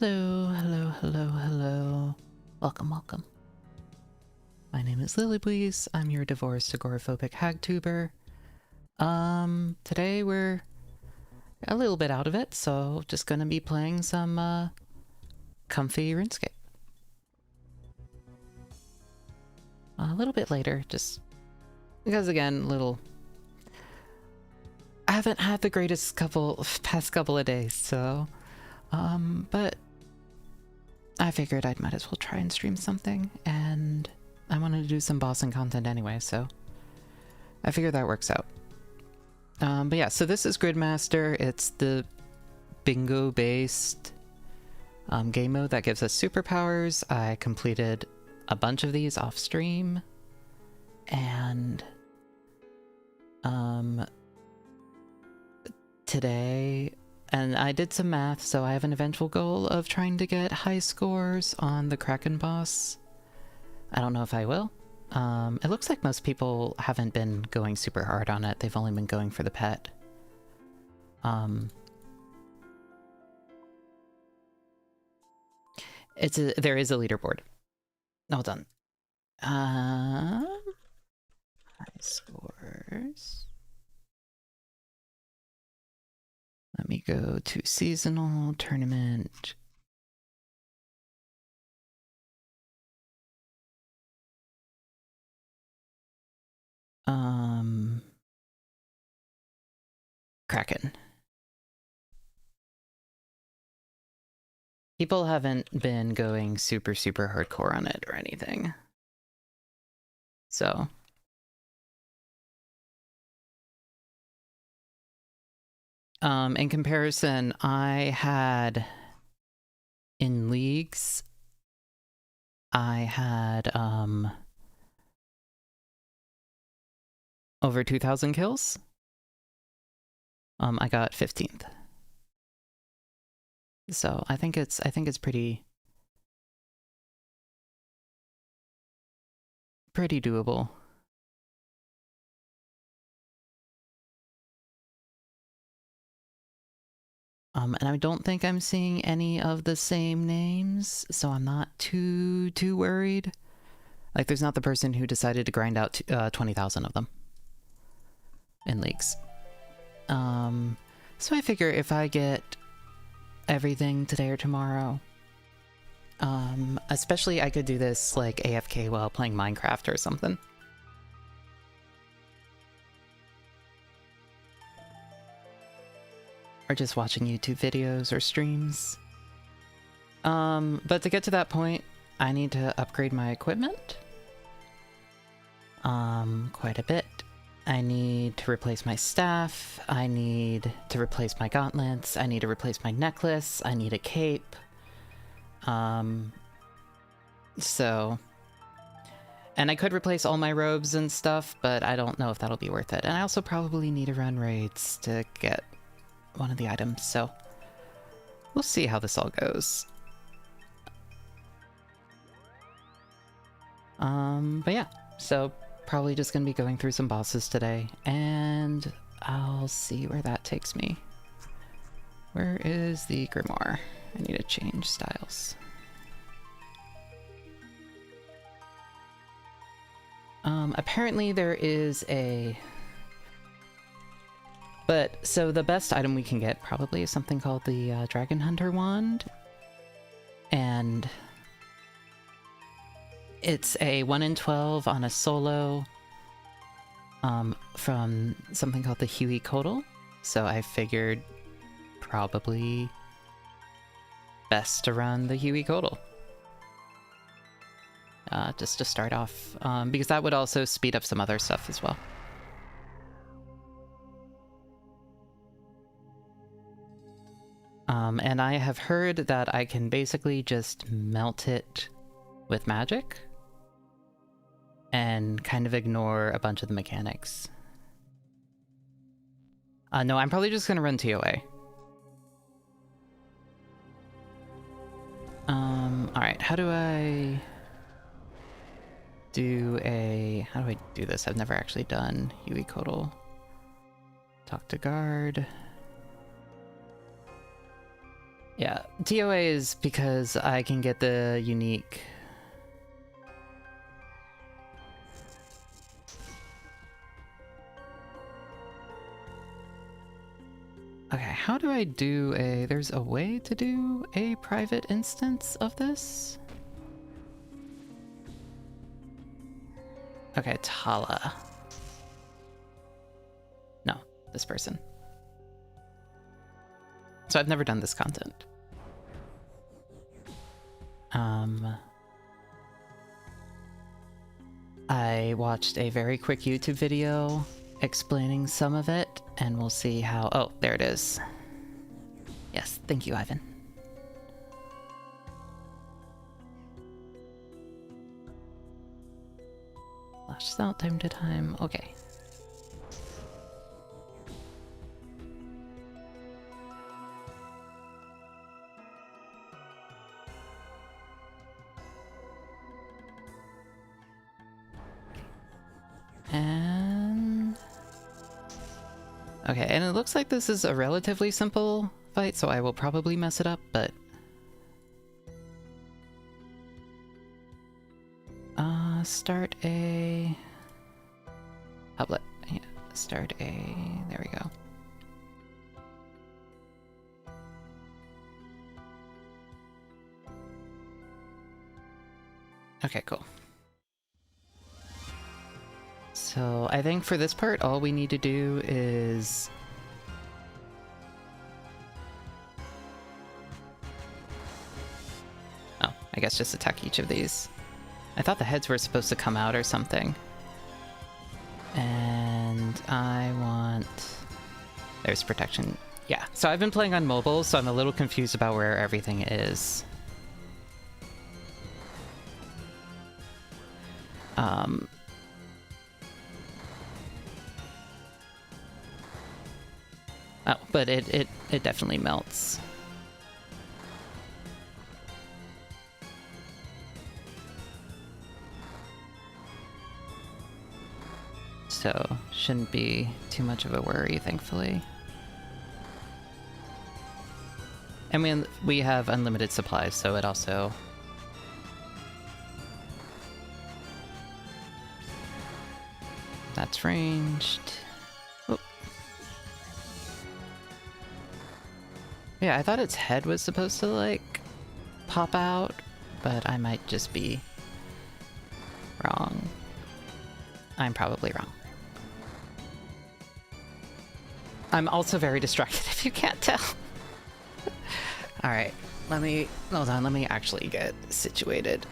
Hello, hello, hello, hello. Welcome, welcome. My name is Lilybwees. I'm your divorced agoraphobic hagtuber. Today we're a little bit out of it, so just gonna be playing some, comfy RuneScape. A little bit later, just because again, I haven't had the greatest past couple of days, so, but I figured I might as well try and stream something, and I wanted to do some bossing content anyway, so I figured that works out. But yeah, so this is Gridmaster. It's the bingo-based game mode that gives us superpowers. I completed a bunch of these off-stream, and today, and I did some math, so I have an eventual goal of trying to get high scores on the Kraken boss. I don't know if I will. It looks like most people haven't been going super hard on it. They've only been going for the pet. There is a leaderboard. Hold on. High scores. Let me go to seasonal tournament. Kraken. People haven't been going super hardcore on it or anything. So. In comparison, in leagues, I had, over 2,000 kills. I got 15th. So I think it's pretty doable. And I don't think I'm seeing any of the same names, so I'm not too worried. Like, there's not the person who decided to grind out 20,000 of them in leagues. So I figure if I get everything today or tomorrow, especially I could do this like AFK while playing Minecraft or something. Or just watching YouTube videos or streams. But to get to that point, I need to upgrade my equipment. Quite a bit. I need to replace my staff. I need to replace my gauntlets. I need to replace my necklace. I need a cape. So... And I could replace all my robes and stuff, but I don't know if that'll be worth it. And I also probably need to run raids to get one of the items, so we'll see how this all goes. But yeah, so probably just gonna be going through some bosses today, and I'll see where that takes me. Where is the grimoire? I need to change styles. Apparently there is a... But, so the best item we can get probably is something called the Dragon Hunter Wand. And it's a 1 in 12 on a solo from something called the Huey Codal. So I figured probably best to run the Huey Codal. Just to start off, because that would also speed up some other stuff as well. And I have heard that I can basically just melt it with magic and kind of ignore a bunch of the mechanics. No, I'm probably just gonna run TOA. Alright, how do I do this? I've never actually done Huey Codal. Talk to guard. Yeah, TOA is because I can get the unique... Okay, how do I do a... There's a way to do a private instance of this? Okay, Tala. No, this person. So I've never done this content. I watched a very quick YouTube video explaining some of it, and we'll see how... Oh, there it is. Yes, thank you, Ivan. Flashes out time to time. Okay. And... Okay, and it looks like this is a relatively simple fight, so I will probably mess it up, but... Start a... Public. Yeah, start a... There we go. Okay, cool. So I think for this part, all we need to do is... Oh, I guess just attack each of these. I thought the heads were supposed to come out or something. And I want... There's protection. Yeah, so I've been playing on mobile, so I'm a little confused about where everything is. Oh, but it definitely melts. So, shouldn't be too much of a worry, thankfully. And we have unlimited supplies, so it also... That's ranged. Oh. Yeah, I thought its head was supposed to, like, pop out, but I might just be wrong. I'm probably wrong. I'm also very distracted, if you can't tell. Alright, hold on, let me actually get situated.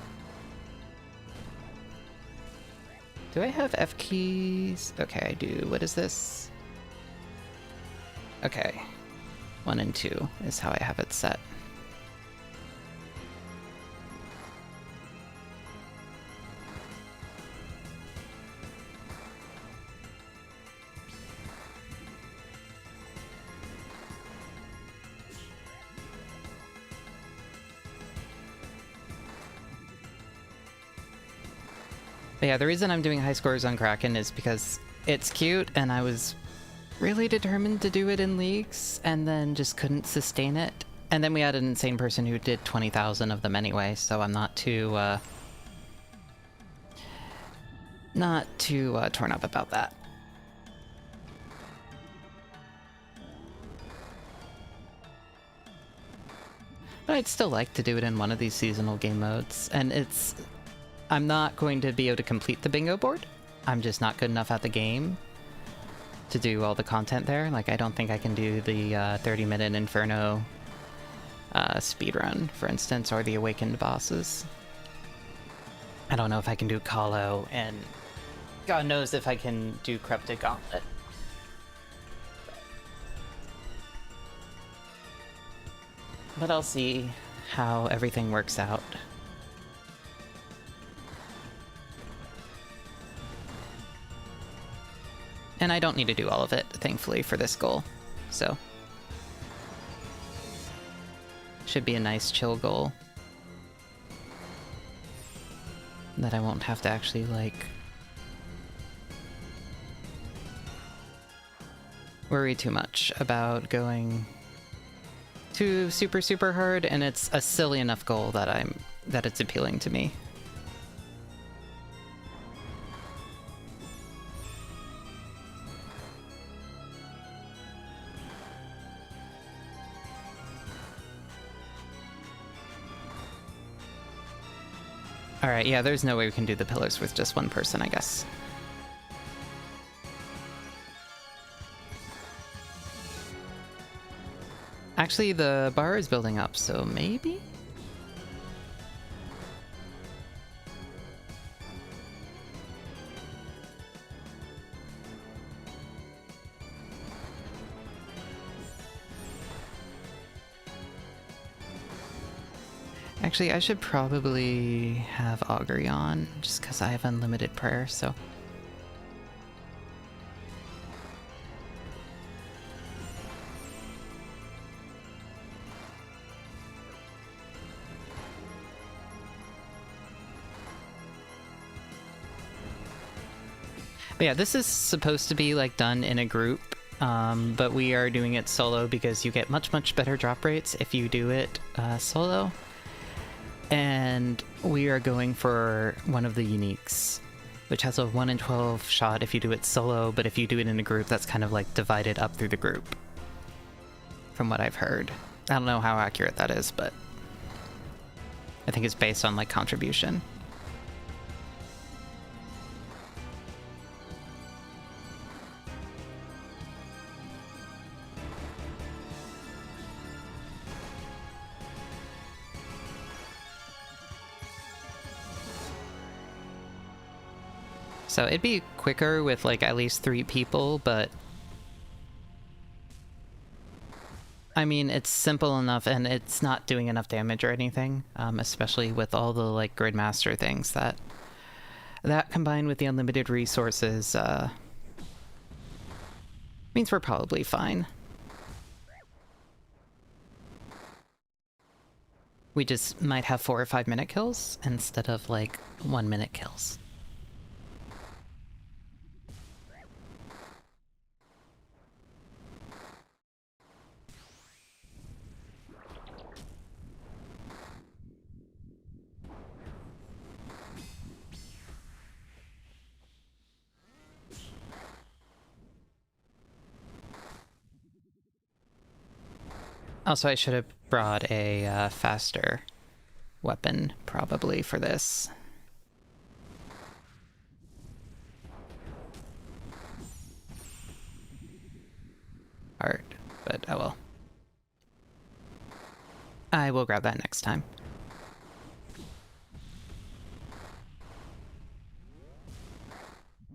Do I have F keys? Okay, I do. What is this? Okay. 1 and 2 is how I have it set. But yeah, the reason I'm doing high scores on Kraken is because it's cute, and I was really determined to do it in leagues, and then just couldn't sustain it. And then we had an insane person who did 20,000 of them anyway, so I'm not too torn up about that. But I'd still like to do it in one of these seasonal game modes, and I'm not going to be able to complete the bingo board. I'm just not good enough at the game to do all the content there. Like, I don't think I can do the 30-minute Inferno speedrun, for instance, or the Awakened bosses. I don't know if I can do Kahlo, and God knows if I can do Cryptic Gauntlet. But I'll see how everything works out. And I don't need to do all of it, thankfully, for this goal, so... Should be a nice chill goal. That I won't have to actually, like... worry too much about going too super hard, and it's a silly enough goal that it's appealing to me. Alright, yeah, there's no way we can do the pillars with just one person, I guess. Actually, the bar is building up, so maybe? Actually, I should probably have Augury on, just because I have unlimited prayer, so... But yeah, this is supposed to be like done in a group, but we are doing it solo because you get much better drop rates if you do it solo. And we are going for one of the uniques, which has a 1 in 12 shot if you do it solo, but if you do it in a group, that's kind of like divided up through the group, from what I've heard. I don't know how accurate that is, but I think it's based on like contribution. So it'd be quicker with like at least 3 people, but I mean, it's simple enough and it's not doing enough damage or anything, especially with all the like Gridmaster things that combined with the unlimited resources means we're probably fine. We just might have 4 or 5 minute kills instead of like 1 minute kills. Also, I should have brought a faster weapon, probably, for this. Hard, but oh well. I will grab that next time.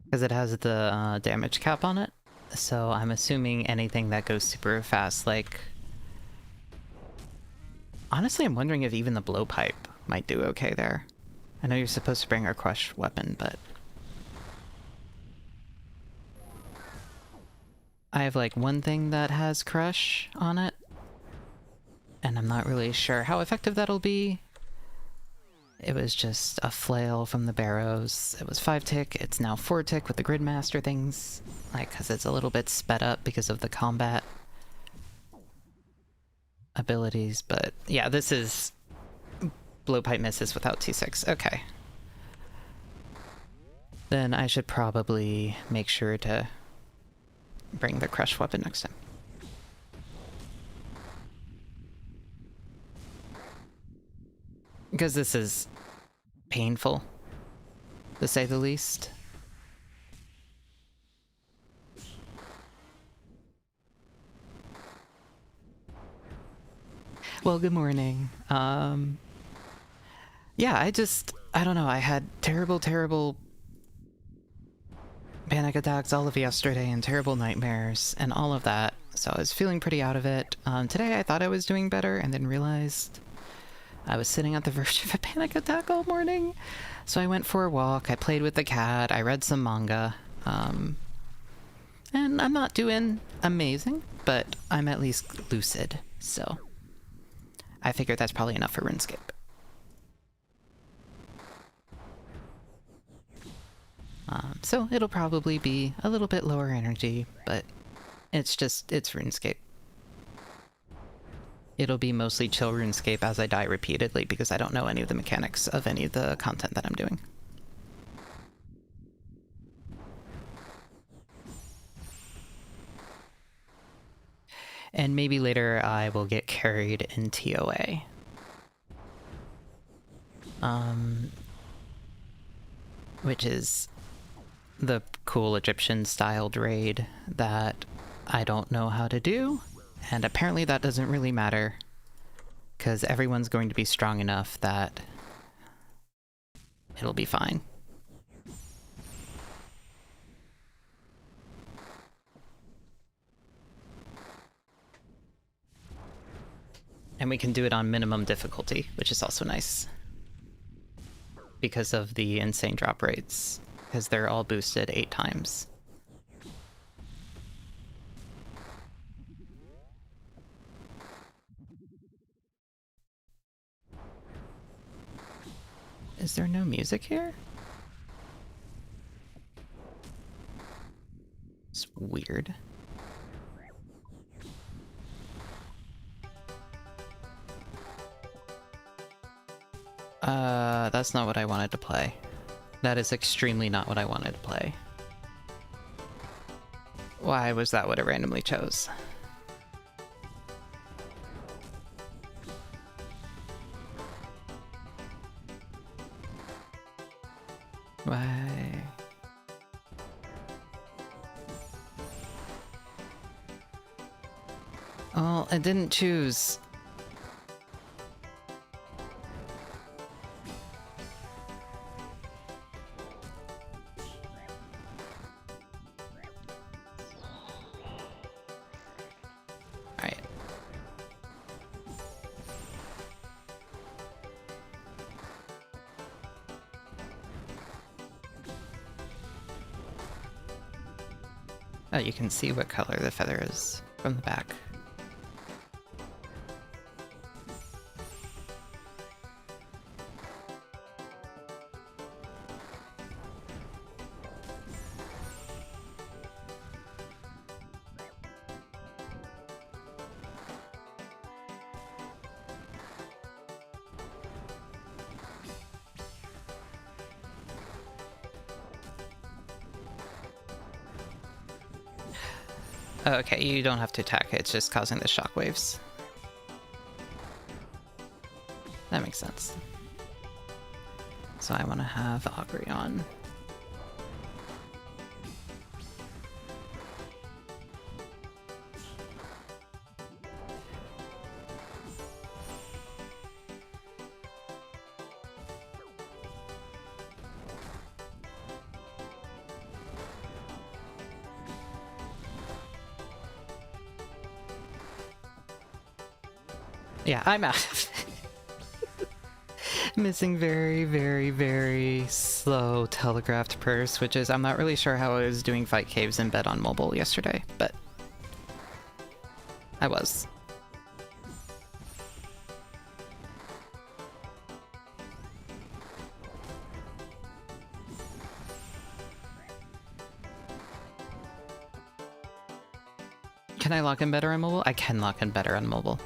Because it has the damage cap on it, so I'm assuming anything that goes super fast, like... Honestly, I'm wondering if even the blowpipe might do okay there. I know you're supposed to bring our crush weapon, but... I have like one thing that has crush on it, and I'm not really sure how effective that'll be. It was just a flail from the barrows. It was 5 tick, it's now 4 tick with the Gridmaster things, like, because it's a little bit sped up because of the combat abilities, but yeah, this is blowpipe misses without T6. Okay. Then I should probably make sure to bring the crush weapon next time. Because this is painful, to say the least. Well, good morning. Yeah, I don't know, I had terrible panic attacks all of yesterday and terrible nightmares and all of that, so I was feeling pretty out of it. Today I thought I was doing better and then realized I was sitting at the verge of a panic attack all morning. So I went for a walk, I played with the cat, I read some manga, and I'm not doing amazing, but I'm at least lucid, so I figured that's probably enough for RuneScape. So it'll probably be a little bit lower energy, but it's RuneScape. it'll be mostly chill RuneScape as I die repeatedly because I don't know any of the mechanics of any of the content that I'm doing. And maybe later I will get carried in TOA. Which is the cool Egyptian-styled raid that I don't know how to do, and apparently that doesn't really matter, because everyone's going to be strong enough that it'll be fine. And we can do it on minimum difficulty, which is also nice. Because of the insane drop rates, because they're all boosted 8 times. Is there no music here? It's weird. That's not what I wanted to play. That is extremely not what I wanted to play. Why was that what it randomly chose? Why? Oh, I didn't choose. Oh, you can see what color the feather is from the back. Okay, you don't have to attack it, it's just causing the shockwaves. That makes sense. So I want to have Augury on. Yeah, I'm out of it. Missing very, very, very slow telegraphed prayers switches. I'm not really sure how I was doing fight caves in bed on mobile yesterday, but I was. Can I lock in better on mobile? I can lock in better on mobile.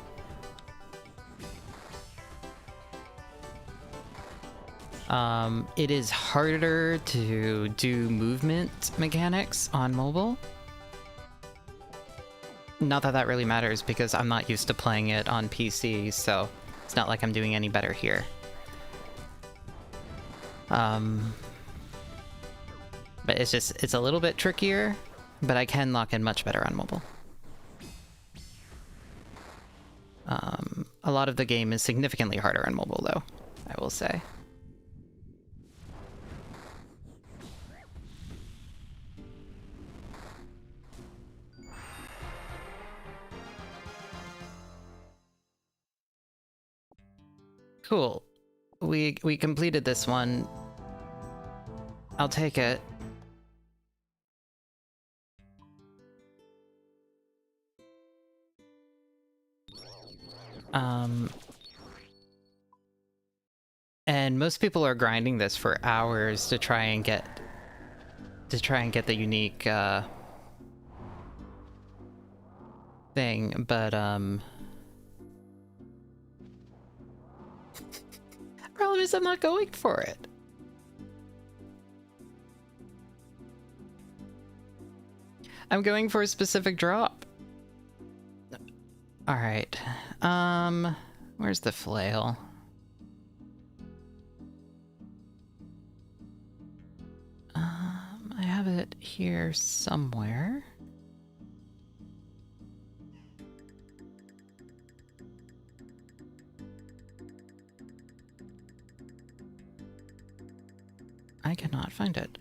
It is harder to do movement mechanics on mobile. Not that that really matters because I'm not used to playing it on PC, so it's not like I'm doing any better here. But it's a little bit trickier, but I can lock in much better on mobile. A lot of the game is significantly harder on mobile, though, I will say. Cool. We completed this one. I'll take it. And most people are grinding this for hours to try and get the unique thing, but problem is I'm not going for it. I'm going for a specific drop. All right. Where's the flail? I have it here somewhere. I cannot find it.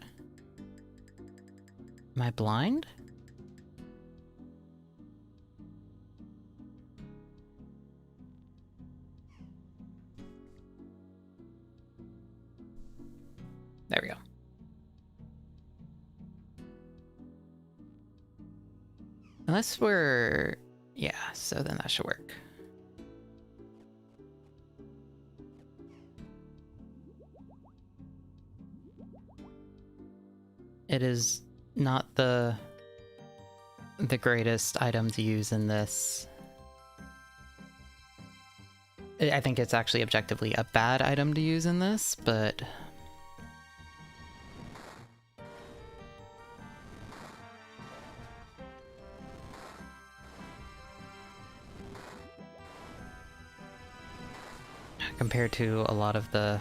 Am I blind? There we go. Unless we're... yeah, so then that should work. It is not the greatest item to use in this. I think it's actually objectively a bad item to use in this, but... compared to a lot of the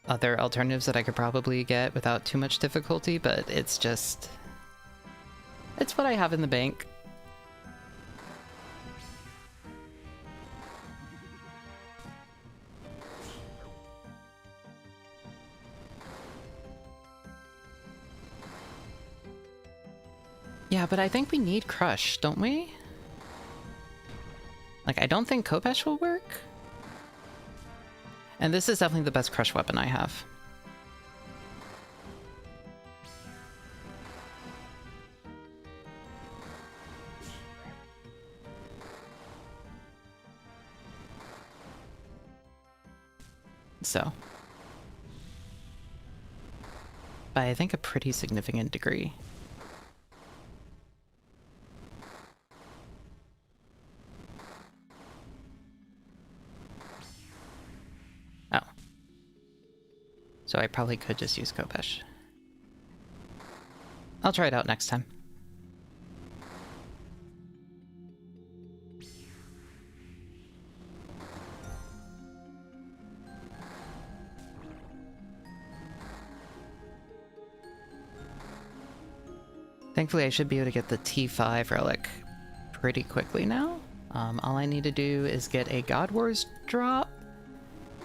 other alternatives that I could probably get without too much difficulty, but it's just... it's what I have in the bank. Yeah, but I think we need Crush, don't we? Like, I don't think Khopesh will work. And this is definitely the best Crush weapon I have. So. By, I think, a pretty significant degree. Oh. So I probably could just use Khopesh. I'll try it out next time. Thankfully, I should be able to get the T5 relic pretty quickly now. All I need to do is get a God Wars drop.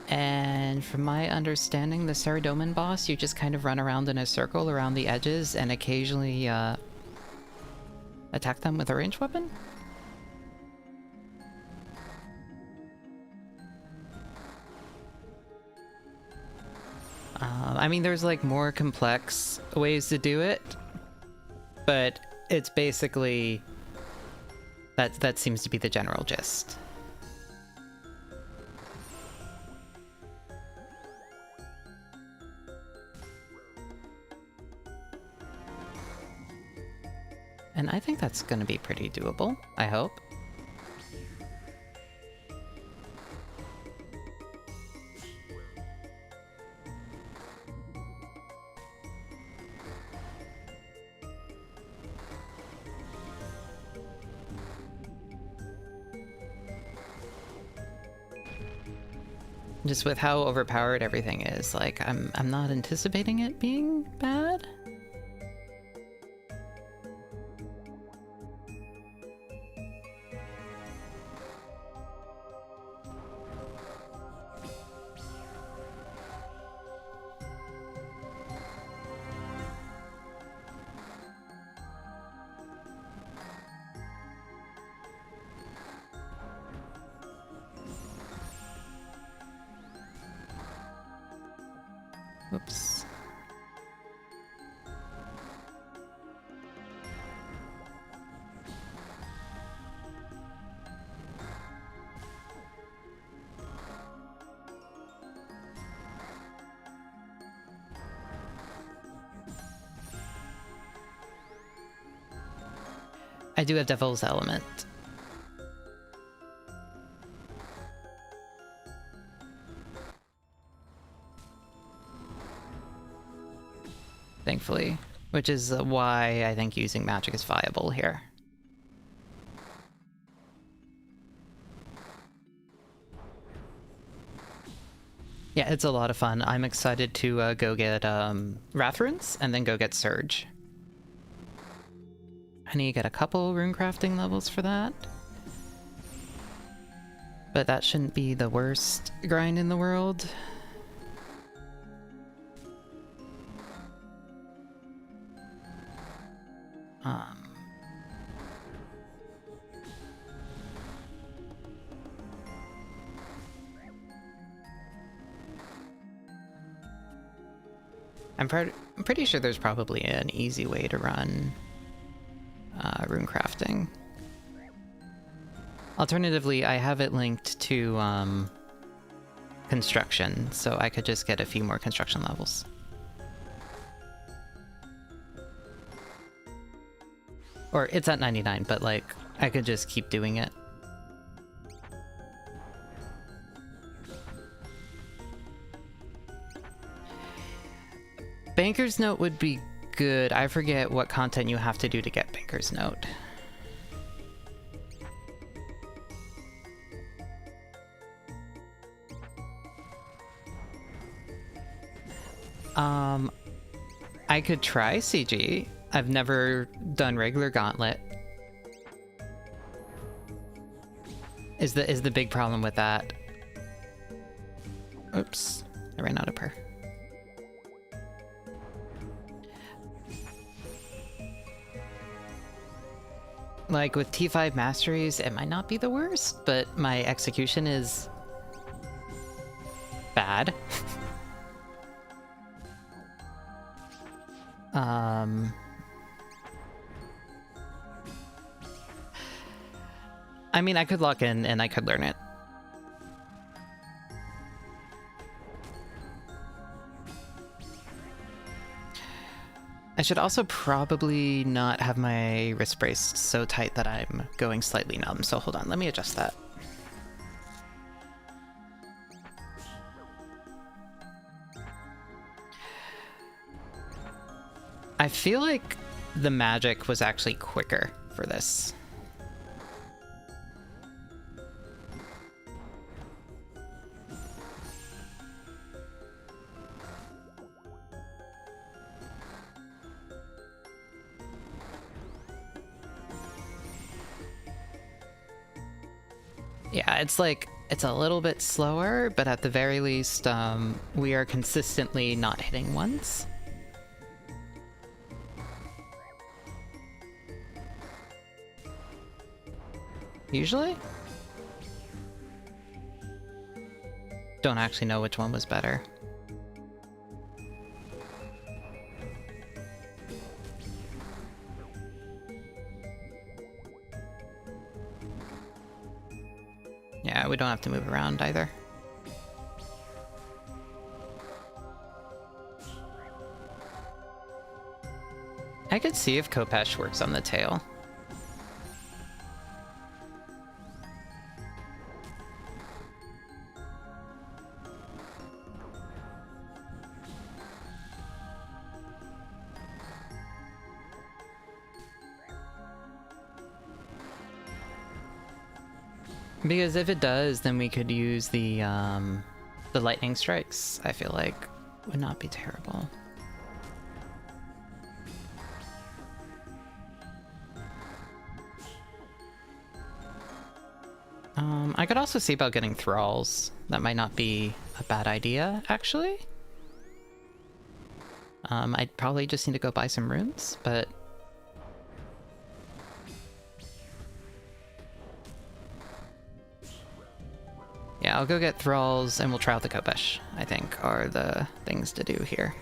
And from my understanding, the Saradomin boss, you just kind of run around in a circle around the edges and occasionally attack them with a ranged weapon? I mean, there's like more complex ways to do it, but it's basically... that seems to be the general gist. And I think that's gonna be pretty doable, I hope. Just with how overpowered everything is, like, I'm not anticipating it being bad. Whoops. I do have Devil's Element. thankfully, which is why I think using magic is viable here. Yeah, it's a lot of fun. I'm excited to go get Wrath Runes and then go get Surge. I need to get a couple rune crafting levels for that. But that shouldn't be the worst grind in the world. I'm pretty sure there's probably an easy way to run rune crafting. Alternatively, I have it linked to construction, so I could just get a few more construction levels. Or it's at 99, but like, I could just keep doing it. Banker's Note would be good. I forget what content you have to do to get Banker's Note. I could try CG. I've never done regular Gauntlet. Is the big problem with that? Oops, I ran out of per. Like with T5 masteries, it might not be the worst, but my execution is bad. I mean, I could lock in and I could learn it. I should also probably not have my wrist brace so tight that I'm going slightly numb, so hold on, let me adjust that. I feel like the magic was actually quicker for this. Yeah, it's like, it's a little bit slower, but at the very least, we are consistently not hitting ones. Usually? Don't actually know which one was better. Yeah, we don't have to move around either. I could see if Kopesh works on the tail. Because if it does, then we could use the lightning strikes, I feel like would not be terrible. I could also see about getting thralls. That might not be a bad idea, actually. I'd probably just need to go buy some runes, but... yeah, I'll go get thralls and we'll try out the Kopesh, I think, are the things to do here.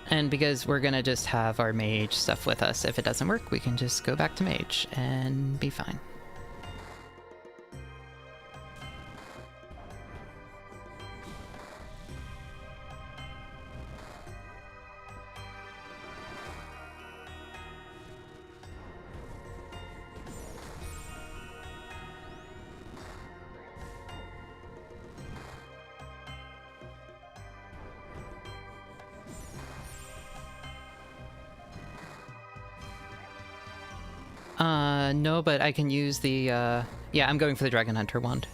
And because we're gonna just have our mage stuff with us, if it doesn't work, we can just go back to mage and be fine. No, but I can use the, yeah, I'm going for the Dragon Hunter wand.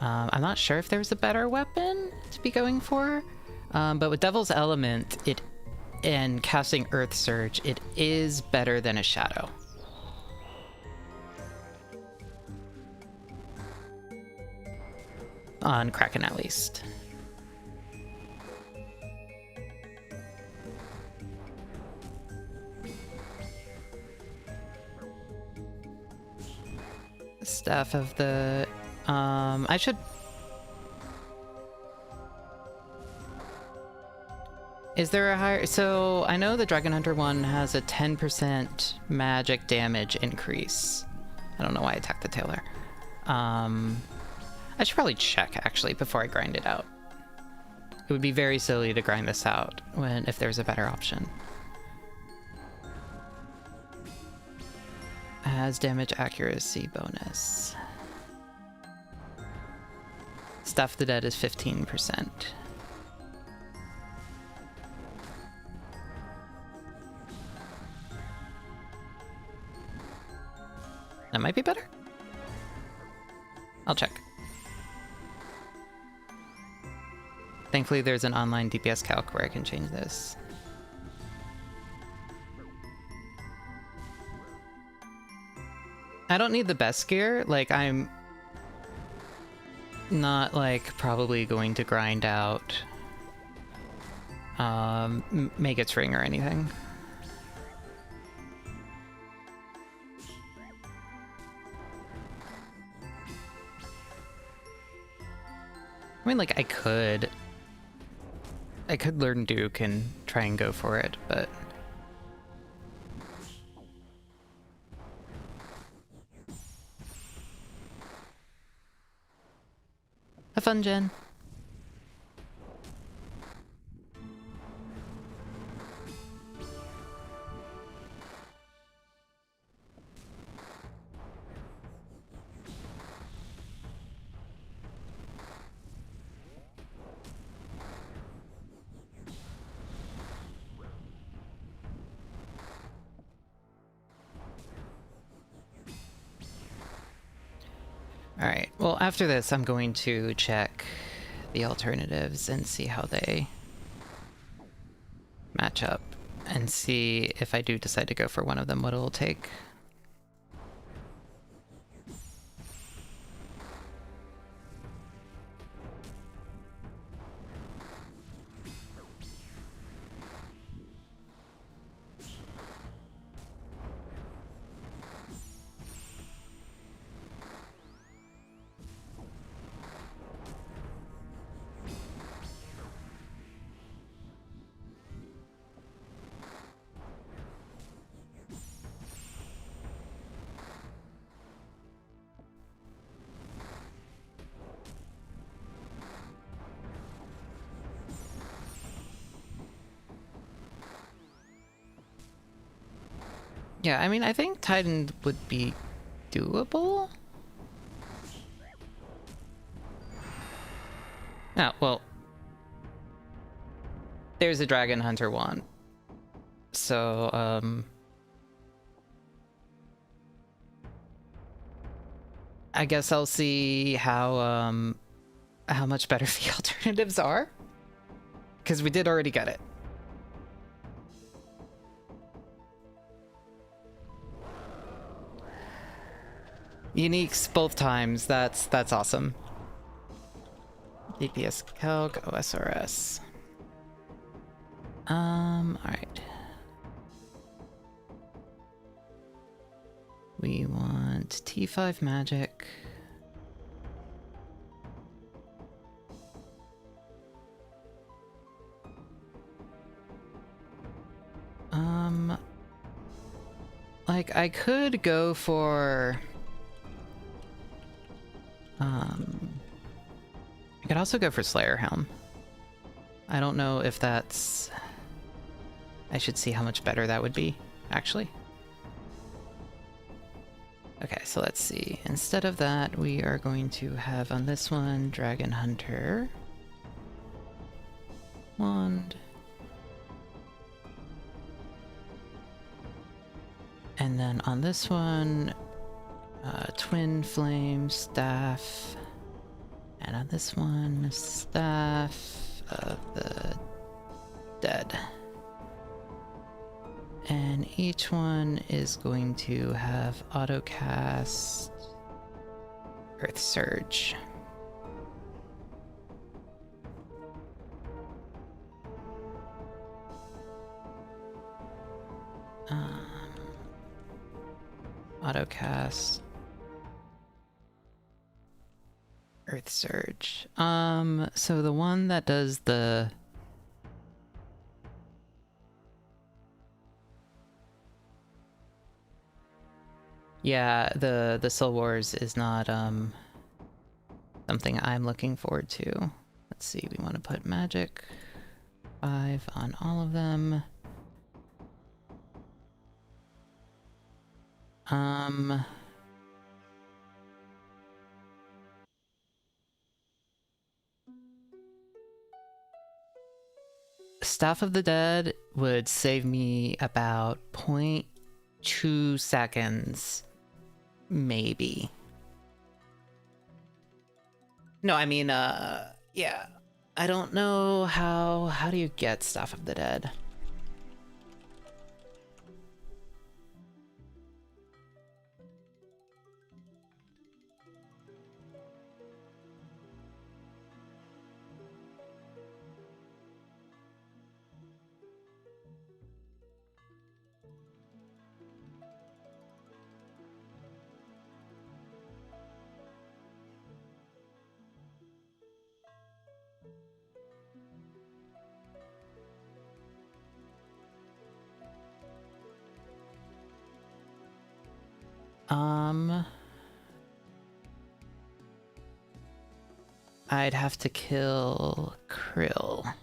I'm not sure if there's a better weapon to be going for, but with Devil's Element, and casting Earth Surge, it is better than a Shadow. On Kraken, at least. Staff of the... I should... Is there a higher... So, I know the Dragon Hunter one has a 10% magic damage increase. I don't know why I attacked the tailor. I should probably check, actually, before I grind it out. It would be very silly to grind this out if there's a better option. Has damage accuracy bonus. Staff of the Dead is 15%. That might be better. I'll check. Thankfully, there's an online DPS calc where I can change this. I don't need the best gear. Like, I'm not, like, probably going to grind out Maggot's Ring or anything. I mean, like, I could learn Duke and try and go for it, but... Have fun, Jen. Alright, well, after this, I'm going to check the alternatives and see how they match up, and see if I do decide to go for one of them, what it'll take. Yeah, I mean, I think Titan would be doable. Oh, well. There's a Dragon Hunter one. So, I guess I'll see how much better the alternatives are. Because we did already get it. Uniques both times. That's awesome. DPS calc, OSRS. Alright. We want T5 magic. Like, I could go for... I could also go for Slayer Helm. I don't know if that's... I should see how much better that would be, actually. Okay, so let's see. Instead of that, we are going to have on this one, Dragon Hunter. Wand. And then on this one, twin flame staff. And on this one, staff of the dead. And each one is going to have autocast Earth Surge. Autocast Earth Surge. So the one that does the the Soul Wars is not something I'm looking forward to. Let's see, we want to put magic 5 on all of them. Staff of the Dead would save me about 0.2 seconds, maybe. No, I mean, yeah. I don't know how do you get Staff of the Dead? I'd have to kill Krill.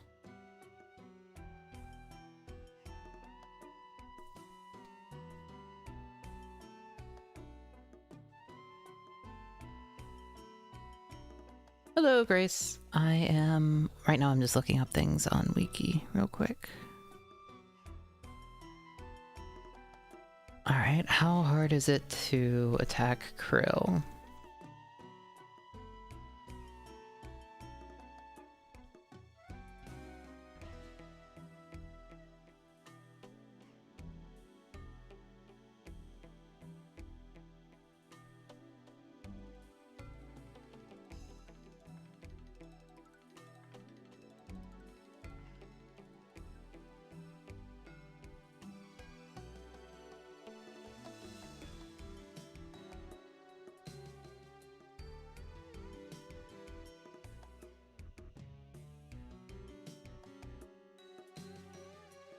Hello, Grace. Right now I'm just looking up things on Wiki real quick. Alright, how hard is it to attack Krill?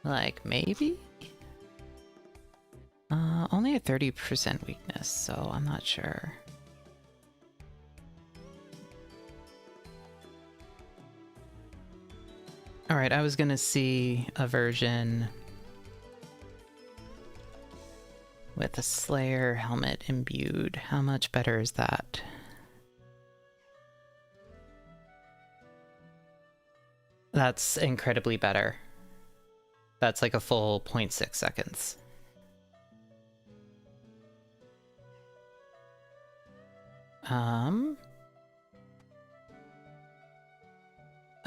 Like, maybe? Only a 30% weakness, so I'm not sure. Alright, I was gonna see a version with a Slayer helmet imbued. How much better is that? That's incredibly better. That's like a full 0.6 seconds. I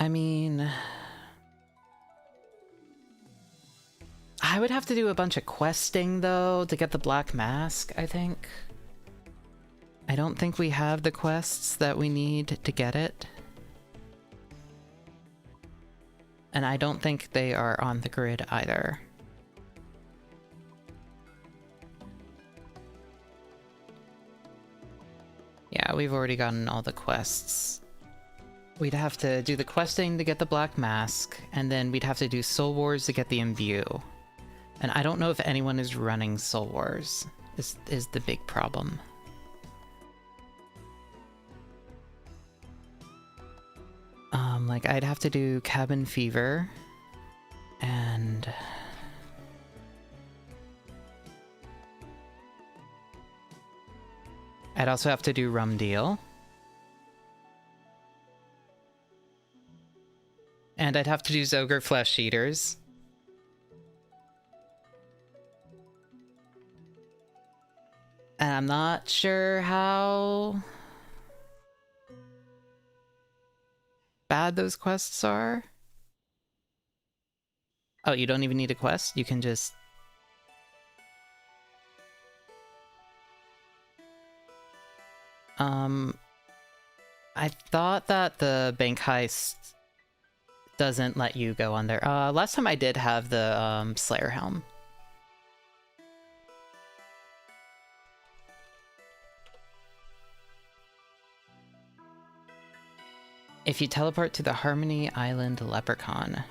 mean, I would have to do a bunch of questing though to get the black mask, I think. I don't think we have the quests that we need to get it. And I don't think they are on the grid either. Yeah, we've already gotten all the quests. We'd have to do the questing to get the black mask, and then we'd have to do Soul Wars to get the imbue. And I don't know if anyone is running Soul Wars, is the big problem. Like, I'd have to do Cabin Fever, and I'd also have to do Rum Deal. And I'd have to do Zogre Flesh Eaters. And I'm not sure how bad those quests are. Oh, you don't even need a quest? You can just... I thought that the bank heist doesn't let you go on there. Last time I did have the Slayer Helm. If you teleport to the Harmony Island Leprechaun.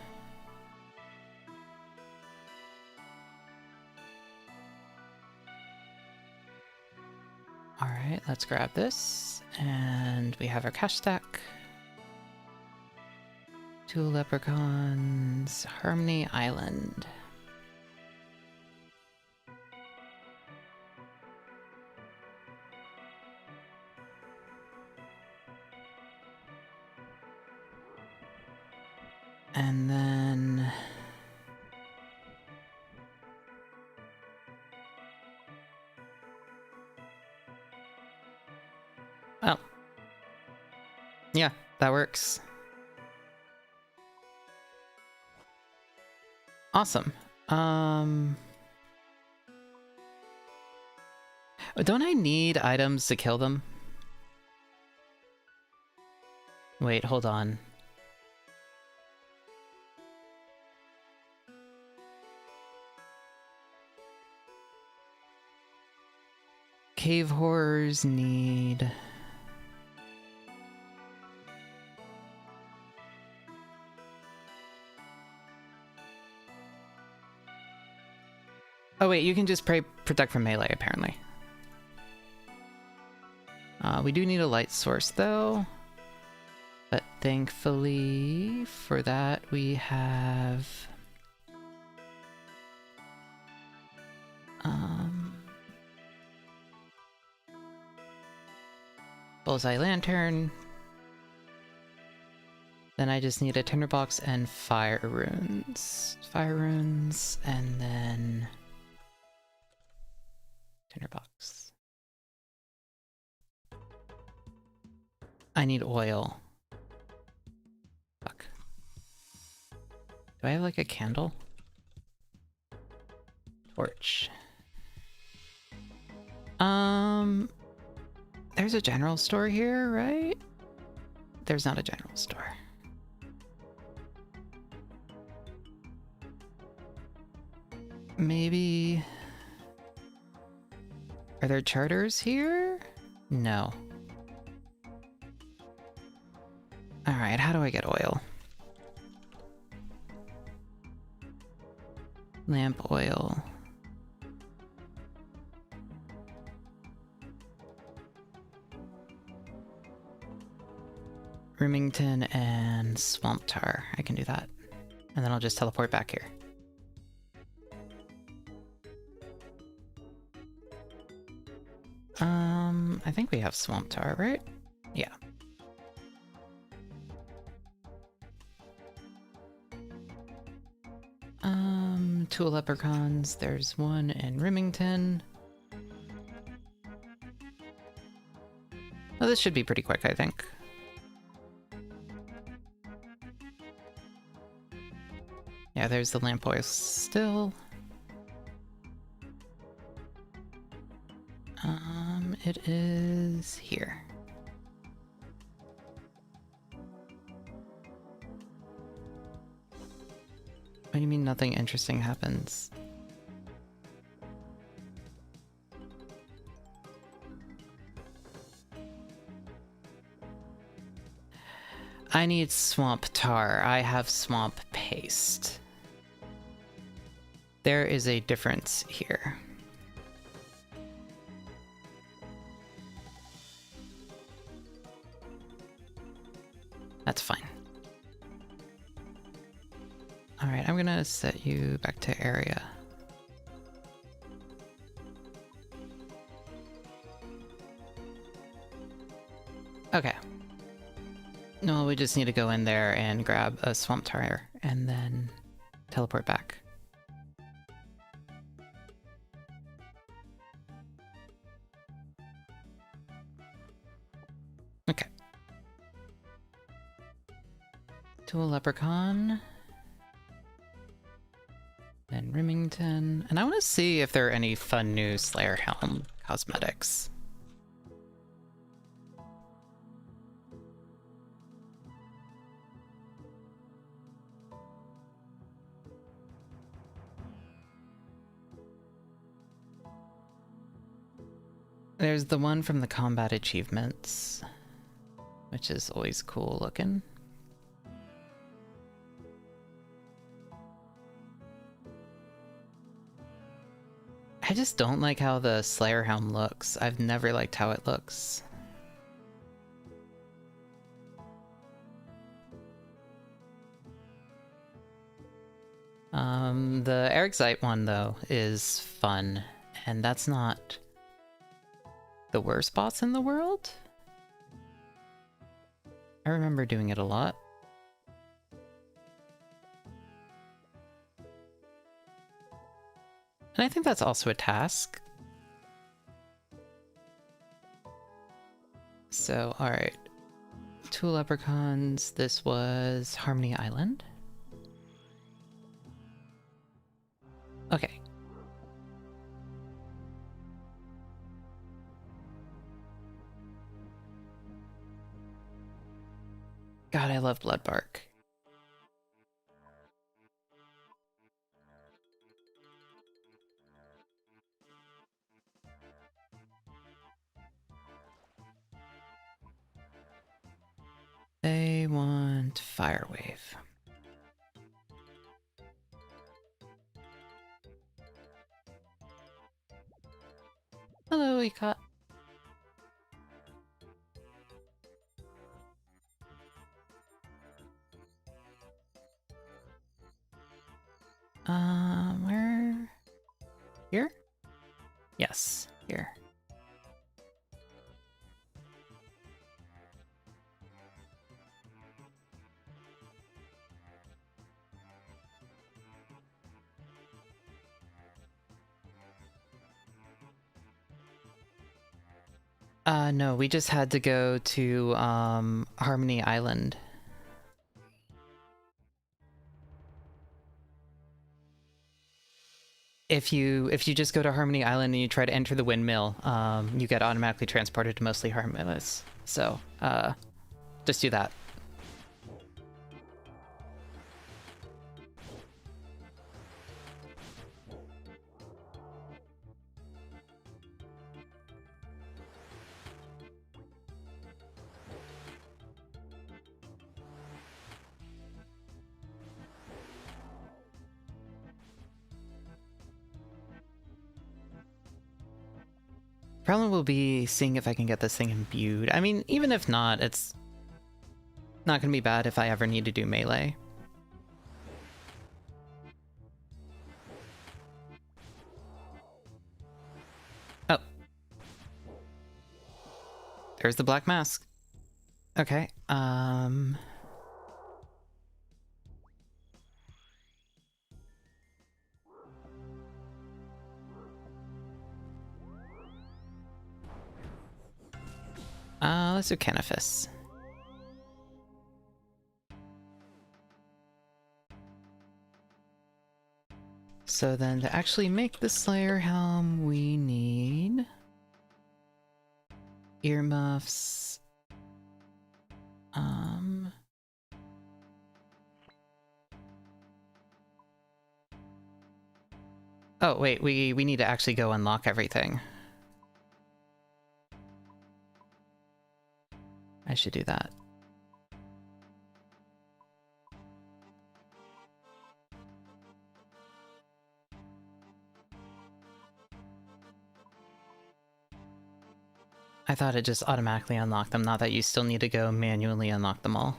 Alright, let's grab this. And we have our cash stack. 2 leprechauns, Harmony Island. And then... oh. Yeah, that works. Awesome. Don't I need items to kill them? Wait, hold on. Cave horrors need... oh wait, you can just protect from melee, apparently. We do need a light source, though. But thankfully, for that, we have... Bullseye Lantern. Then I just need a tinderbox and fire runes. Fire runes, and then... tinderbox. I need oil. Fuck. Do I have like a candle? Torch. There's a general store here, right? There's not a general store. Maybe... are there charters here? No. Alright, how do I get oil? Lamp oil. Remington and Swamp Tar. I can do that. And then I'll just teleport back here. I think we have Swamp Tar, right? Yeah. Two leprechauns. There's one in Remington. Oh, this should be pretty quick, I think. Yeah, there's the lamp oil still. It is here. What do you mean nothing interesting happens? I need swamp tar. I have swamp paste. There is a difference here. That's fine. Alright, I'm gonna set you back to area. Okay. No, we just need to go in there and grab a swamp tar and then teleport back. Tool Leprechaun. And Remington. And I want to see if there are any fun new Slayer Helm cosmetics. There's the one from the combat achievements, which is always cool looking. I just don't like how the Slayer helm looks. I've never liked how it looks. The Ericite one, though, is fun, and that's not the worst boss in the world. I remember doing it a lot. And I think that's also a task. So, alright. 2 leprechauns. This was Harmony Island. Okay. God, I love Bloodbark. They want Firewave. Hello, Ecot. Where? Here? Yes, here. No, we just had to go to, Harmony Island. If you just go to Harmony Island and you try to enter the windmill, you get automatically transported to mostly Harmless. So, just do that. Problem will be seeing if I can get this thing imbued. I mean, even if not, it's not gonna be bad if I ever need to do melee. Oh. There's the black mask. Okay, let's do Canifis. So then to actually make the Slayer Helm, we need earmuffs. Oh wait, we need to actually go unlock everything. I should do that. I thought it just automatically unlocked them, not that you still need to go manually unlock them all.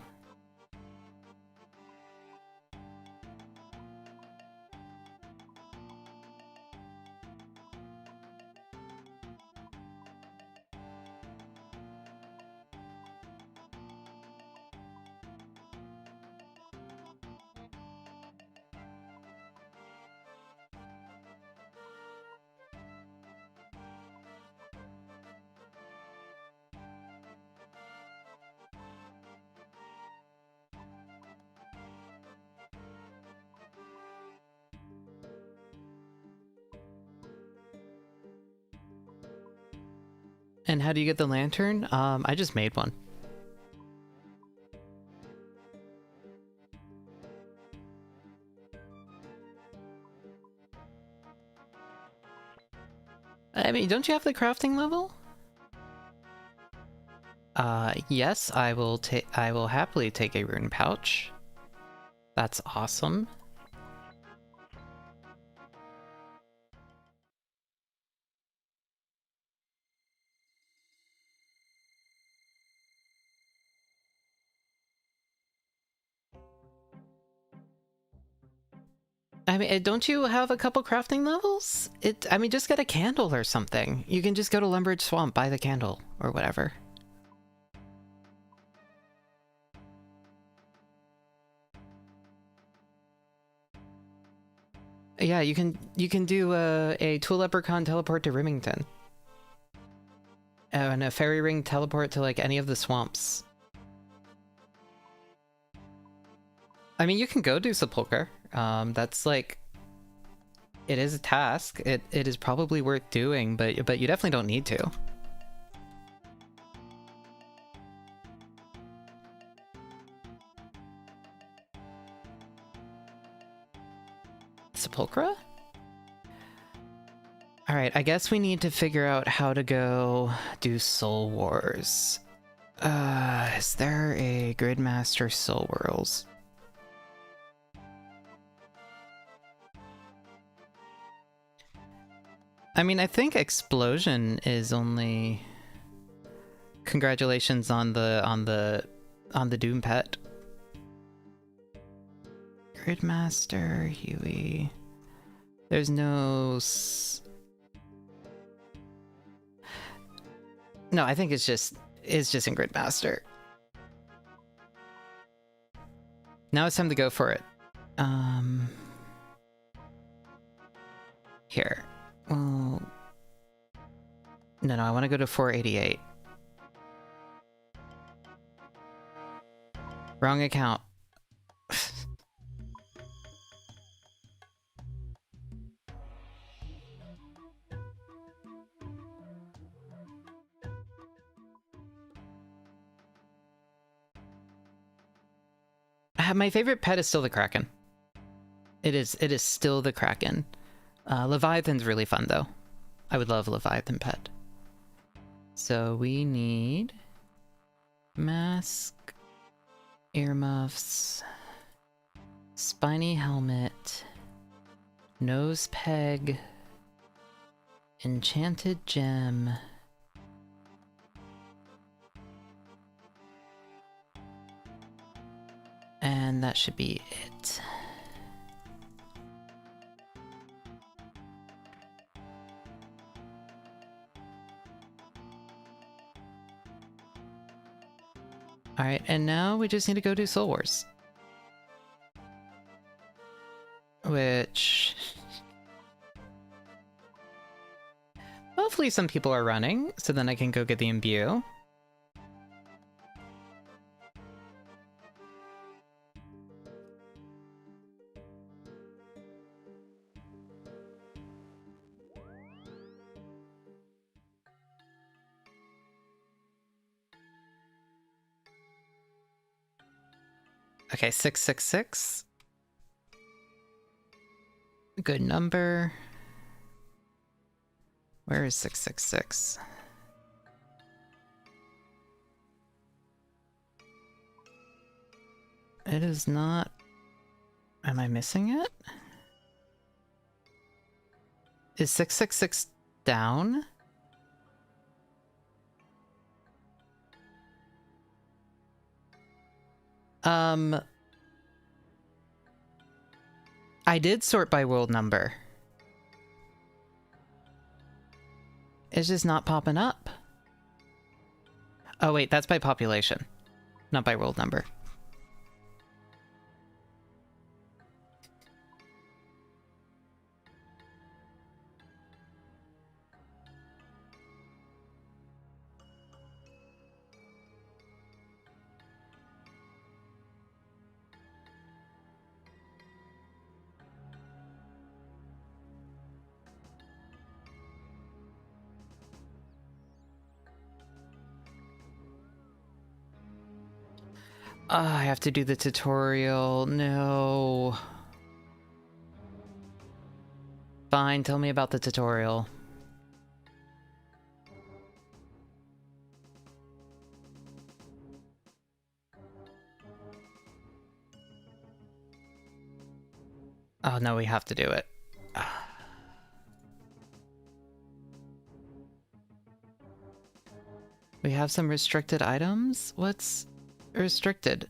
And how do you get the lantern? I just made one. I mean, don't you have the crafting level? Yes, I will happily take a rune pouch. That's awesome. I mean, don't you have a couple crafting levels? I mean, just get a candle or something. You can just go to Lumbridge Swamp, buy the candle, or whatever. Yeah, you can do a Tool Leprechaun teleport to Rimington. And a Fairy Ring teleport to, like, any of the swamps. I mean, you can go do Sepulchre. That's, like... It is a task. It is probably worth doing, but you definitely don't need to. Sepulchre? Alright, I guess we need to figure out how to go do Soul Wars. Is there a Gridmaster Soul Wars? I mean, I think Explosion is only... Congratulations on the Doom pet. Gridmaster, Huey... There's no... No, I think it's just in Gridmaster. Now it's time to go for it. Here. Well... No, I want to go to 488. Wrong account. My favorite pet is still the Kraken. It is still the Kraken. Leviathan's really fun, though. I would love Leviathan pet. So we need... Mask... Earmuffs... Spiny helmet... Nose peg... Enchanted gem... And that should be it. Alright, and now we just need to go do Soul Wars. Which... Hopefully some people are running, so then I can go get the imbue. Okay, 666. Good number. Where is 666? It is not... Am I missing it? Is 666 down? I did sort by world number. It's just not popping up. Oh wait, that's by population, not by world number. I have to do the tutorial. No. Fine, tell me about the tutorial. Oh no, we have to do it. We have some restricted items? What's restricted?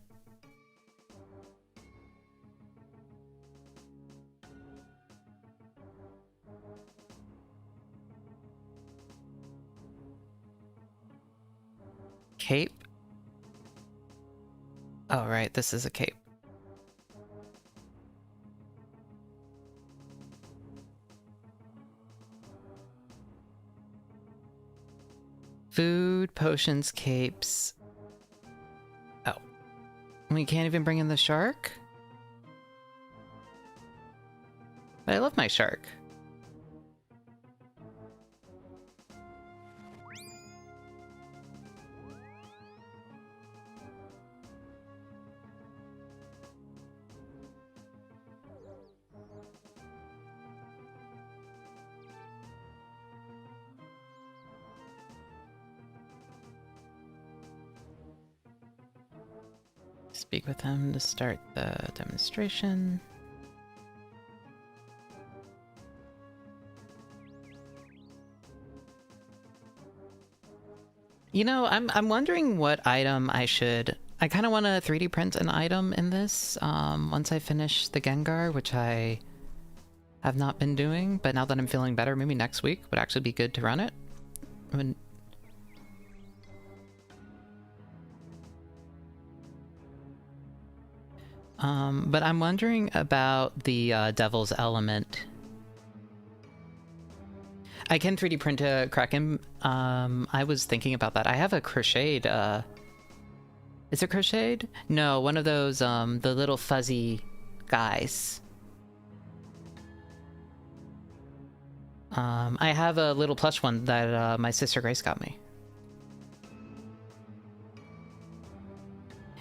Cape? Oh right, this is a cape. Food, potions, capes. Oh. We can't even bring in the shark? But I love my shark. Speak with him to start the demonstration. You know, I'm wondering what item I should... I kind of want to 3D print an item in this once I finish the Gengar, which I have not been doing, but now that I'm feeling better, maybe next week would actually be good to run it. I mean, but I'm wondering about the Devil's Element. I can 3D print a Kraken. I was thinking about that. I have a crocheted, is it crocheted? No, one of those, the little fuzzy guys. I have a little plush one that my sister Grace got me.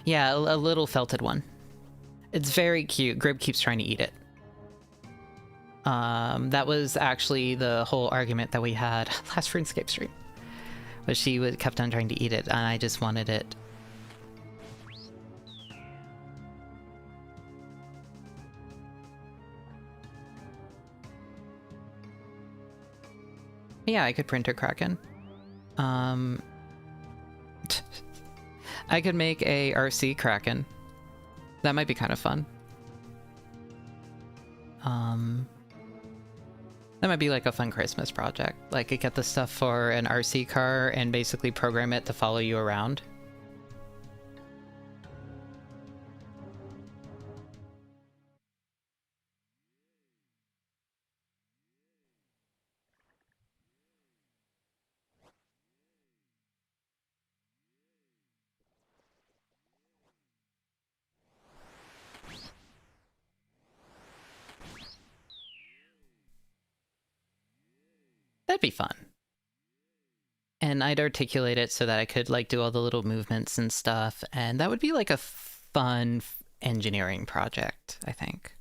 Yeah, a little felted one. It's very cute. Grib keeps trying to eat it. That was actually the whole argument that we had last RuneScape stream. But she kept on trying to eat it, and I just wanted it. Yeah, I could print a Kraken. I could make a RC Kraken. That might be kind of fun. That might be like a fun Christmas project. Like, I get the stuff for an RC car and basically program it to follow you around. That'd be fun. And I'd articulate it so that I could like do all the little movements and stuff, and that would be like a fun engineering project, I think.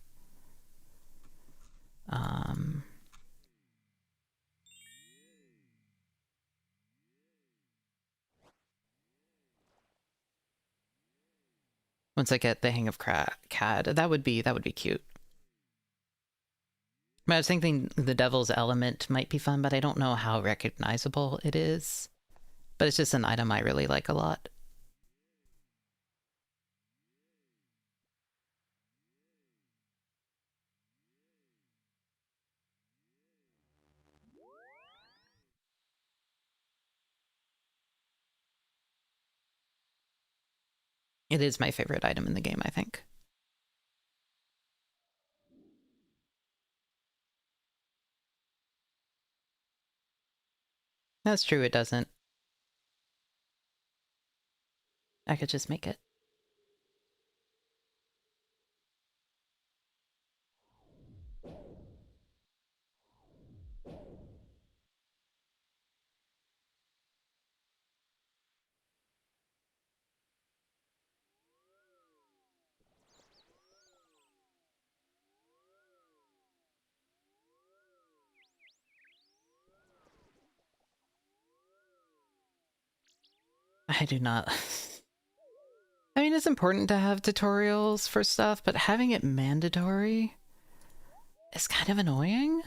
Once I get the hang of CAD, that would be cute. I was thinking the Devil's Element might be fun, but I don't know how recognizable it is. But it's just an item I really like a lot. It is my favorite item in the game, I think. That's true, it doesn't. I could just make it. I do not. I mean, it's important to have tutorials for stuff, but having it mandatory is kind of annoying.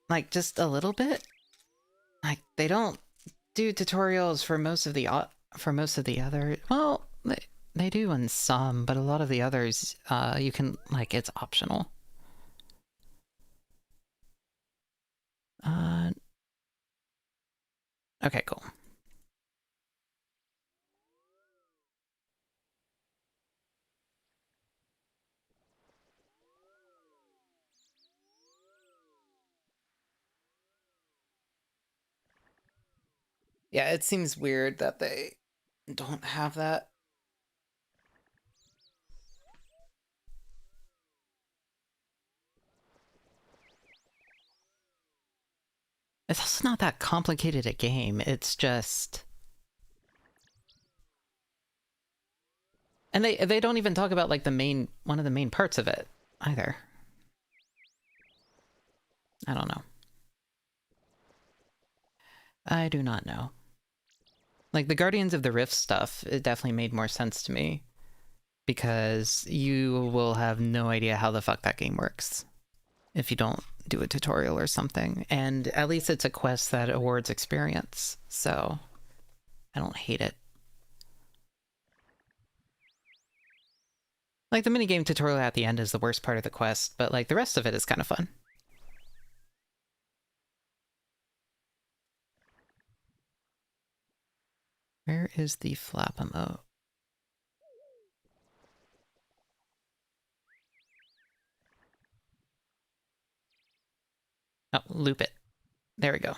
Like, just a little bit. Like, they don't do tutorials for most of the other. Well, they do in some, but a lot of the others, you can, like, it's optional. Okay, cool. Yeah, it seems weird that they don't have that. It's also not that complicated a game. It's just... And they don't even talk about, like, one of the main parts of it, either. I don't know. I do not know. Like, the Guardians of the Rift stuff, it definitely made more sense to me. Because you will have no idea how the fuck that game works if you don't do a tutorial or something. And at least it's a quest that awards experience, so I don't hate it. Like, the minigame tutorial at the end is the worst part of the quest, but, like, the rest of it is kind of fun. Where is the flap emote? Oh, loop it. There we go.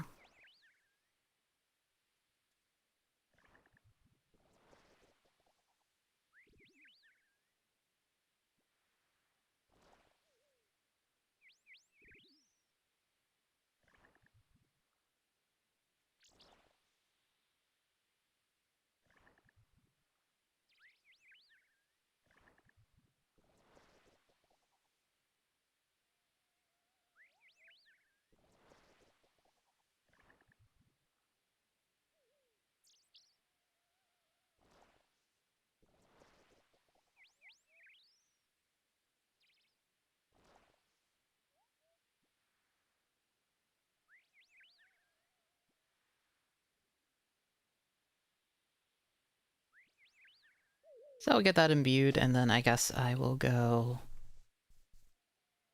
So I'll get that imbued, and then I guess I will go...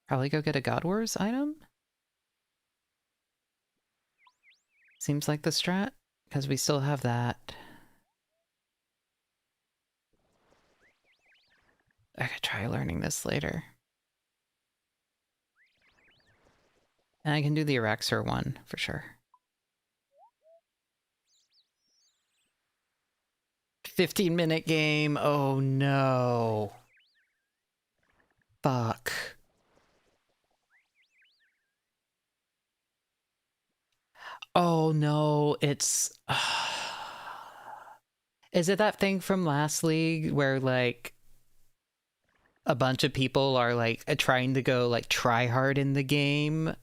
Probably go get a God Wars item? Seems like the strat, because we still have that. I could try learning this later. And I can do the Eraxer one, for sure. 15-minute game, oh no. Fuck. Oh no, it's... Is it that thing from last league where, like, a bunch of people are, like, trying to go, like, try hard in the game?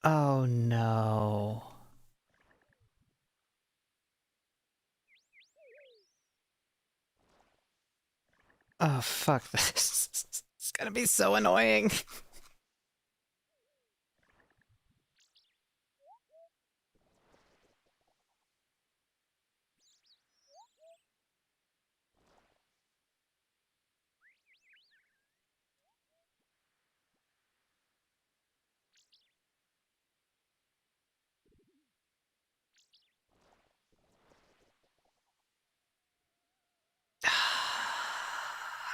Oh no. Oh fuck this. It's gonna be so annoying.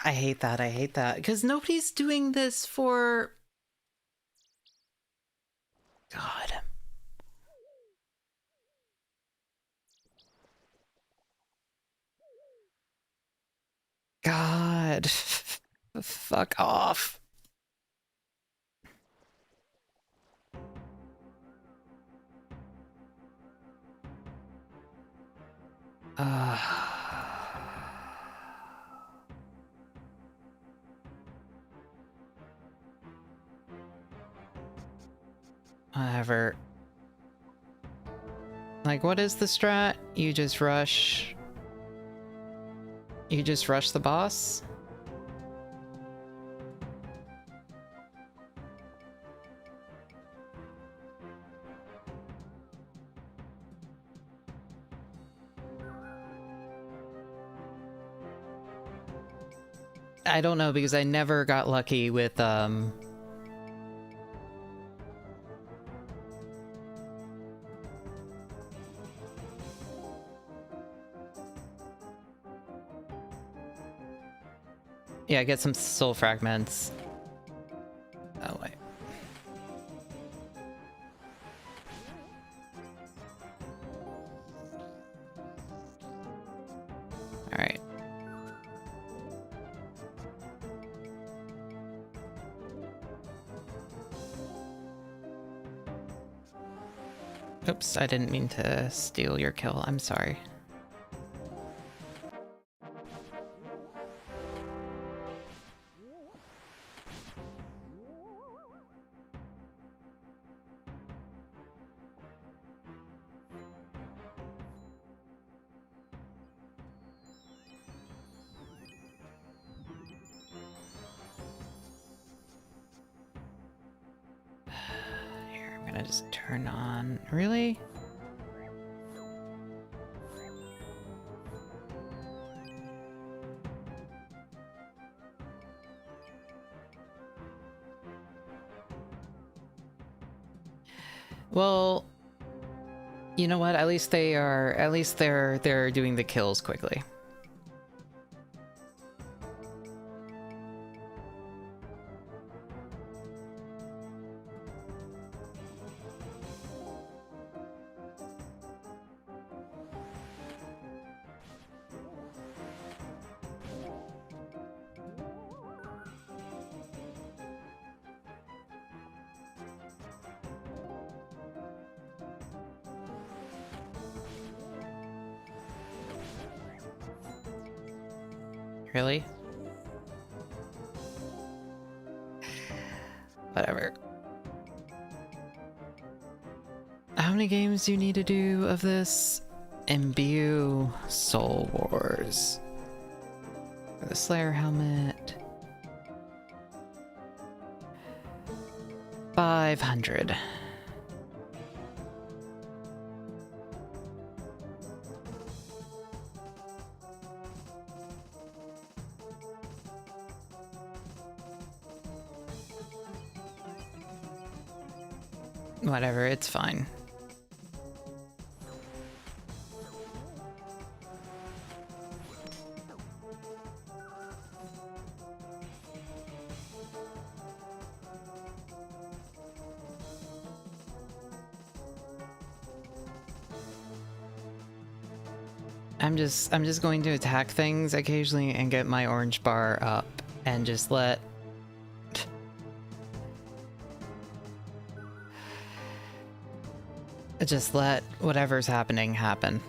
I hate that, I hate that. Because nobody's doing this for... God. God. Fuck off. Uh... Whatever. Like, what is the strat? You just rush... You just rush the boss? I don't know, because I never got lucky with, yeah, get some soul fragments. Oh, wait. Alright. Oops, I didn't mean to steal your kill. I'm sorry. Here, I'm gonna just turn on... Really? Well, you know what? At least they're doing the kills quickly. Really? Whatever. How many games do you need to do of this? Imbue Soul Wars. The Slayer helmet. 500. Whatever, it's fine. I'm just going to attack things occasionally and get my orange bar up and just let whatever's happening happen.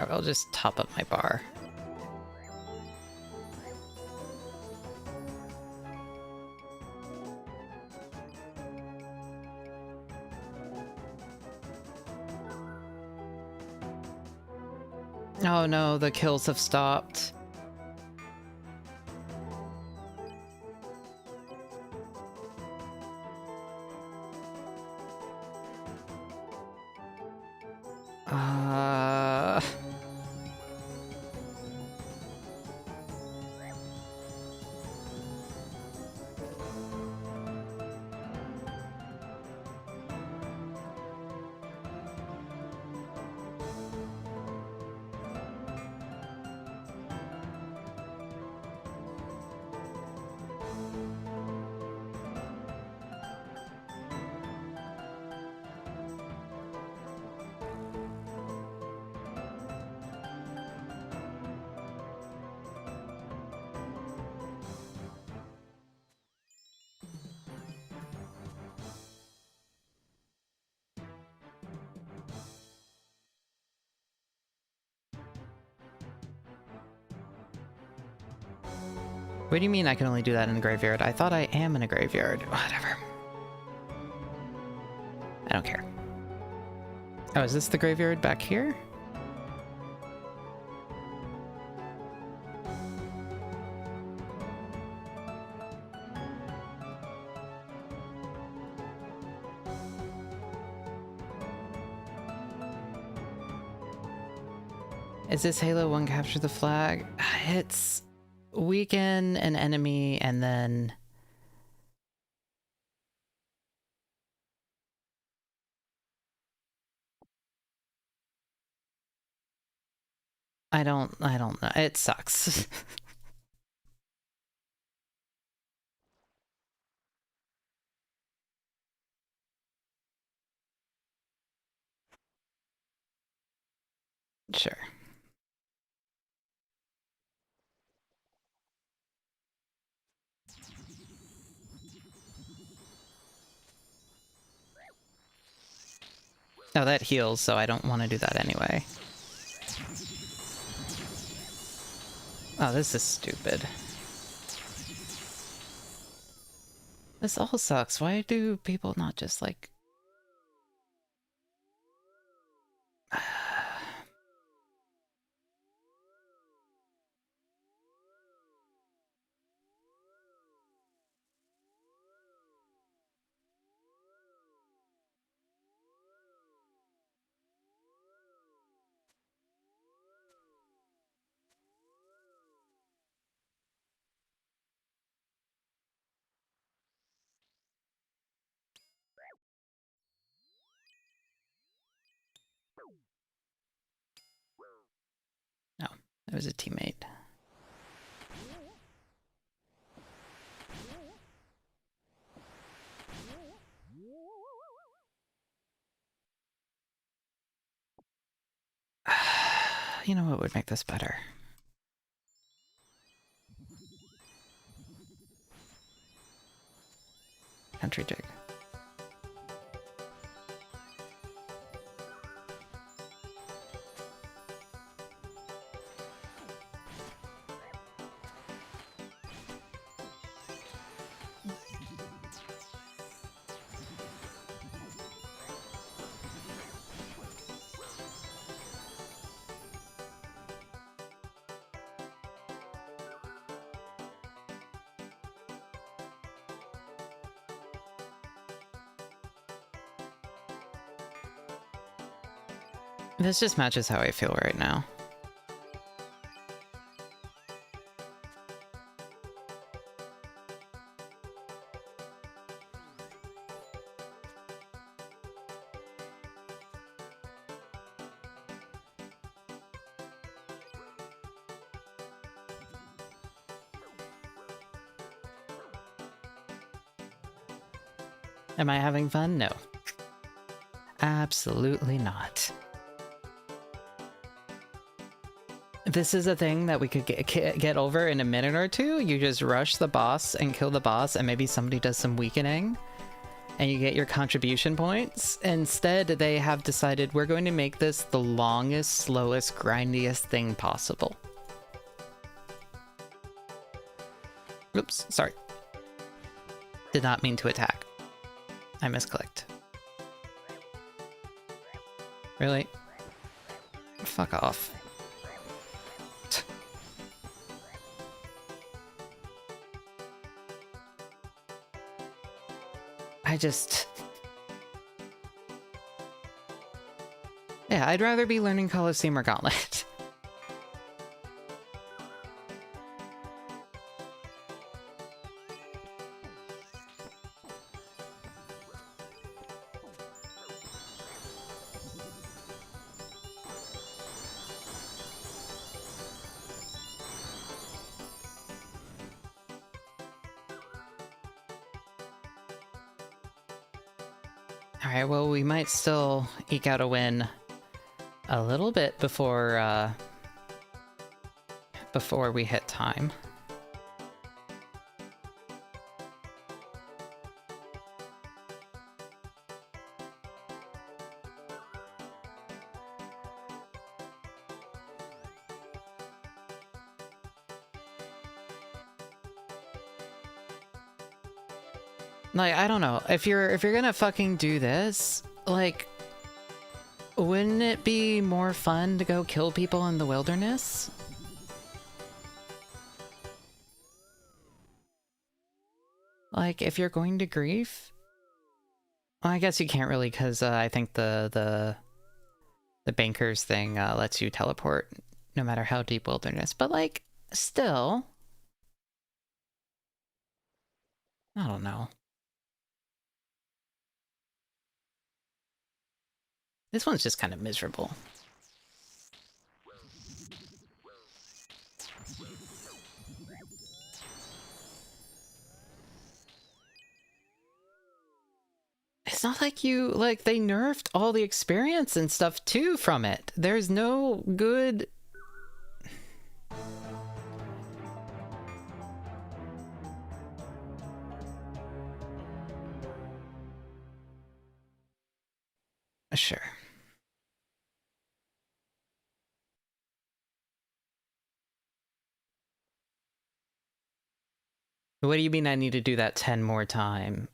Alright, I'll just top up my bar. Oh no, the kills have stopped. What do you mean I can only do that in a graveyard? I thought I am in a graveyard. Whatever. I don't care. Oh, is this the graveyard back here? Is this Halo 1 capture the flag? It's weaken an enemy and then... I don't know. It sucks. Sure. Oh, that heals, so I don't want to do that anyway. Oh, this is stupid. This all sucks. Why do people not just, like... No, it was a teammate. You know what would make this better? Country jig. This just matches how I feel right now. Am I having fun? No. Absolutely not. This is a thing that we could get over in a minute or two. You just rush the boss and kill the boss, and maybe somebody does some weakening, and you get your contribution points. Instead, they have decided we're going to make this the longest, slowest, grindiest thing possible. Oops, sorry. Did not mean to attack. I misclicked. Really? Fuck off. I just... Yeah, I'd rather be learning Coliseum or Gauntlet. Alright, well, we might still eke out a win a little bit before we hit time. Like, I don't know. If you're gonna fucking do this, like, wouldn't it be more fun to go kill people in the wilderness? Like, if you're going to grief? Well, I guess you can't really, because I think the bankers thing lets you teleport no matter how deep wilderness. But, like, still... I don't know. This one's just kind of miserable. It's not like you, like, they nerfed all the experience and stuff too from it. There's no good... Sure. What do you mean I need to do that 10 more times?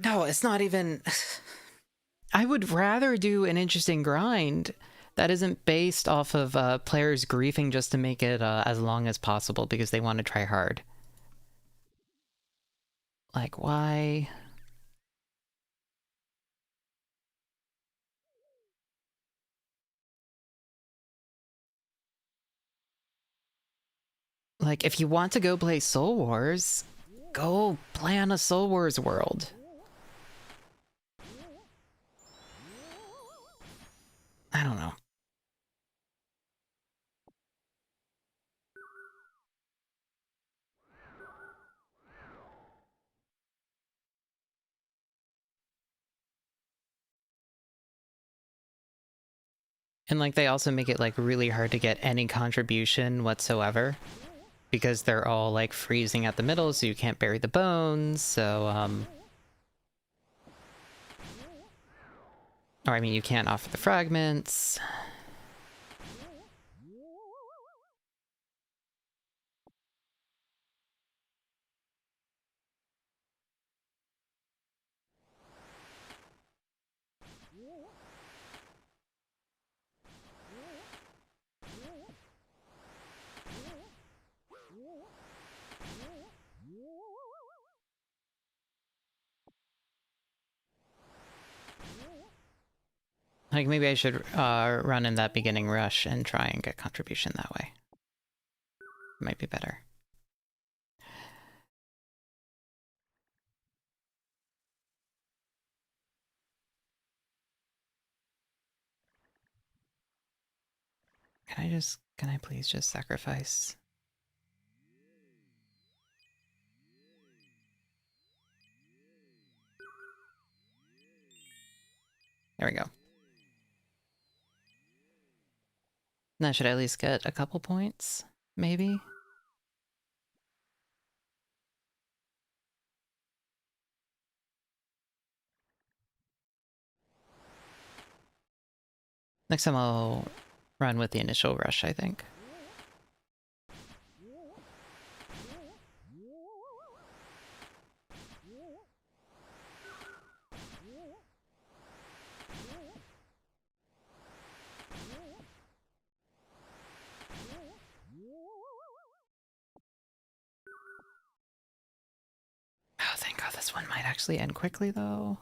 No, it's not even... I would rather do an interesting grind that isn't based off of players griefing just to make it as long as possible because they want to try hard. Like, why? Like, if you want to go play Soul Wars, go play on a Soul Wars world. I don't know. And, like, they also make it, like, really hard to get any contribution whatsoever. Because they're all, like, freezing at the middle, so you can't bury the bones, so, or, I mean, you can't offer the fragments. Like, maybe I should run in that beginning rush and try and get contribution that way. Might be better. Can I please just sacrifice? There we go. Now, should I at least get a couple points? Maybe? Next time I'll run with the initial rush, I think. Oh, thank God this one might actually end quickly, though.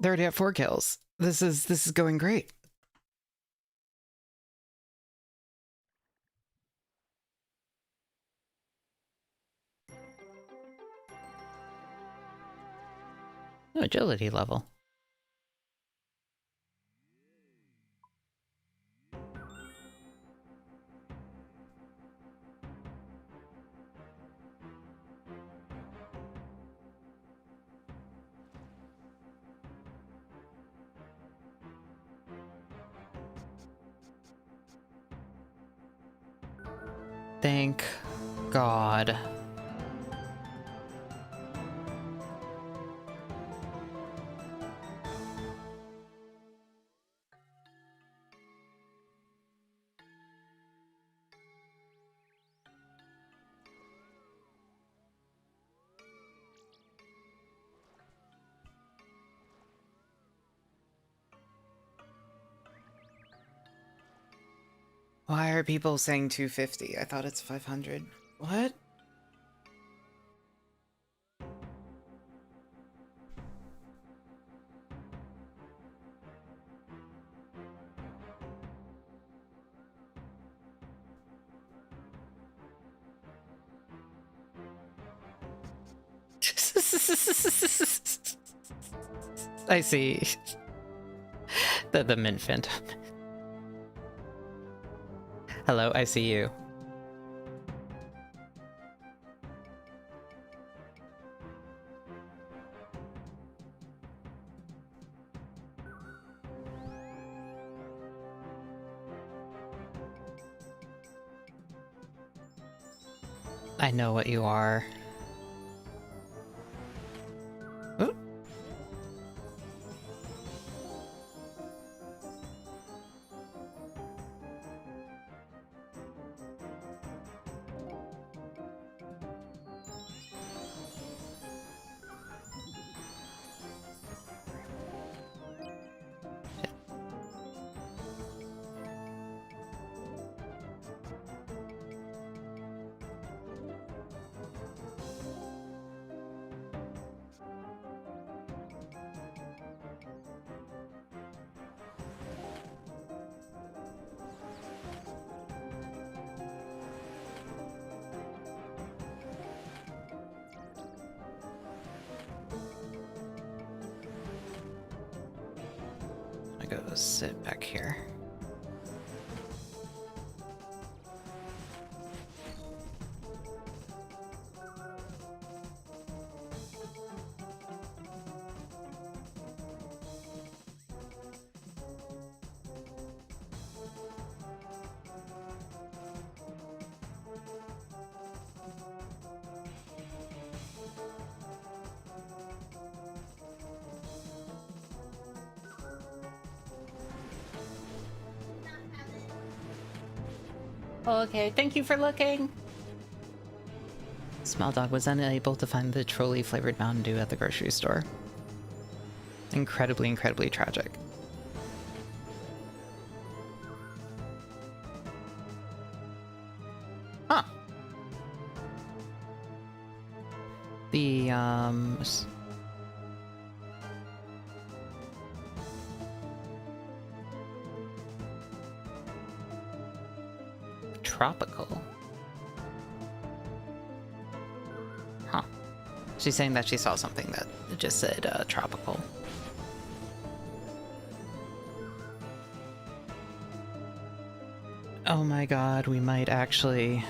They're already at 4 kills. This is going great. Oh, agility level. Thank God. Why are people saying 250? I thought it's 500. What? I see. The Mint Phantom. Hello, I see you. I know what you are. Ooh. I go sit back here. Okay, thank you for looking. Small Dog was unable to find the trolley flavored Mountain Dew at the grocery store. Incredibly, incredibly tragic. Huh. The, tropical. Huh. She's saying that she saw something that just said tropical. Oh my god, we might actually...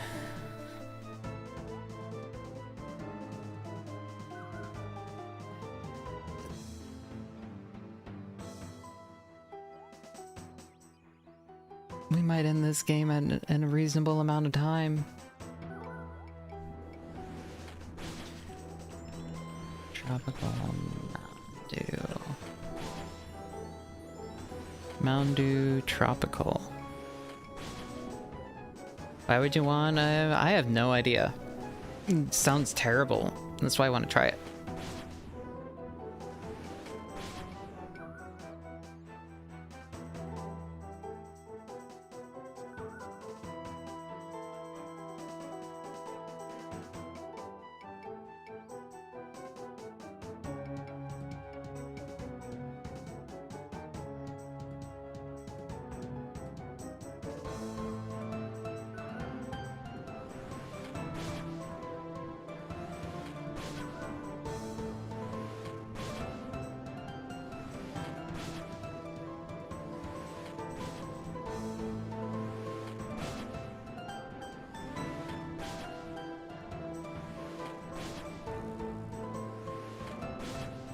We might end this game in a reasonable amount of time. Tropical Mountain Dew. Mountain Dew Tropical. Why would you want? I have no idea. It sounds terrible. That's why I want to try it.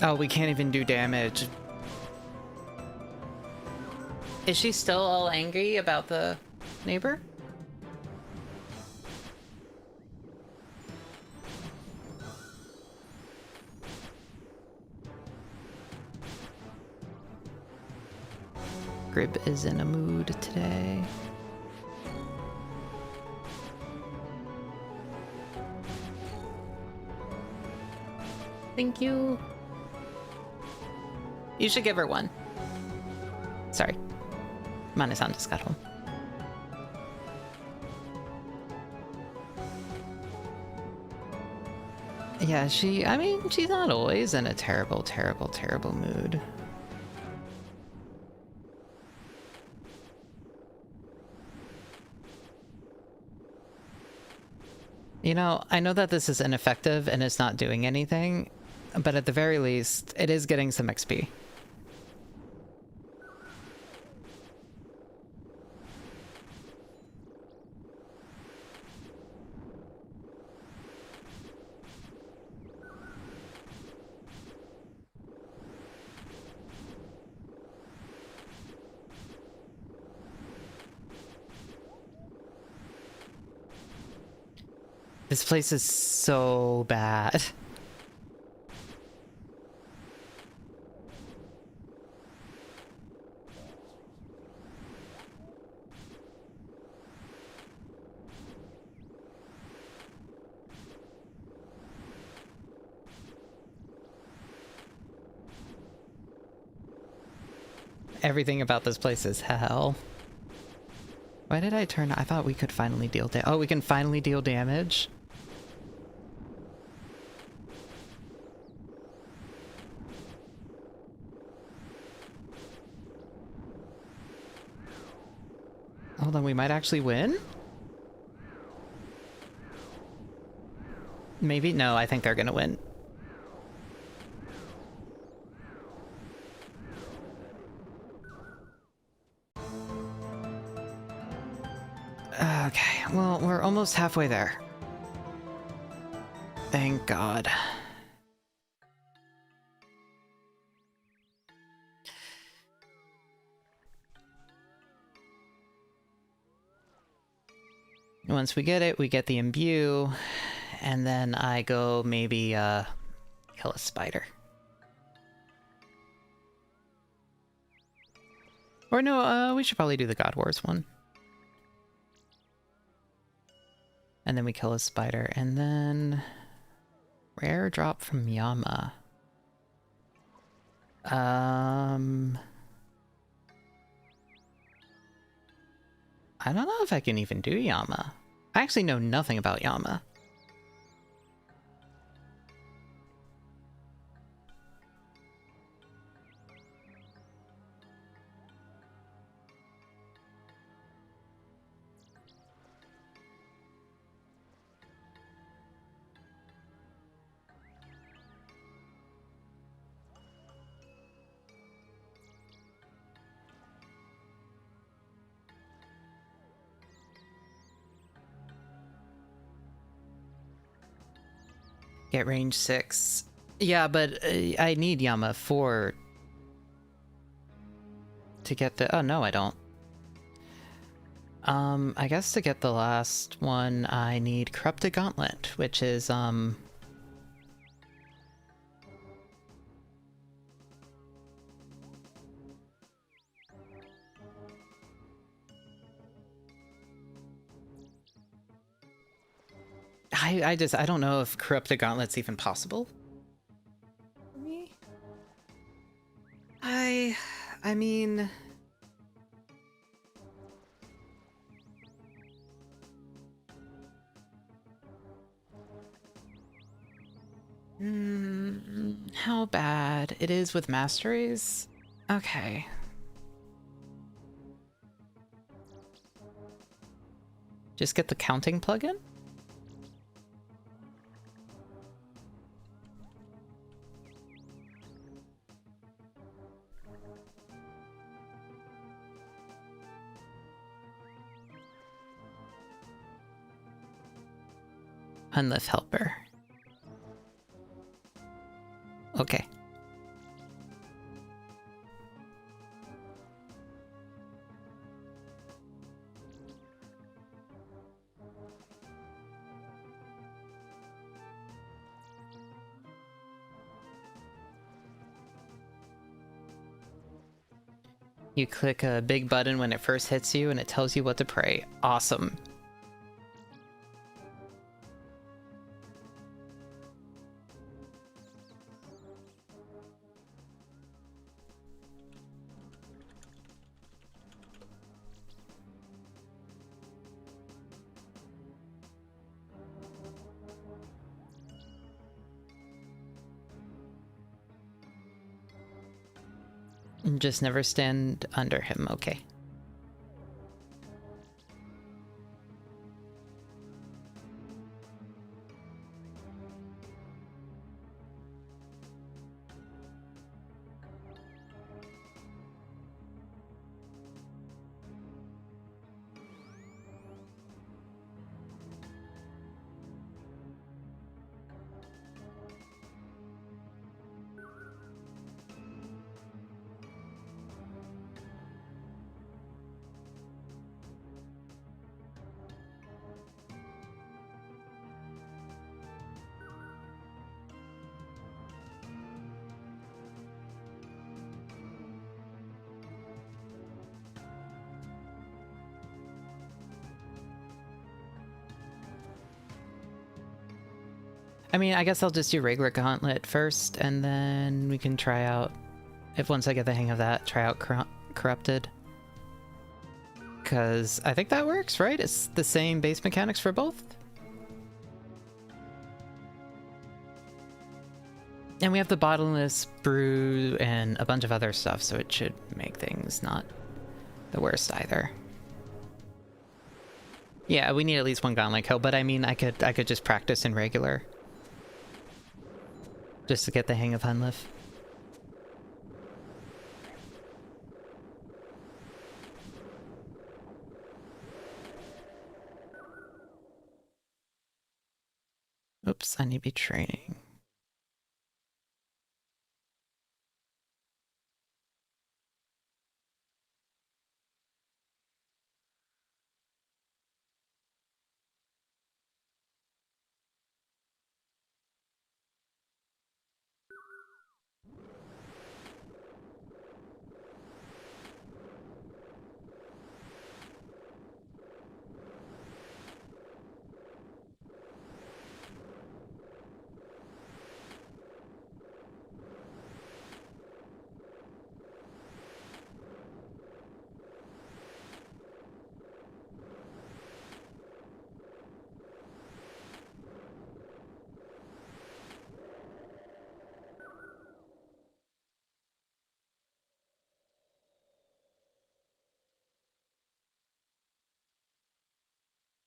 Oh, we can't even do damage. Is she still all angry about the neighbor? Grib is in a mood today. Thank you. You should give her one. Sorry. Mane-san just got home. Yeah, I mean, she's not always in a terrible, terrible, terrible mood. You know, I know that this is ineffective and it's not doing anything, but at the very least, it is getting some XP. This place is so bad. Everything about this place is hell. Why did I turn? I thought we could finally deal damage. Oh, we can finally deal damage? Hold on, we might actually win? Maybe? No, I think they're gonna win. Okay, well, we're almost halfway there. Thank God. Once we get it, we get the imbue, and then I go maybe kill a spider. Or no, we should probably do the God Wars one. And then we kill a spider, and then rare drop from Yama. I don't know if I can even do Yama. I actually know nothing about Yama. Get range 6. Yeah, but I need Yama 4 to get the... Oh, no, I don't. I guess to get the last one, I need Corrupted Gauntlet, which is, I don't know if Corrupted Gauntlet's even possible for me. I mean... how bad? It is with masteries? Okay. Just get the counting plugin? Unlift helper. Okay. You click a big button when it first hits you and it tells you what to pray. Awesome. Just never stand under him, okay. I mean, I guess I'll just do regular gauntlet first, and then we can try out, if once I get the hang of that, try out corrupted. Because I think that works, right? It's the same base mechanics for both. And we have the bottomless brew and a bunch of other stuff, so it should make things not the worst either. Yeah, we need at least one gauntlet kill, but I mean, I could just practice in regular. Just to get the hang of Hunlif. Oops, I need to be training.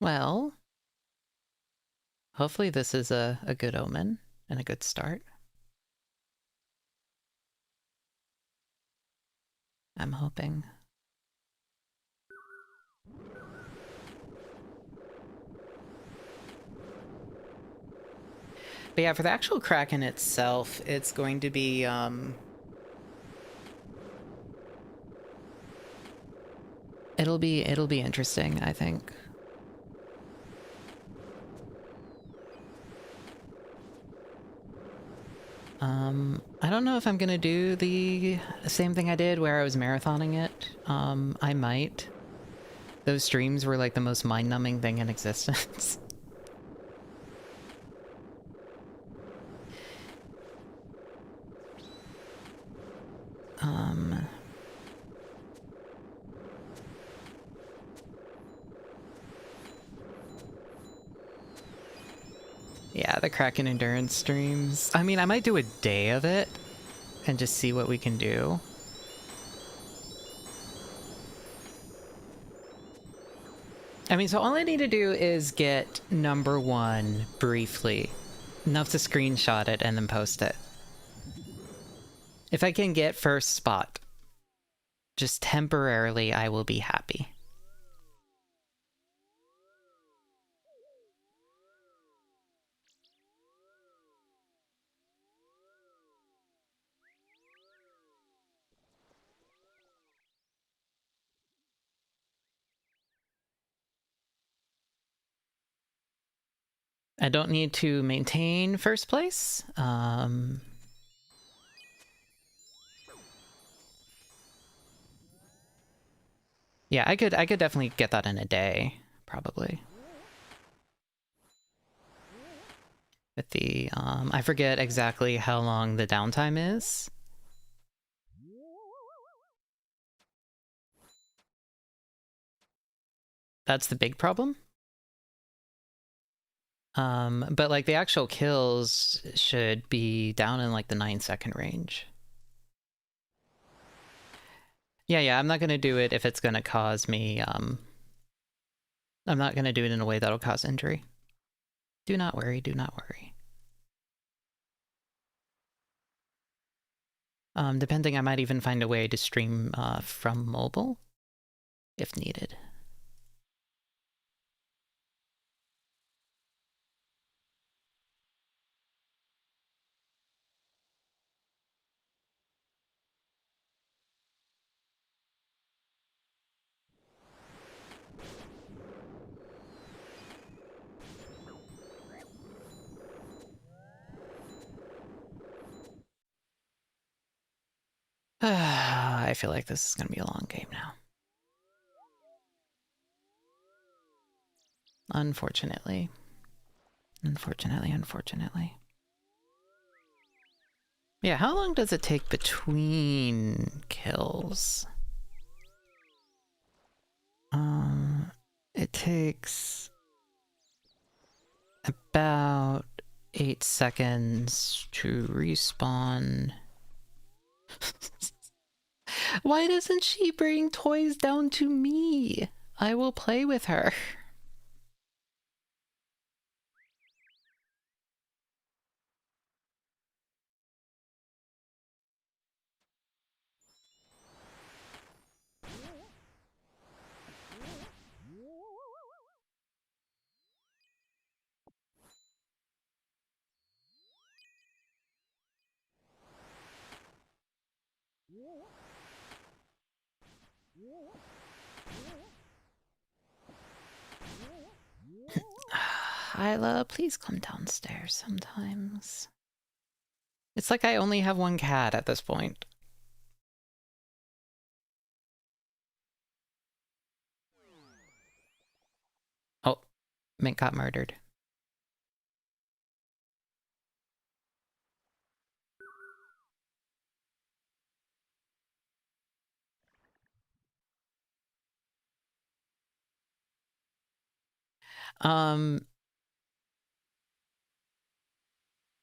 Well, hopefully this is a good omen and a good start. I'm hoping. But yeah, for the actual Kraken itself, it's going to be, it'll be interesting, I think. I don't know if I'm gonna do the same thing I did where I was marathoning it. I might. Those streams were like the most mind-numbing thing in existence. Yeah, the Kraken endurance streams. I mean, I might do a day of it and just see what we can do. I mean, so all I need to do is get number 1 briefly. Enough to screenshot it and then post it. If I can get first spot, just temporarily, I will be happy. I don't need to maintain first place. Yeah, I could definitely get that in a day, probably. With the, I forget exactly how long the downtime is. That's the big problem. But like the actual kills should be down in like the 9-second range. Yeah, I'm not gonna do it if it's gonna cause me, I'm not gonna do it in a way that'll cause injury. Do not worry, do not worry. Depending, I might even find a way to stream from mobile if needed. I feel like this is gonna be a long game now. Unfortunately. Unfortunately. Yeah, how long does it take between kills? It takes about 8 seconds to respawn. Why doesn't she bring toys down to me? I will play with her. Isla, please come downstairs sometimes. It's like I only have one cat at this point. Oh, Mint got murdered.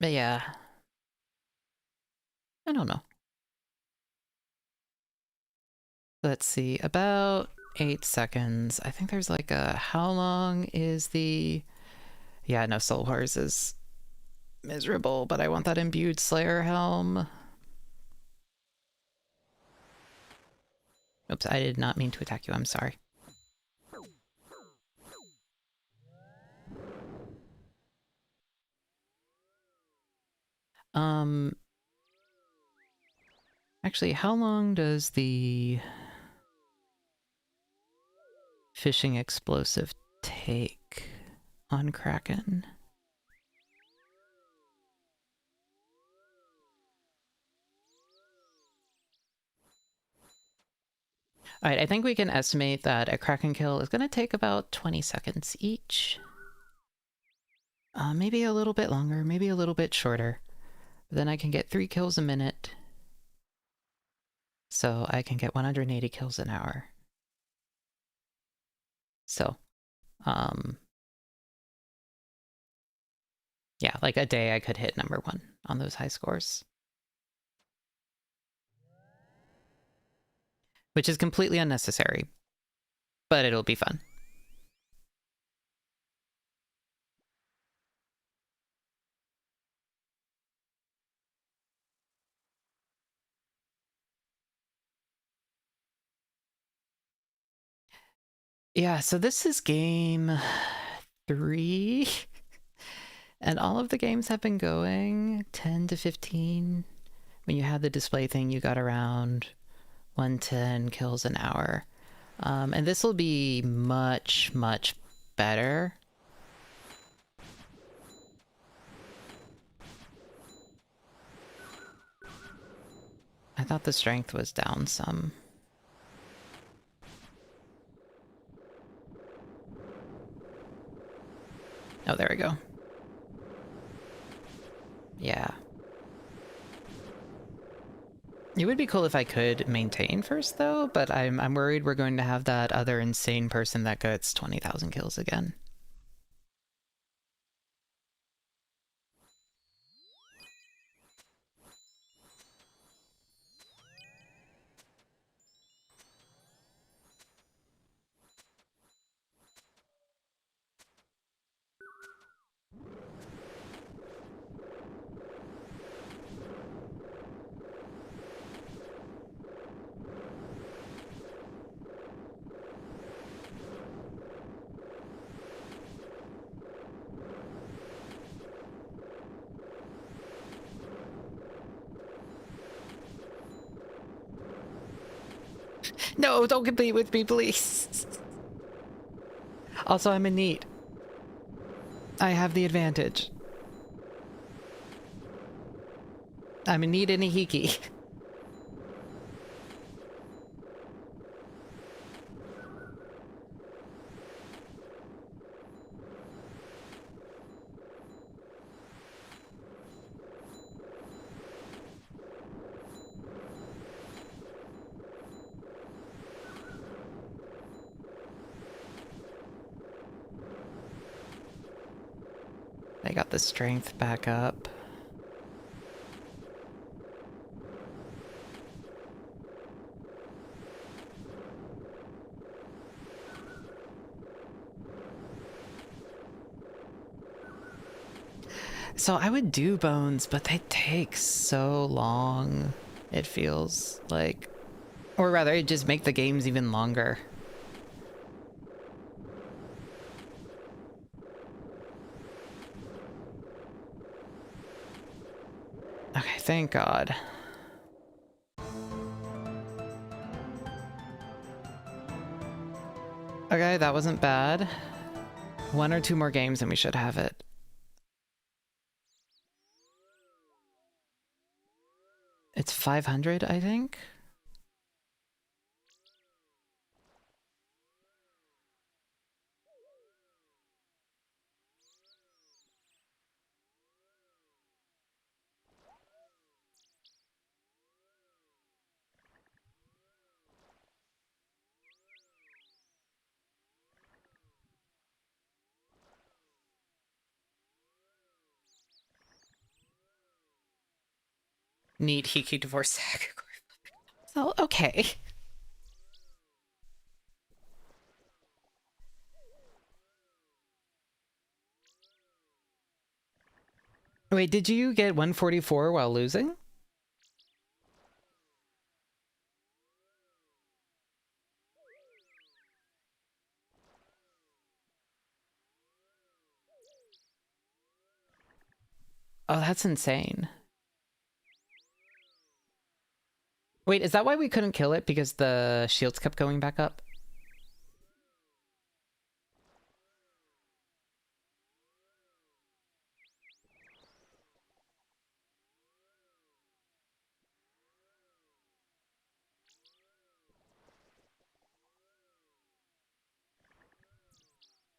But yeah. I don't know. Let's see, about 8 seconds. I think there's like a, how long is the... Yeah, no, Soul Horrors is miserable, but I want that imbued Slayer helm. Oops, I did not mean to attack you, I'm sorry. Actually, how long does the fishing explosive take on Kraken? Alright, I think we can estimate that a Kraken kill is gonna take about 20 seconds each. Maybe a little bit longer, maybe a little bit shorter. Then I can get 3 kills a minute. So I can get 180 kills an hour. So, yeah, like a day I could hit #1 on those high scores. Which is completely unnecessary, but it'll be fun. Yeah, so this is game 3. And all of the games have been going 10 to 15. When you had the display thing, you got around 110 kills an hour. And this will be much, much better. I thought the strength was down some. Oh, there we go. Yeah. It would be cool if I could maintain first, though, but I'm worried we're going to have that other insane person that gets 20,000 kills again. No, don't compete with me, please. Also, I'm in need. I have the advantage. I'm in need in a hiki. I got the strength back up. So I would do bones, but they take so long, it feels like. Or rather, it just make the games even longer. Okay, thank God. Okay, that wasn't bad. 1 or 2 more games and we should have it. It's 500, I think? Need Hiki divorce sack. So, okay. Wait, did you get 144 while losing? Oh, that's insane. Wait, is that why we couldn't kill it? Because the shields kept going back up?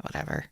Whatever.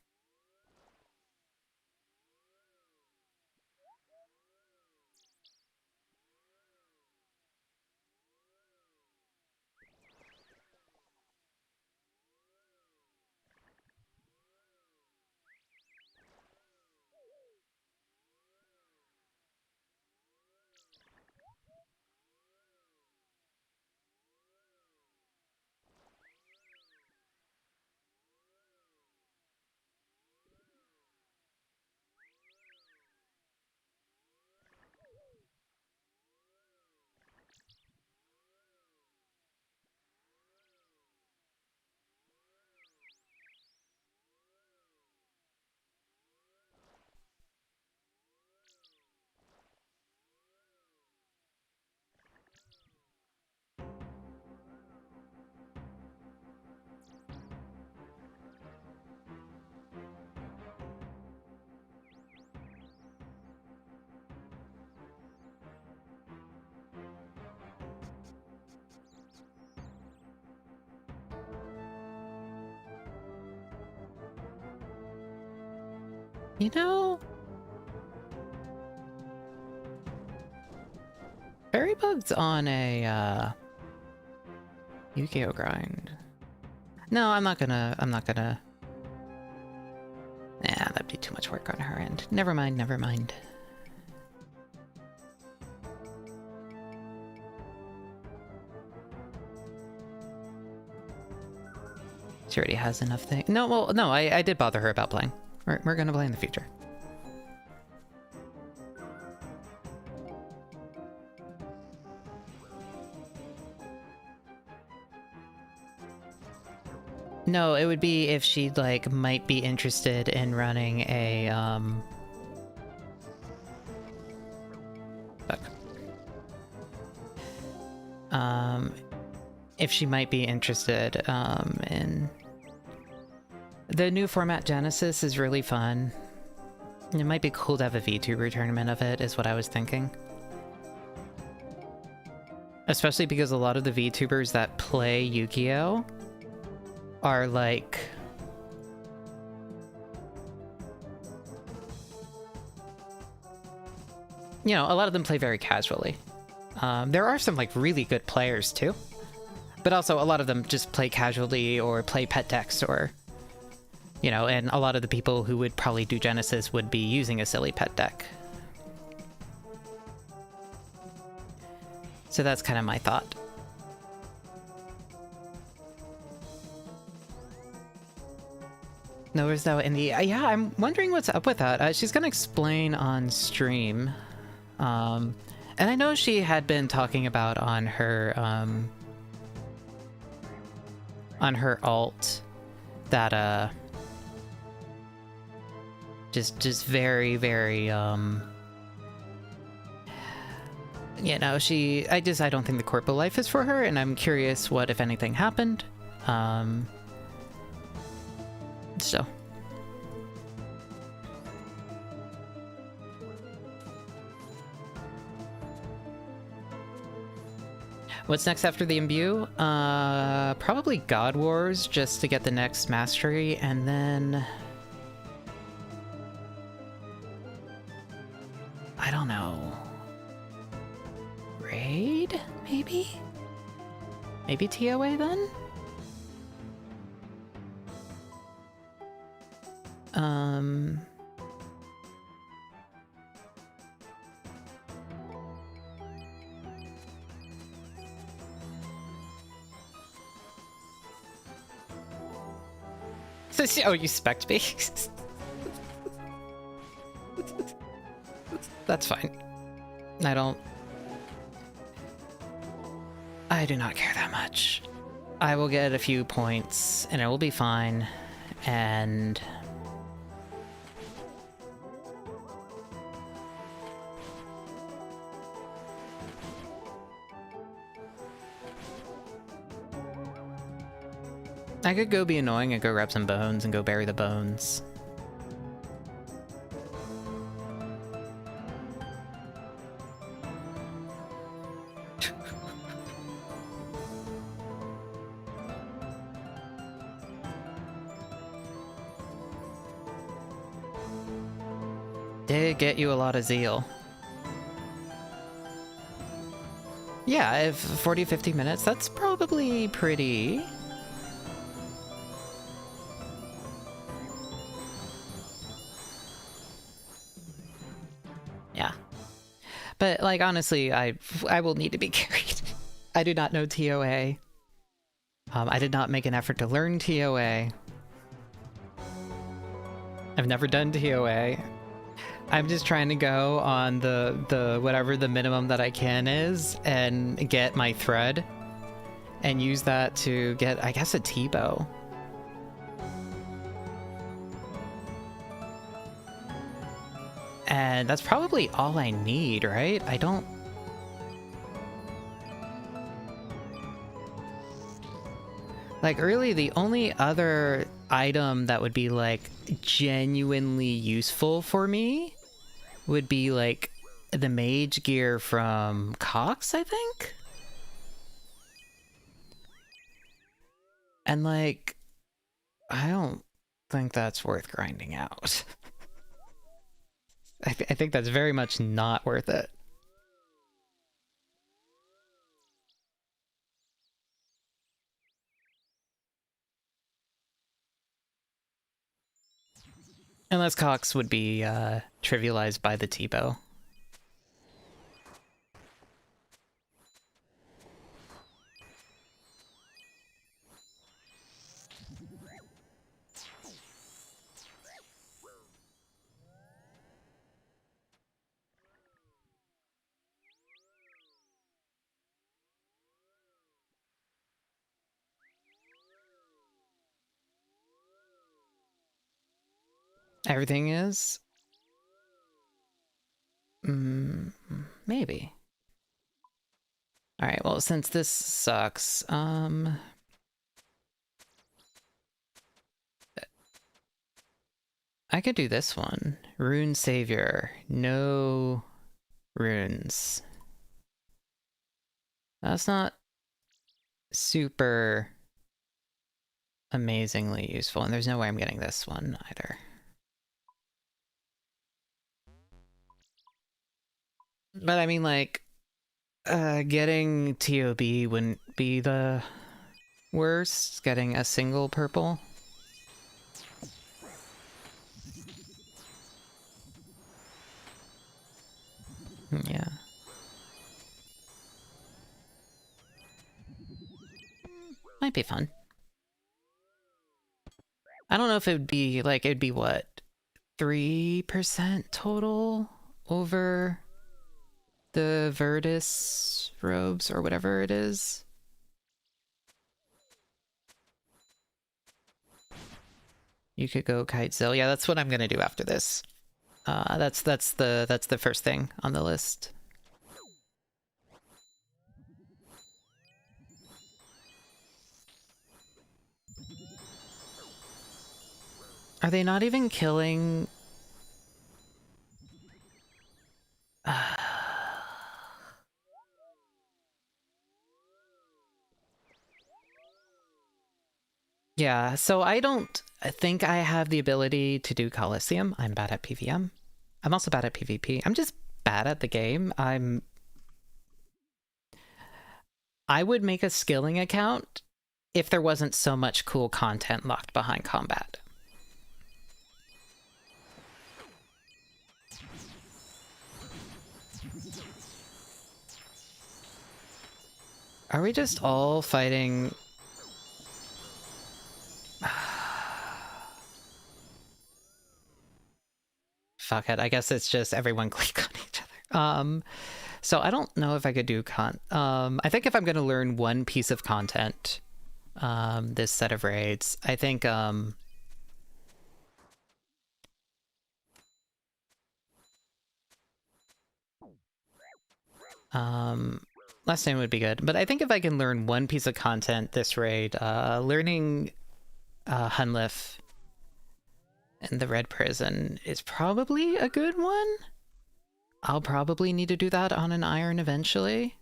You know, Berrybug's on a Yu-Gi-Oh grind. No, I'm not gonna. Nah, that'd be too much work on her end. Never mind, never mind. She already has enough things. No, well, no, I did bother her about playing. We're gonna play in the future. No, it would be if she, like, might be interested in running a, Fuck. If she might be interested, in... The new format Genesis is really fun. It might be cool to have a VTuber tournament of it, is what I was thinking. Especially because a lot of the VTubers that play Yu-Gi-Oh! Are like... You know, a lot of them play very casually. There are some, like, really good players, too. But also, a lot of them just play casually or play pet decks or... You know, and a lot of the people who would probably do Genesis would be using a silly pet deck. So that's kind of my thought. No, is that in the... yeah, I'm wondering what's up with that. She's gonna explain on stream. And I know she had been talking about on her alt that, just very, very, you know, I don't think the corpo life is for her, and I'm curious what, if anything, happened. So. What's next after the Imbue? Probably God Wars, just to get the next mastery, and then... I don't know. Raid, maybe? Maybe TOA then? Oh, you spec'd me? That's fine. I do not care that much. I will get a few points, and it will be fine, and... I could go be annoying and go grab some bones and go bury the bones. Did get you a lot of zeal. Yeah, if 40-50 minutes, that's probably pretty... Yeah. But, like, honestly, I will need to be carried. I do not know TOA. I did not make an effort to learn TOA. I've never done TOA. I'm just trying to go on the whatever the minimum that I can is and get my thread and use that to get, I guess, a T-bow. And that's probably all I need, right? I don't... Like, really, the only other item that would be, like, genuinely useful for me would be, like, the mage gear from Cox, I think? And, like, I don't think that's worth grinding out. I think that's very much not worth it. Unless Cox would be trivialized by the T-bow. Everything is? Maybe. Alright, well, since this sucks, I could do this one. Rune Savior. No runes. That's not super amazingly useful, and there's no way I'm getting this one either. But I mean, like, getting TOB wouldn't be the worst. Getting a single purple. Yeah. Might be fun. I don't know if it would be, like, it'd be what? 3% total over the Virtus robes or whatever it is. You could go Kitezilla. Yeah, that's what I'm gonna do after this. That's the first thing on the list. Are they not even killing? Yeah, so I don't think I have the ability to do Coliseum. I'm bad at PVM. I'm also bad at PvP. I'm just bad at the game. I would make a skilling account if there wasn't so much cool content locked behind combat. Are we just all fighting? Fuck it, I guess it's just everyone click on each other. So I don't know if I could do I think if I'm gonna learn one piece of content, this set of raids, I think, last name would be good, but I think if I can learn one piece of content this raid, learning Hunlif and the Red Prison is probably a good one. I'll probably need to do that on an Iron eventually.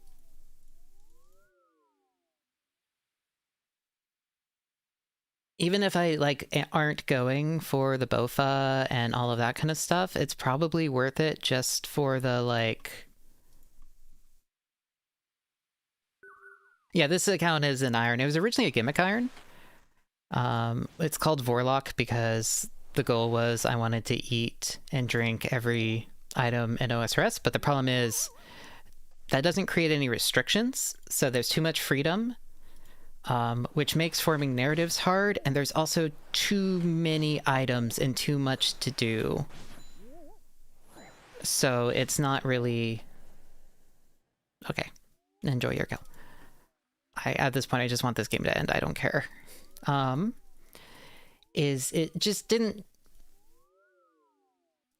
Even if I, like, aren't going for the Bofa and all of that kind of stuff, it's probably worth it just for the, like... Yeah, this account is an Iron. It was originally a gimmick Iron. It's called Vorlock because the goal was I wanted to eat and drink every item in OSRS, but the problem is that doesn't create any restrictions, so there's too much freedom, which makes forming narratives hard, and there's also too many items and too much to do. So it's not really... Okay, enjoy your kill. At this point, I just want this game to end. I don't care. It just didn't...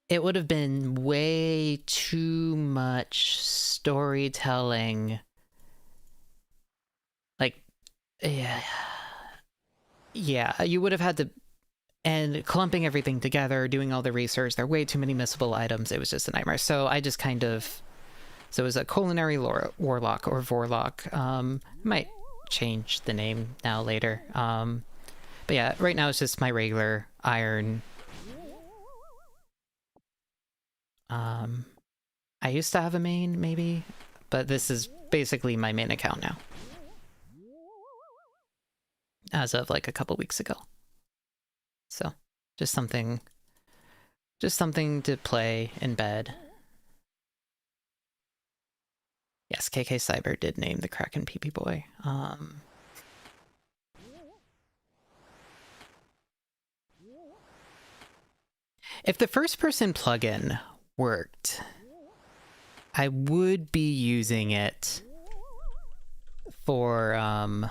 It would have been way too much storytelling. Like, yeah, you would have had to... And clumping everything together, doing all the research, there are way too many missable items. It was just a nightmare. So I just kind of... So it was a culinary warlock or vorlock. Might change the name now later. But yeah, right now it's just my regular Iron. I used to have a main, maybe, but this is basically my main account now. As of like a couple weeks ago. So, just something to play in bed. Yes, KK Cyber did name the Kraken PP Boy. If the first person plugin worked, I would be using it for, I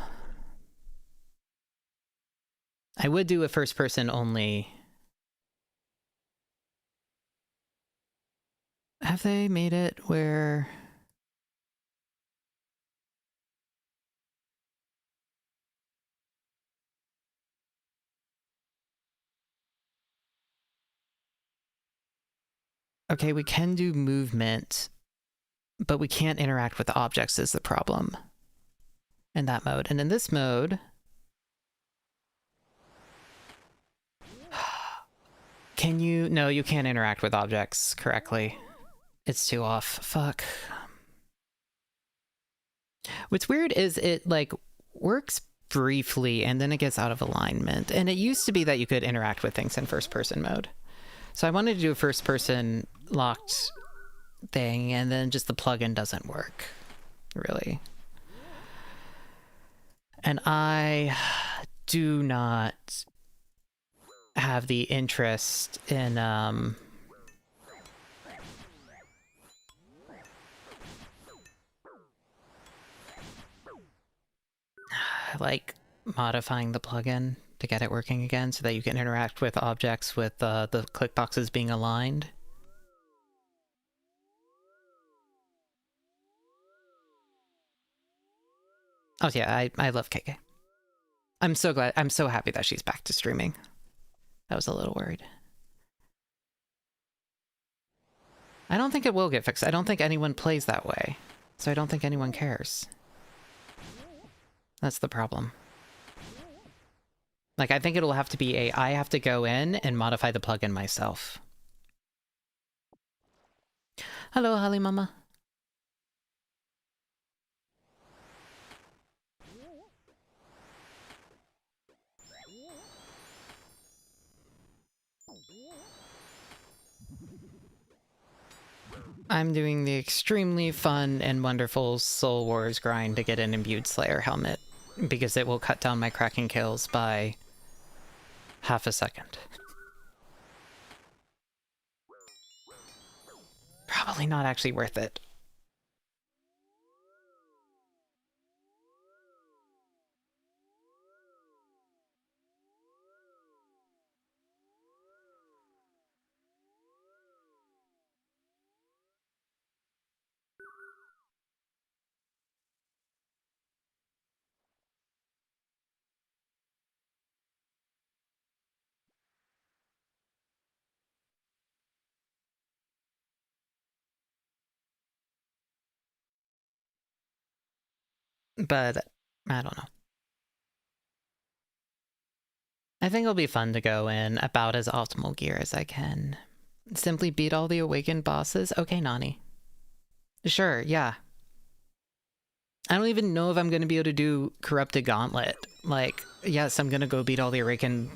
would do a first person only. Have they made it where... Okay, we can do movement, but we can't interact with objects is the problem in that mode. And in this mode... Can you... No, you can't interact with objects correctly. It's too off. Fuck. What's weird is it, like, works briefly and then it gets out of alignment. And it used to be that you could interact with things in first-person mode. So I wanted to do a first-person locked thing, and then just the plugin doesn't work, really. And I do not have the interest in, like, modifying the plugin to get it working again so that you can interact with objects with the click boxes being aligned. Oh yeah, I love KK. I'm so glad, I'm so happy that she's back to streaming. I was a little worried. I don't think it will get fixed. I don't think anyone plays that way. So I don't think anyone cares. That's the problem. Like, I think it'll have to be I have to go in and modify the plugin myself. Hello, Holly Mama. I'm doing the extremely fun and wonderful Soul Wars grind to get an Imbued Slayer helmet, because it will cut down my Kraken kills by half a second. Probably not actually worth it. But I don't know. I think it'll be fun to go in about as optimal gear as I can. Simply beat all the awakened bosses? Okay, Nani. Sure, yeah. I don't even know if I'm going to be able to do Corrupted Gauntlet. Like, yes, I'm going to go beat all the awakened...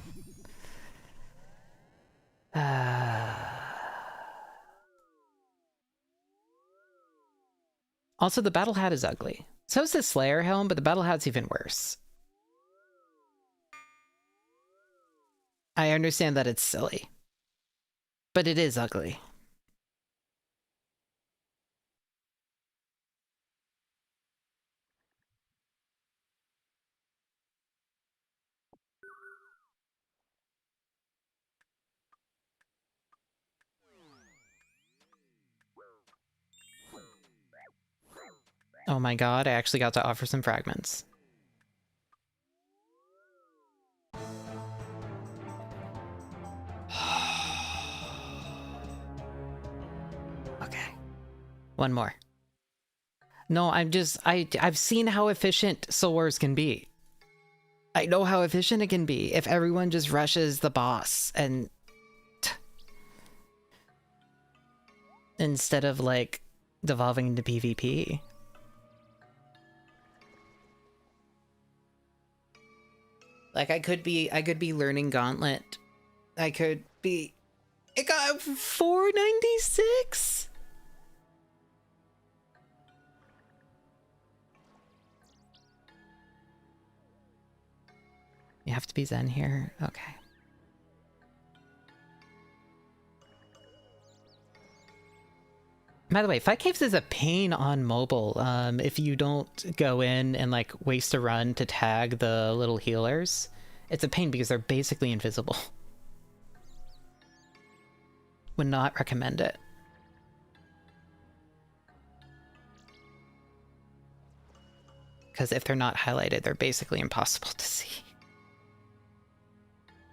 Also, the Battle Hat is ugly. So is the Slayer Helm, but the Battle Hat's even worse. I understand that it's silly. But it is ugly. Oh my god, I actually got to offer some fragments. Okay. One more. No, I've seen how efficient Soul Wars can be. I know how efficient it can be if everyone just rushes the boss and... instead of like devolving into PvP. Like I could be learning Gauntlet. I could be. It got 496. You have to be Zen here. Okay. By the way, Fight Caves is a pain on mobile. If you don't go in and like waste a run to tag the little healers, it's a pain because they're basically invisible. Would not recommend it. Because if they're not highlighted, they're basically impossible to see.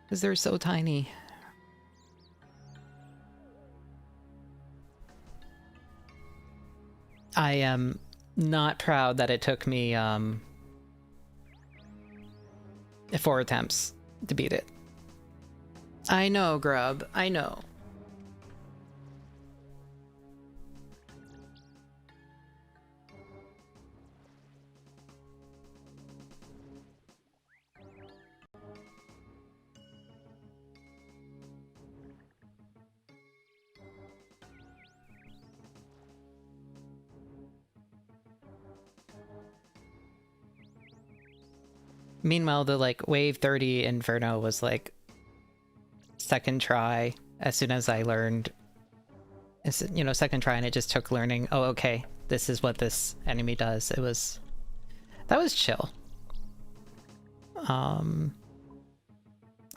Because they're so tiny. I am not proud that it took me 4 attempts to beat it. I know, Grub. I know. Meanwhile, the like wave 30 Inferno was like second try as soon as I learned, you know, second try, and it just took learning, oh, okay, this is what this enemy does. That was chill. I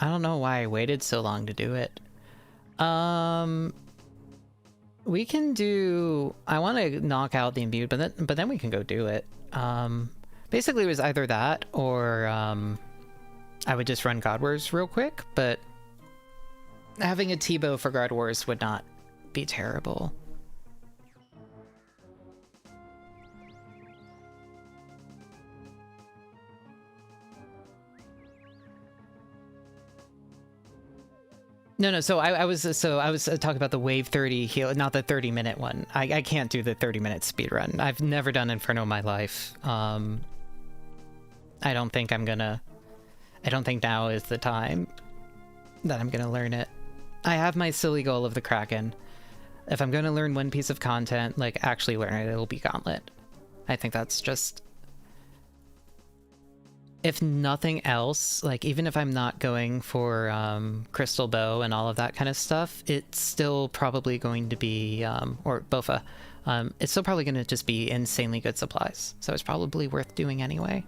don't know why I waited so long to do it. We can do, I want to knock out the imbued, but then we can go do it. Basically, it was either that or I would just run God Wars real quick, but having a T-bow for God Wars would not be terrible. No, so I was talking about the wave 30 heal, not the 30-minute one. I can't do the 30-minute speed run. I've never done Inferno in my life. I don't think now is the time that I'm gonna learn it. I have my silly goal of the Kraken. If I'm gonna learn one piece of content, like actually learn it, it'll be Gauntlet. I think that's just, if nothing else, like even if I'm not going for Crystal Bow and all of that kind of stuff, it's still probably going to be, or Bofa, it's still probably going to just be insanely good supplies. So it's probably worth doing anyway.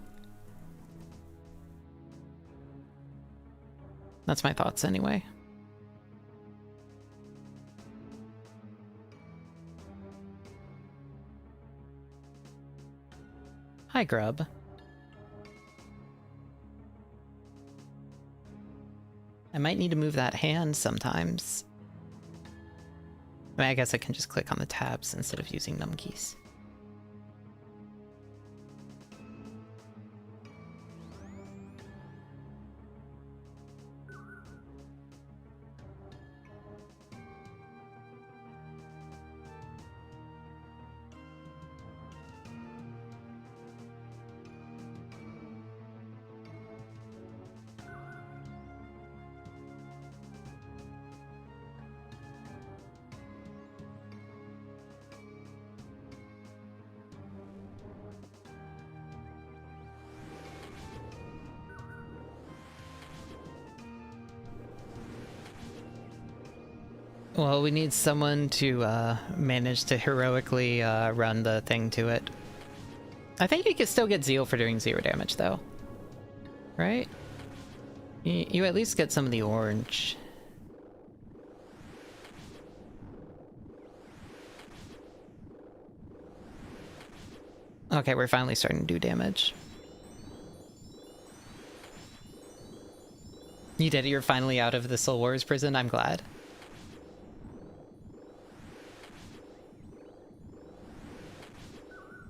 That's my thoughts anyway. Hi, Grub. I might need to move that hand sometimes. I mean, I guess I can just click on the tabs instead of using num keys. Well, we need someone to manage to heroically run the thing to it. I think you can still get Zeal for doing 0 damage, though. Right? You at least get some of the orange. Okay, we're finally starting to do damage. You did it, you're finally out of the Soul Wars prison, I'm glad.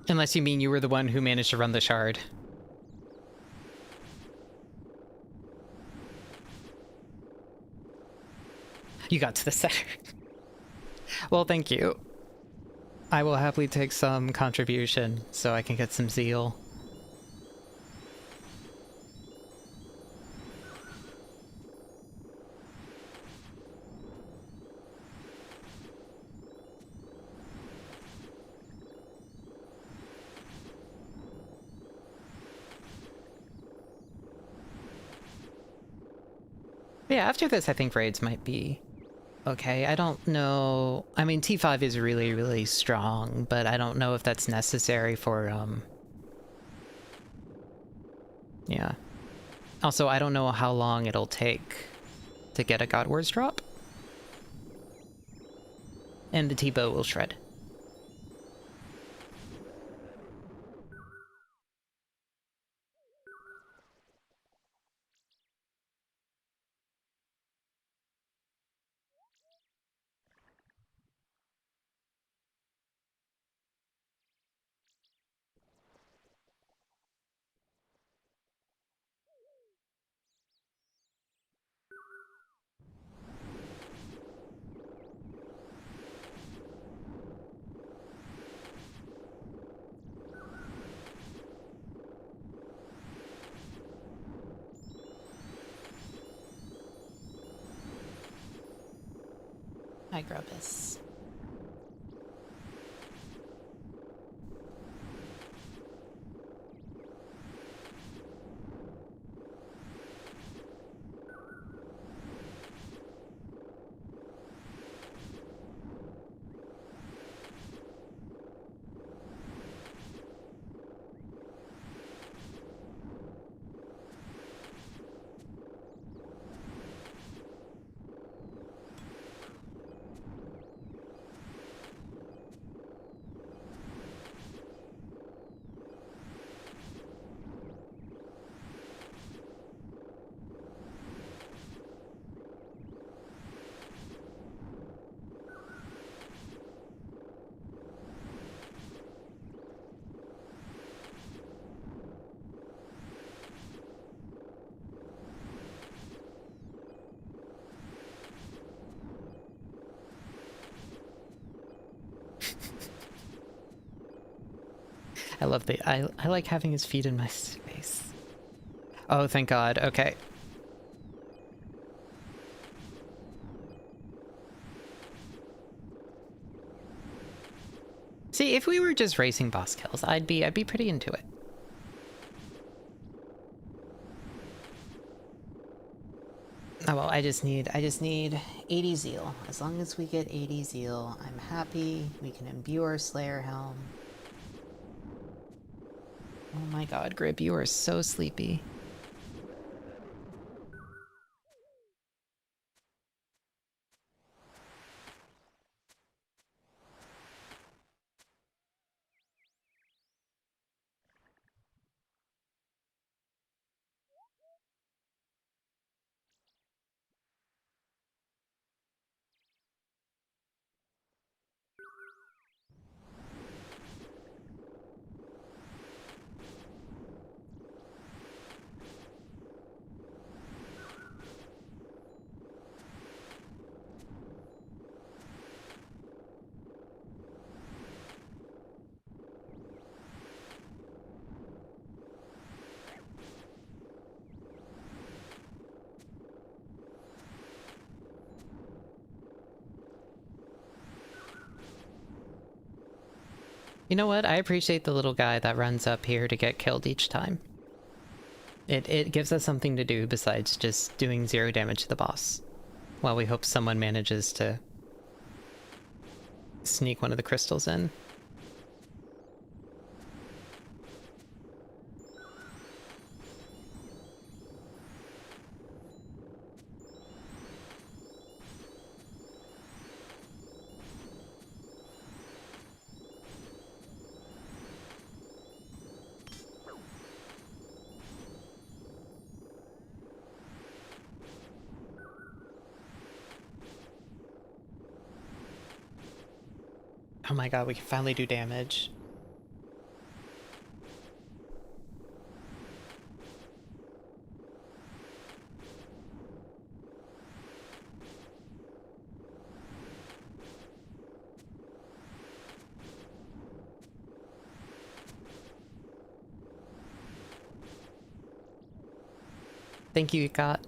Unless you mean you were the one who managed to run the shard. You got to the center. Well, thank you. I will happily take some contribution so I can get some zeal. Yeah, after this I think raids might be okay. I don't know. I mean, T5 is really, really strong, but I don't know if that's necessary for, yeah. Also, I don't know how long it'll take to get a God Wars drop. And the T-bow will shred. Hi, Grubus. I love the I like having his feet in my space. Oh, thank God. Okay. See, if we were just racing boss kills, I'd be pretty into it. Oh well, I just need 80 zeal. As long as we get 80 zeal, I'm happy. We can imbue our Slayer helm. Oh my God, Grib, you are so sleepy. You know what? I appreciate the little guy that runs up here to get killed each time. It gives us something to do besides just doing 0 damage to the boss. While we hope someone manages to sneak one of the crystals in. Oh my God, we can finally do damage. Thank you, Got.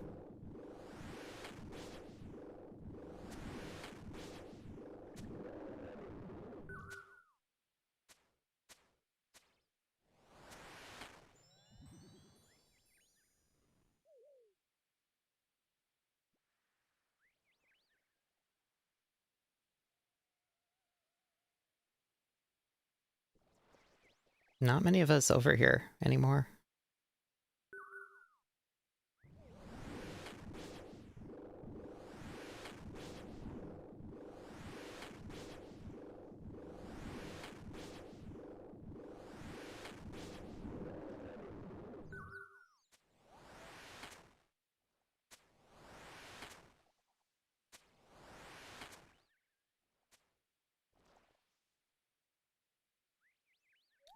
Not many of us over here anymore.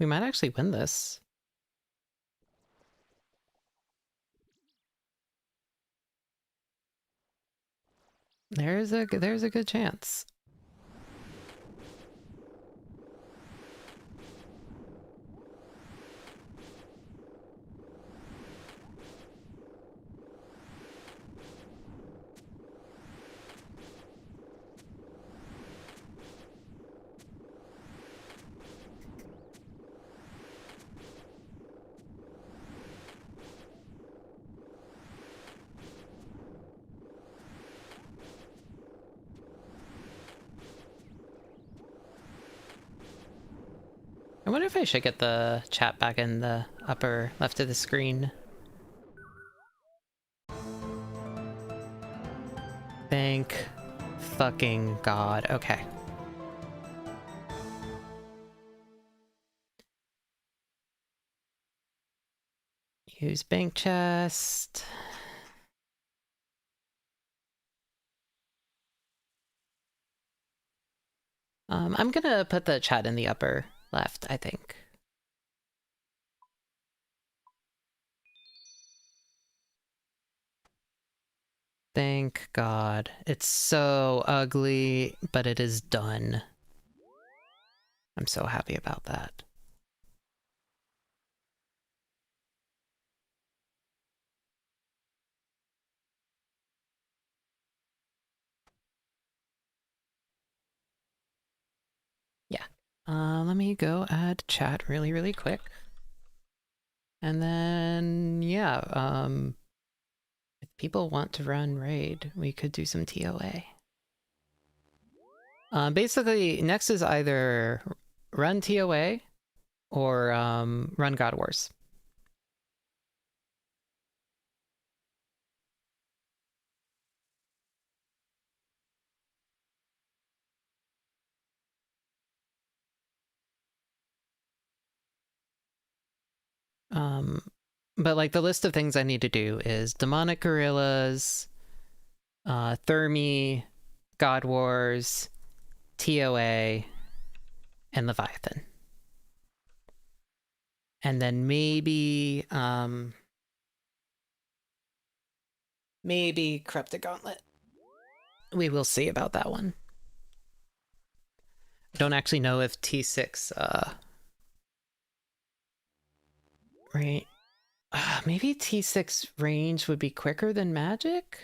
We might actually win this. There's a good chance. I wonder if I should get the chat back in the upper left of the screen. Thank fucking God. Okay. Use bank chest. I'm gonna put the chat in the upper left, I think. Thank God. It's so ugly, but it is done. I'm so happy about that. Yeah. Let me go add chat really quick. And then, yeah, if people want to run raid, we could do some TOA. Basically, next is either run TOA or run God Wars. But like the list of things I need to do is Demonic Gorillas, Thermi, God Wars, TOA, and Leviathan. And then maybe maybe Corrupted Gauntlet. We will see about that one. Don't actually know if T6 right. Maybe T6 range would be quicker than magic?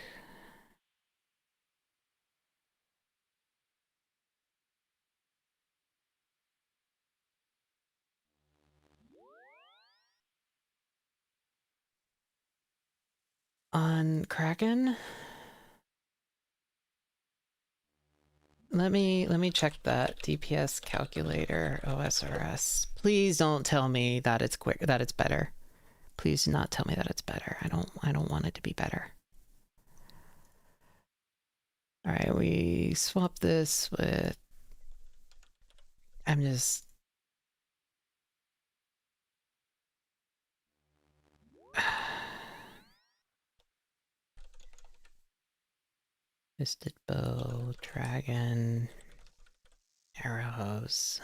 On Kraken? Let me check that DPS calculator OSRS. Please don't tell me that it's better. Please do not tell me that it's better. I don't want it to be better. All right, we swap this with I'm just Misted Bow, Dragon, Arrows.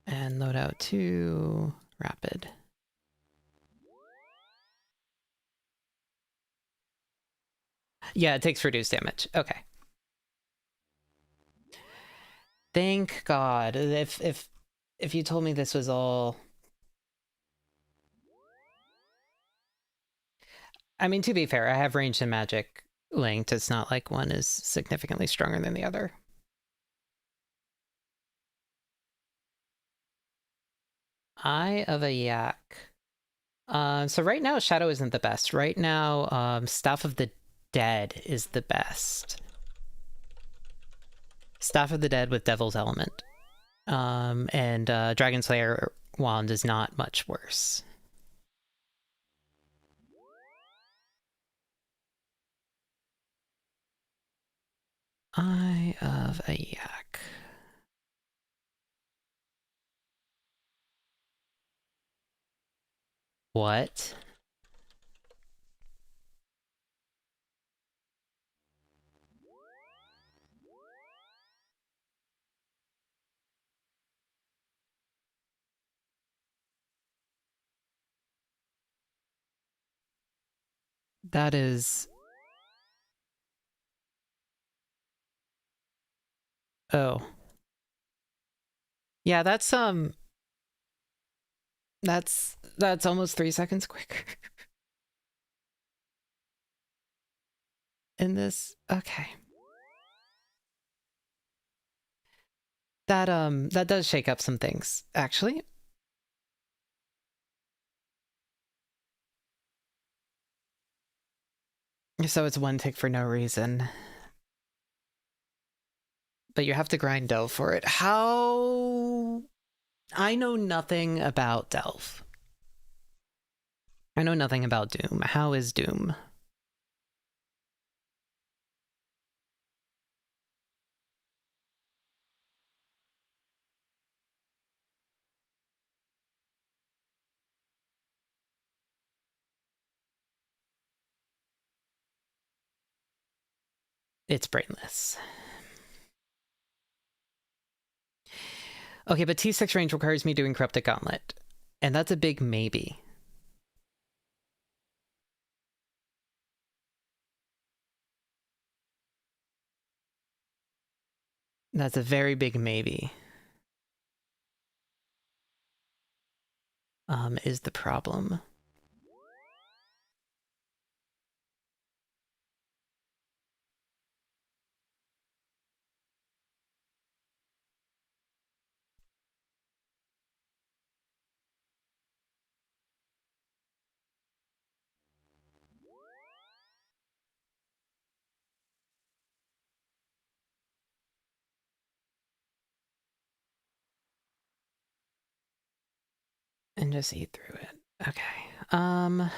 And loadout 2, Rapid. Yeah, it takes reduced damage. Okay. Thank God. If you told me this was all... I mean, to be fair, I have ranged and magic linked. It's not like one is significantly stronger than the other. Eye of a Yak. So right now, Shadow isn't the best. Right now, Staff of the Dead is the best. Staff of the Dead with Devil's Element. And Dragon Slayer Wand is not much worse. Eye of a Yak. What? That is... Oh. Yeah, that's almost 3 seconds quicker. In this, okay. That does shake up some things, actually. So it's one tick for no reason. But you have to grind Delve for it. How... I know nothing about Delve. I know nothing about Doom. How is Doom? It's brainless. Okay, but T6 range requires me doing Corrupted Gauntlet. And that's a big maybe. That's a very big maybe. Is the problem. And just eat through it. Okay. I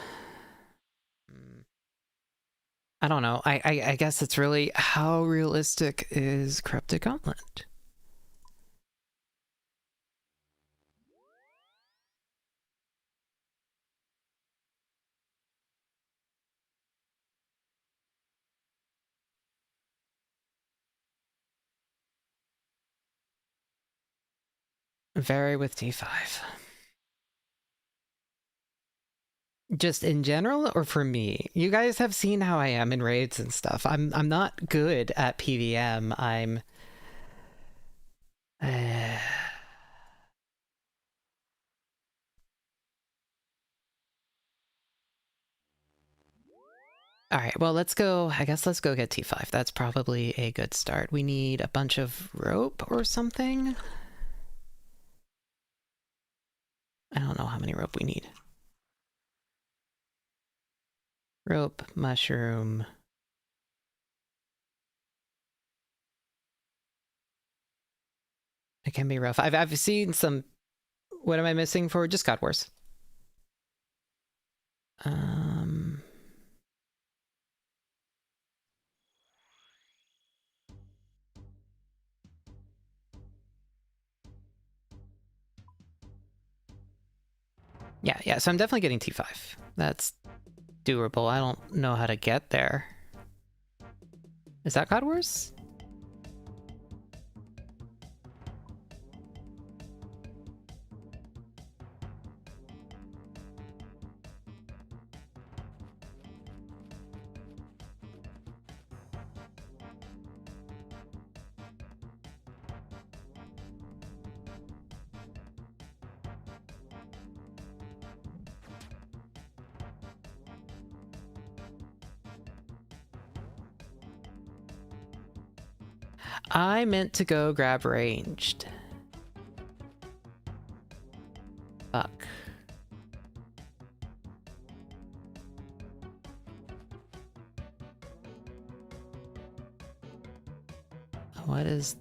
don't know. I guess it's really how realistic is Corrupted Gauntlet? Vary with T5. Just in general or for me? You guys have seen how I am in raids and stuff. I'm not good at PVM. I'm all right, well, let's go. I guess let's go get T5. That's probably a good start. We need a bunch of rope or something. I don't know how many rope we need. Rope, mushroom. It can be rough. I've seen some... What am I missing for? Just God Wars. Yeah, so I'm definitely getting T5. That's doable. I don't know how to get there. Is that God Wars? I meant to go grab ranged. Fuck. What is...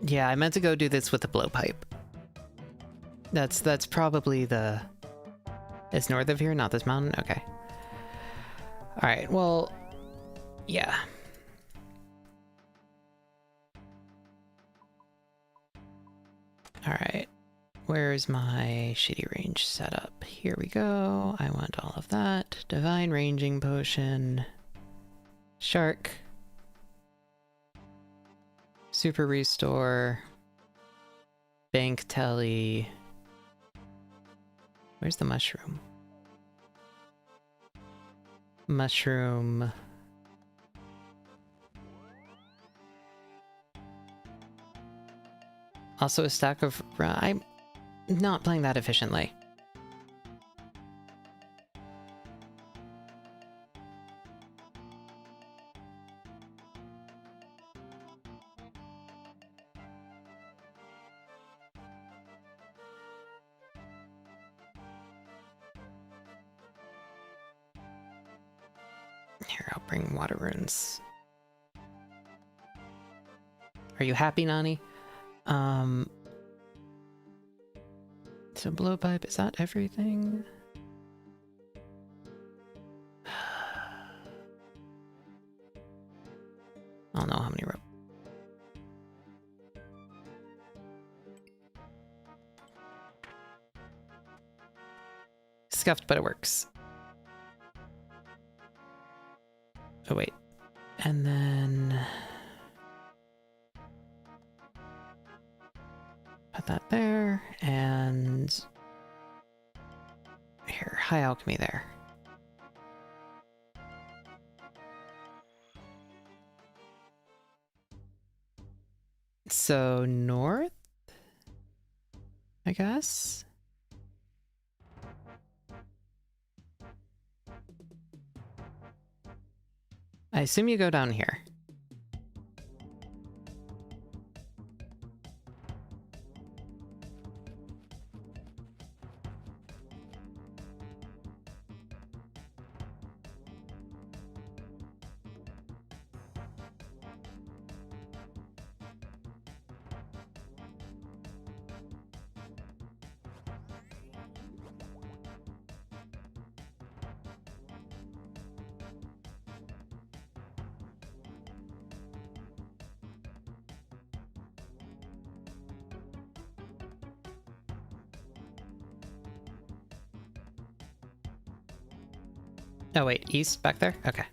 Yeah, I meant to go do this with the blowpipe. That's probably the... It's north of here, not this mountain? Okay. Alright, well... Yeah. Alright. Where's my shitty range setup? Here we go. I want all of that. Divine Ranging Potion. Shark. Super Restore. Bank Telly. Where's the mushroom? Mushroom. Also a stack of... I'm not playing that efficiently. Here, I'll bring water runes. Are you happy, Nani? So blowpipe, is that everything? I don't know how many rope. Scuffed, but it works. Oh wait. And then... Put that there, and... Here, high alchemy there. So, north? I guess? I assume you go down here. Oh wait, east back there? Okay.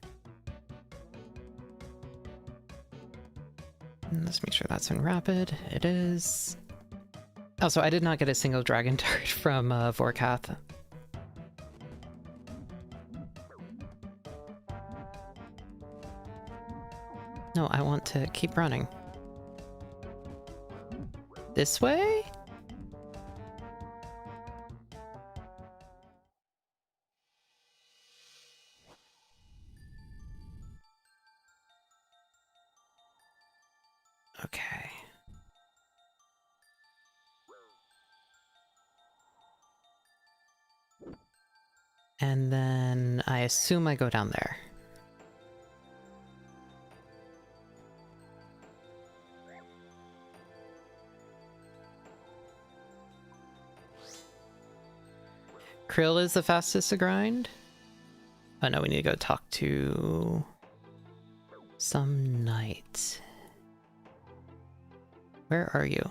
Let's make sure that's in rapid. It is. Also, I did not get a single dragon turret from Vorkath. No, I want to keep running. This way? Okay. And then I assume I go down there. Krill is the fastest to grind? Oh no, we need to go talk to some knight. Where are you?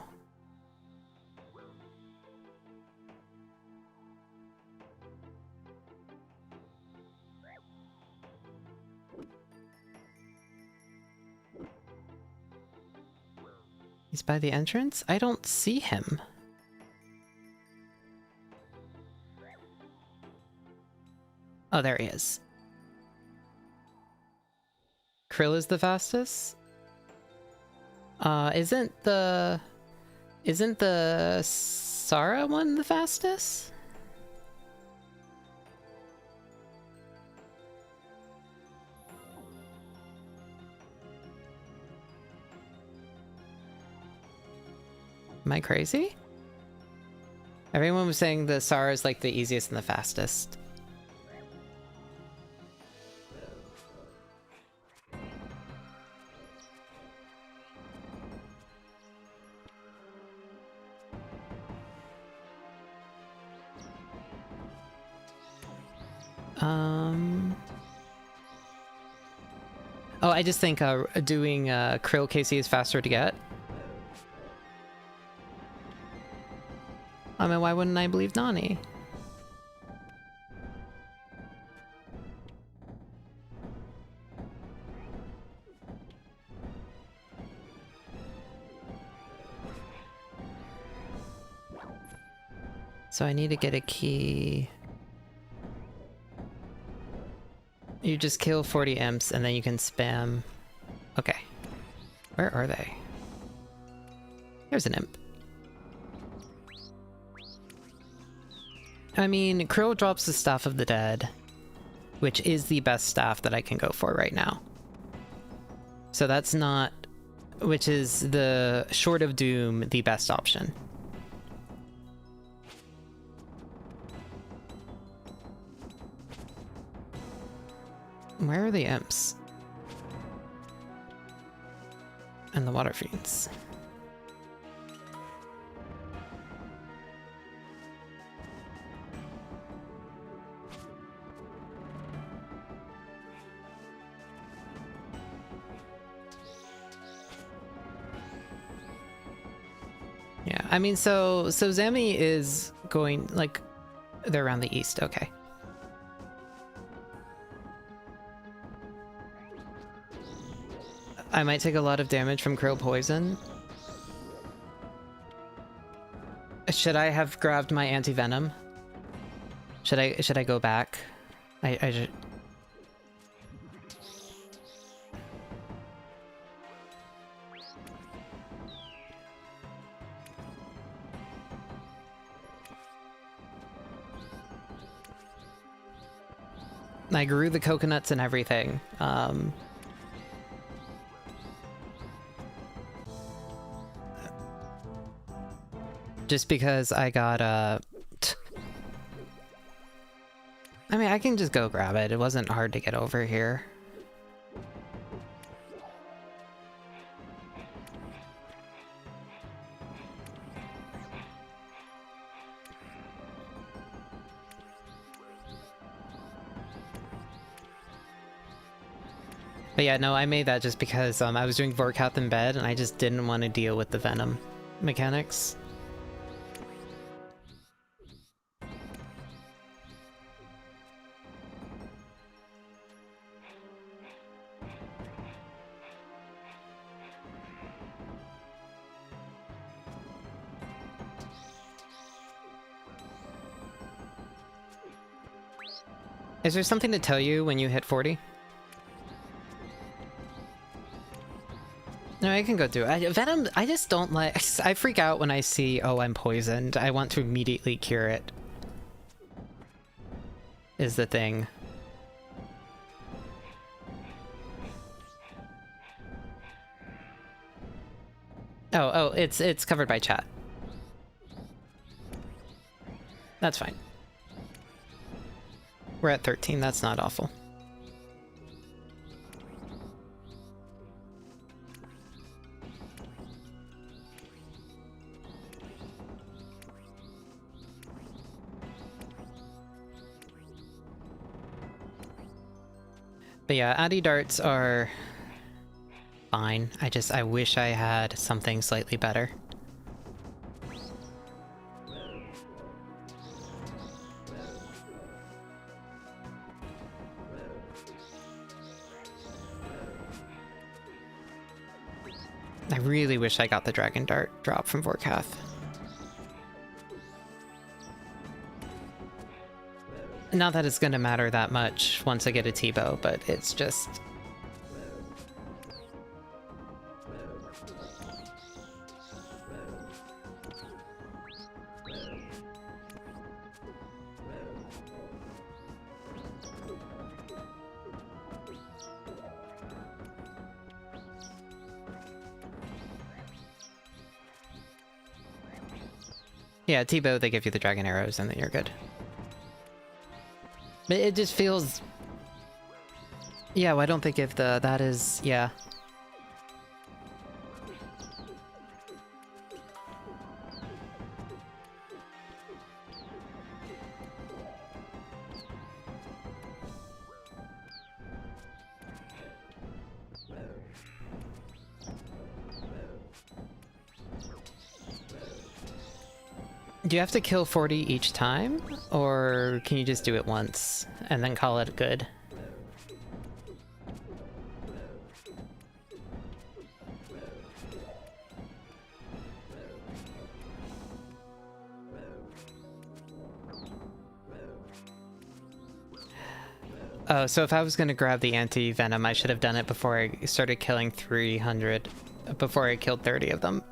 He's by the entrance? I don't see him. Oh, there he is. Krill is the fastest? Isn't the Sara one the fastest? Am I crazy? Everyone was saying the SAR is like the easiest and the fastest. Oh, I just think doing Krill KC is faster to get. I mean, why wouldn't I believe Nani? So I need to get a key. You just kill 40 imps and then you can spam. Okay. Where are they? There's an imp. I mean, Krill drops the Staff of the Dead, which is the best staff that I can go for right now. So that's not... which is the, short of Doom, the best option. Where are the imps? And the water fiends. Yeah, I mean, so Zami is going, like, they're around the east, okay. I might take a lot of damage from Krill Poison. Should I have grabbed my anti-venom? Should I go back? I should... I grew the coconuts and everything. Just because I got I mean, I can just go grab it. It wasn't hard to get over here. But yeah, no, I made that just because I was doing Vorkath in bed and I just didn't want to deal with the Venom mechanics. Is there something to tell you when you hit 40? No, I can go do it. Venom, I just don't like... I freak out when I see, oh, I'm poisoned. I want to immediately cure it. Is the thing. Oh, it's covered by chat. That's fine. We're at 13, that's not awful. But yeah, Addy darts are fine. I wish I had something slightly better. I really wish I got the Dragon Dart drop from Vorkath. Not that it's gonna matter that much once I get a T-bow, but it's just... Yeah, T-bow, they give you the dragon arrows and then you're good. But it just feels... Yeah, why don't they give the... That is... Yeah. Do you have to kill 40 each time? Or can you just do it once and then call it good? Oh, so if I was gonna grab the anti-venom, I should have done it before I started killing 300, before I killed 30 of them.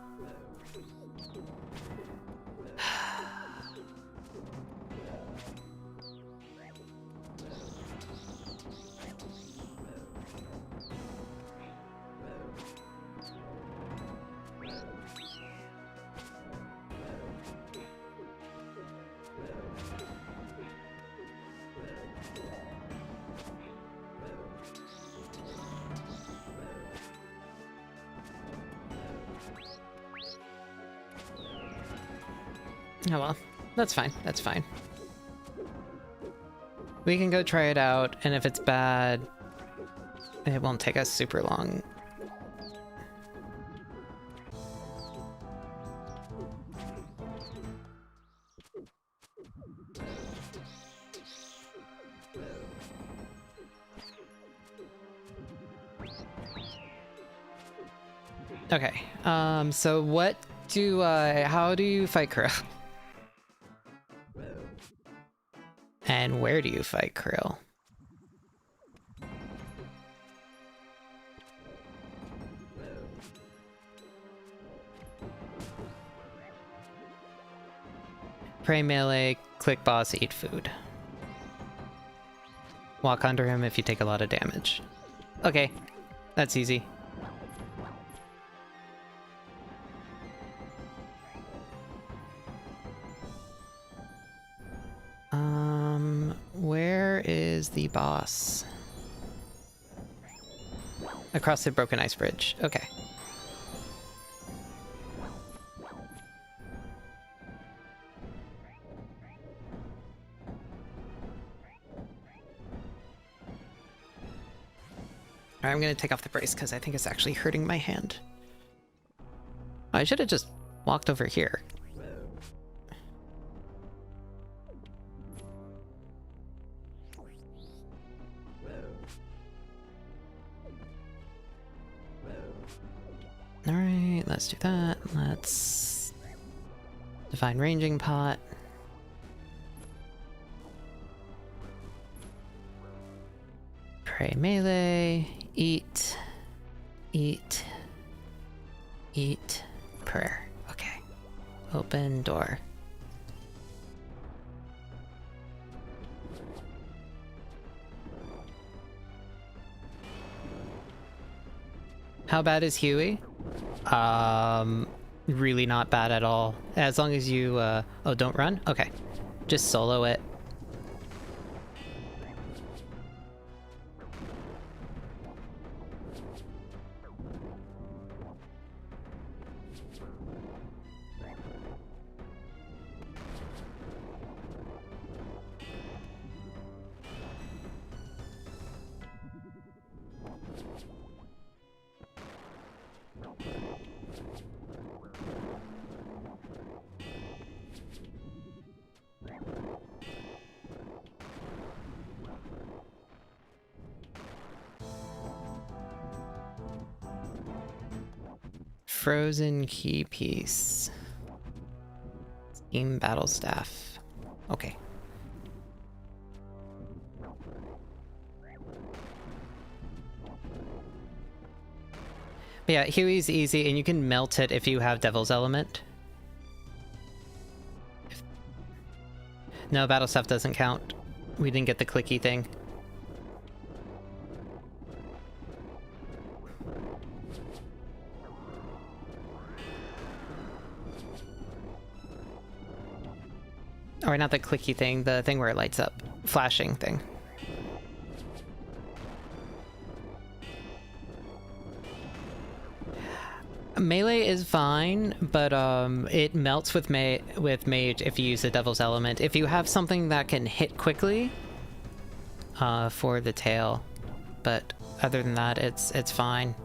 Oh well, that's fine, that's fine. We can go try it out, and if it's bad, it won't take us super long. Okay, so what do how do you fight Krill? And where do you fight Krill? Pray melee, click boss, eat food. Walk under him if you take a lot of damage. Okay, that's easy. Where is the boss? Across the broken ice bridge. Okay. Alright, I'm gonna take off the brace because I think it's actually hurting my hand. I should have just walked over here. Alright, let's do that. Let's... Divine Ranging Pot. Pray melee. Eat. Eat. Eat. Prayer. Okay. Open door. How bad is Huey? Really not bad at all. As long as you, oh, don't run? Okay. Just solo it. Frozen key piece. Steam battle staff. Okay. But yeah, Huey's easy, and you can melt it if you have Devil's Element. No, battle staff doesn't count. We didn't get the clicky thing. Or not the clicky thing, the thing where it lights up. Flashing thing. Melee is fine, but it melts with mage if you use the Devil's Element. If you have something that can hit quickly, for the tail, but other than that, it's fine.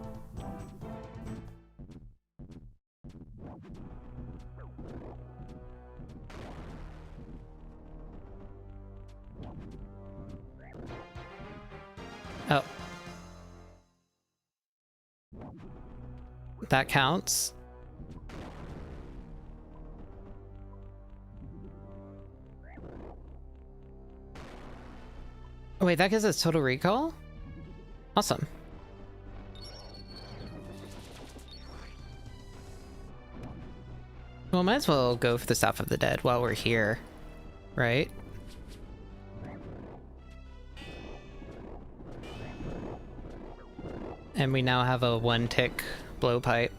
Oh. That counts. Oh, wait, that gives us total recall? Awesome. Well, might as well go for the Staff of the Dead while we're here, right? And we now have a 1-tick blowpipe.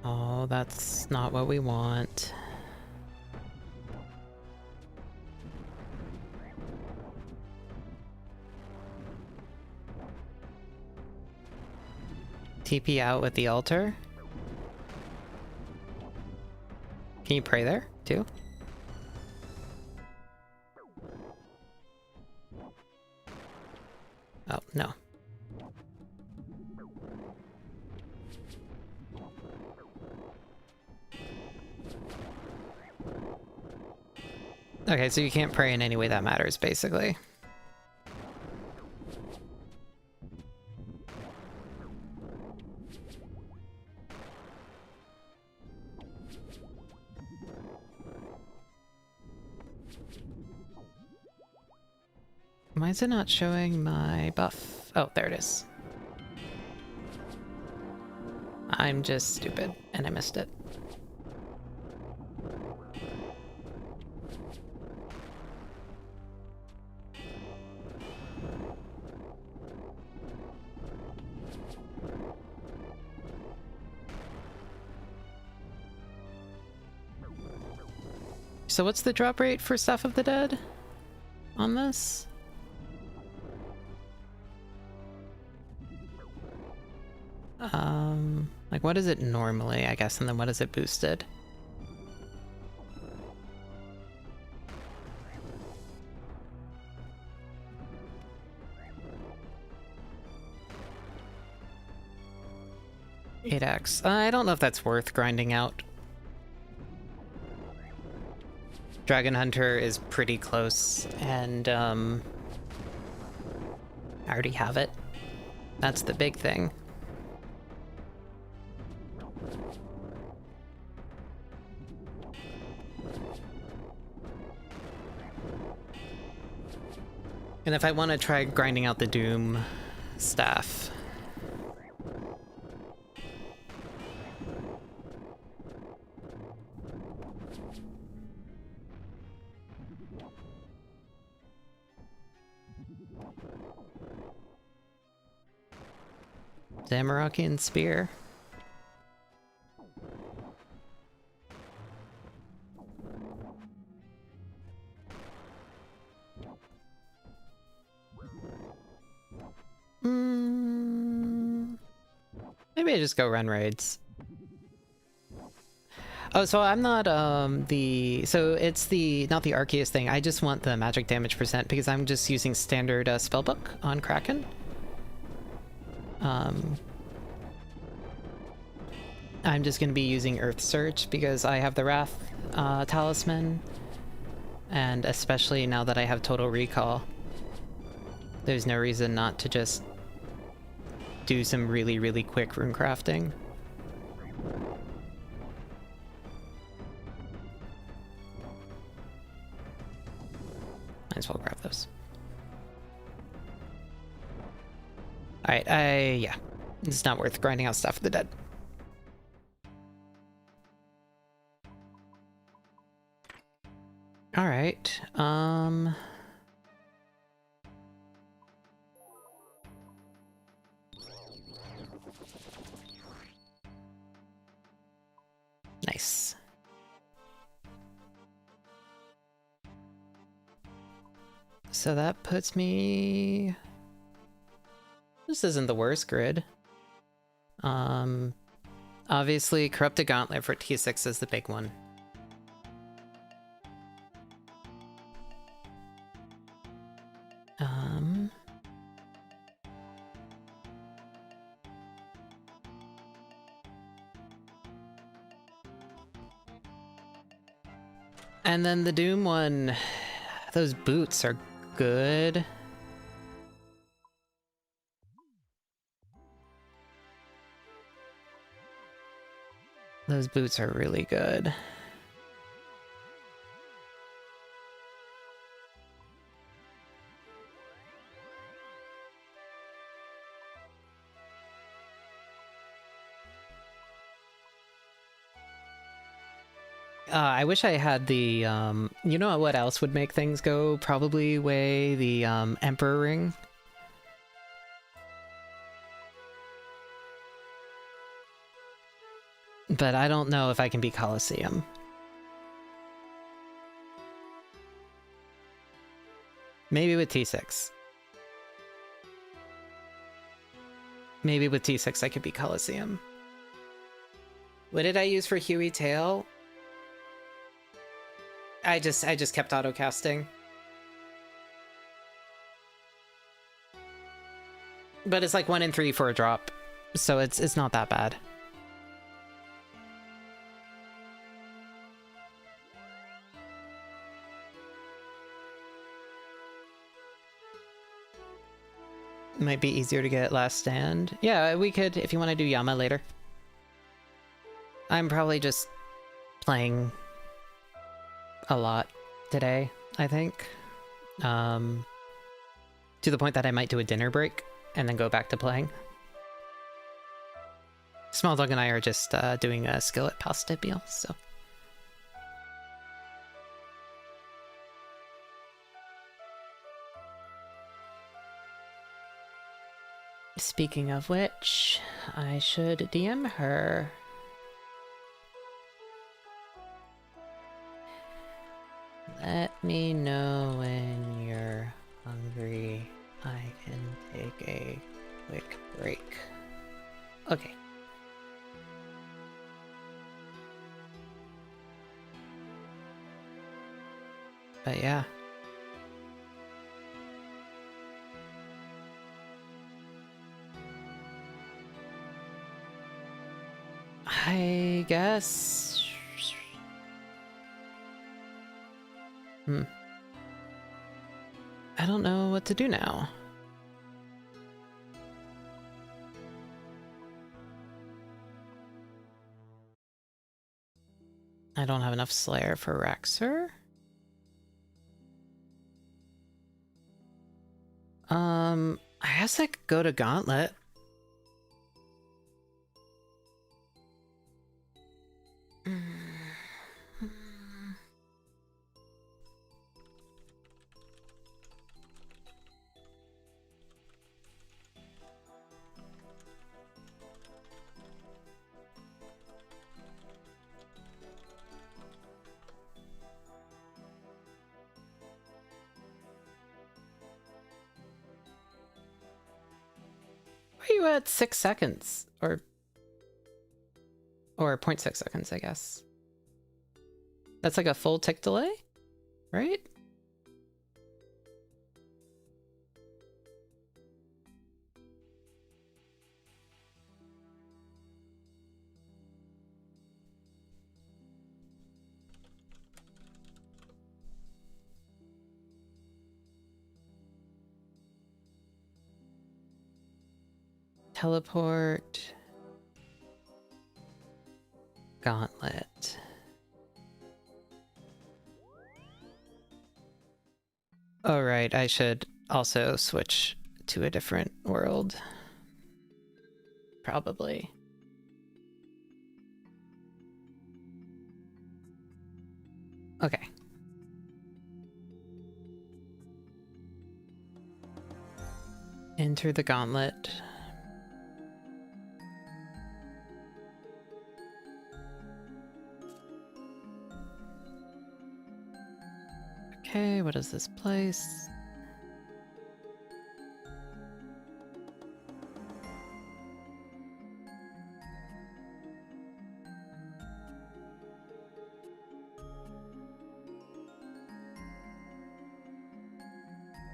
Oh, that's not what we want. TP out with the altar. Can you pray there, too? Oh, no. Okay, so you can't pray in any way that matters, basically. Why is it not showing my buff? Oh, there it is. I'm just stupid, and I missed it. So what's the drop rate for Staff of the Dead on this? Like what is it normally, I guess, and then what is it boosted? $8x. I don't know if that's worth grinding out. Dragon Hunter is pretty close, and I already have it. That's the big thing. And if I want to try grinding out the Doom staff... Zamorakian Spear. Maybe I just go run raids. Oh, so I'm not so it's not the Arceus thing. I just want the magic damage percent because I'm just using standard spellbook on Kraken. I'm just going to be using Earth Search because I have the Wrath talisman, and especially now that I have Total Recall, there's no reason not to just do some really, really quick rune crafting. Might as well grab those. Alright, yeah. It's not worth grinding out Stuff of the Dead. right. Nice. So that puts me... This isn't the worst grid. Obviously, Corrupted Gauntlet for T6 is the big one. And then the Doom one, those boots are good. Those boots are really good. I wish I had the, you know what else would make things go probably way? The Emperor Ring. But I don't know if I can beat Colosseum. Maybe with T6. Maybe with T6 I could beat Colosseum. What did I use for Huey Tail? I just kept auto-casting. But it's like 1 in 3 for a drop, so it's not that bad. Might be easier to get Last Stand. Yeah, we could, if you want to do Yama later. I'm probably just playing a lot today, I think. To the point that I might do a dinner break and then go back to playing. Small Dog and I are just doing a skillet pasta meal, so... Speaking of which, I should DM her. Let me know when you're hungry. I can take a quick break. Okay. But yeah. I guess... I don't know what to do now. I don't have enough Slayer for Raxer. I guess I could go to Gauntlet. Why are you at 6 seconds? Or 0.6 seconds, I guess. That's like a full tick delay, right? Teleport. Gauntlet. Oh, right, I should also switch to a different world. Probably. Okay. Enter the gauntlet. Okay, what is this place?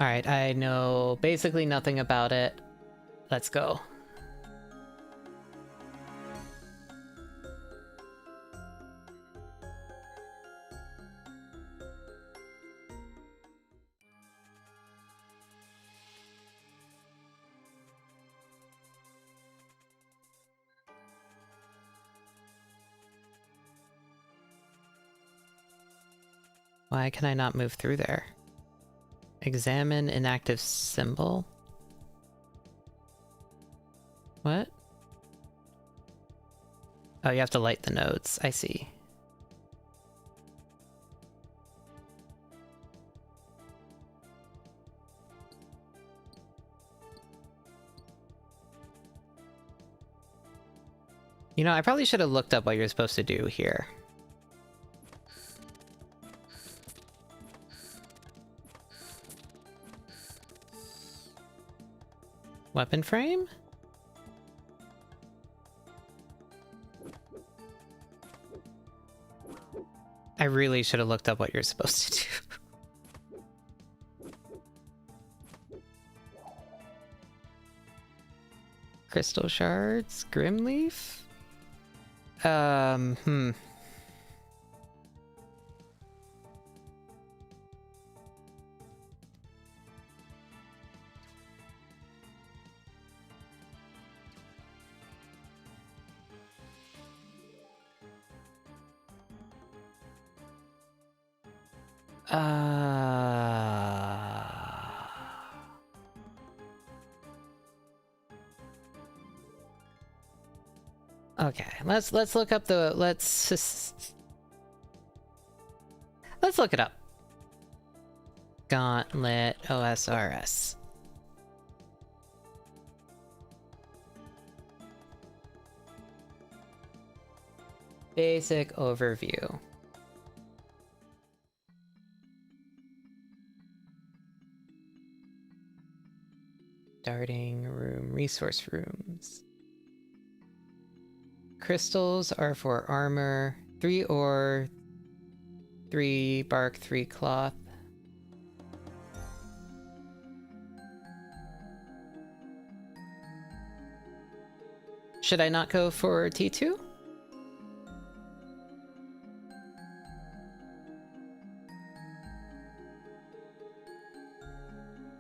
Alright, I know basically nothing about it. Let's go. Why can I not move through there? Examine inactive symbol? What? Oh, you have to light the nodes. I see. You know, I probably should have looked up what you're supposed to do here. Weapon frame? I really should have looked up what you're supposed to do. Crystal shards? Grimleaf? Okay, let's look up the let's look it up. Gauntlet OSRS. Basic overview. Starting room, resource rooms. Crystals are for armor. 3 ore, 3 bark, 3 cloth. Should I not go for T2?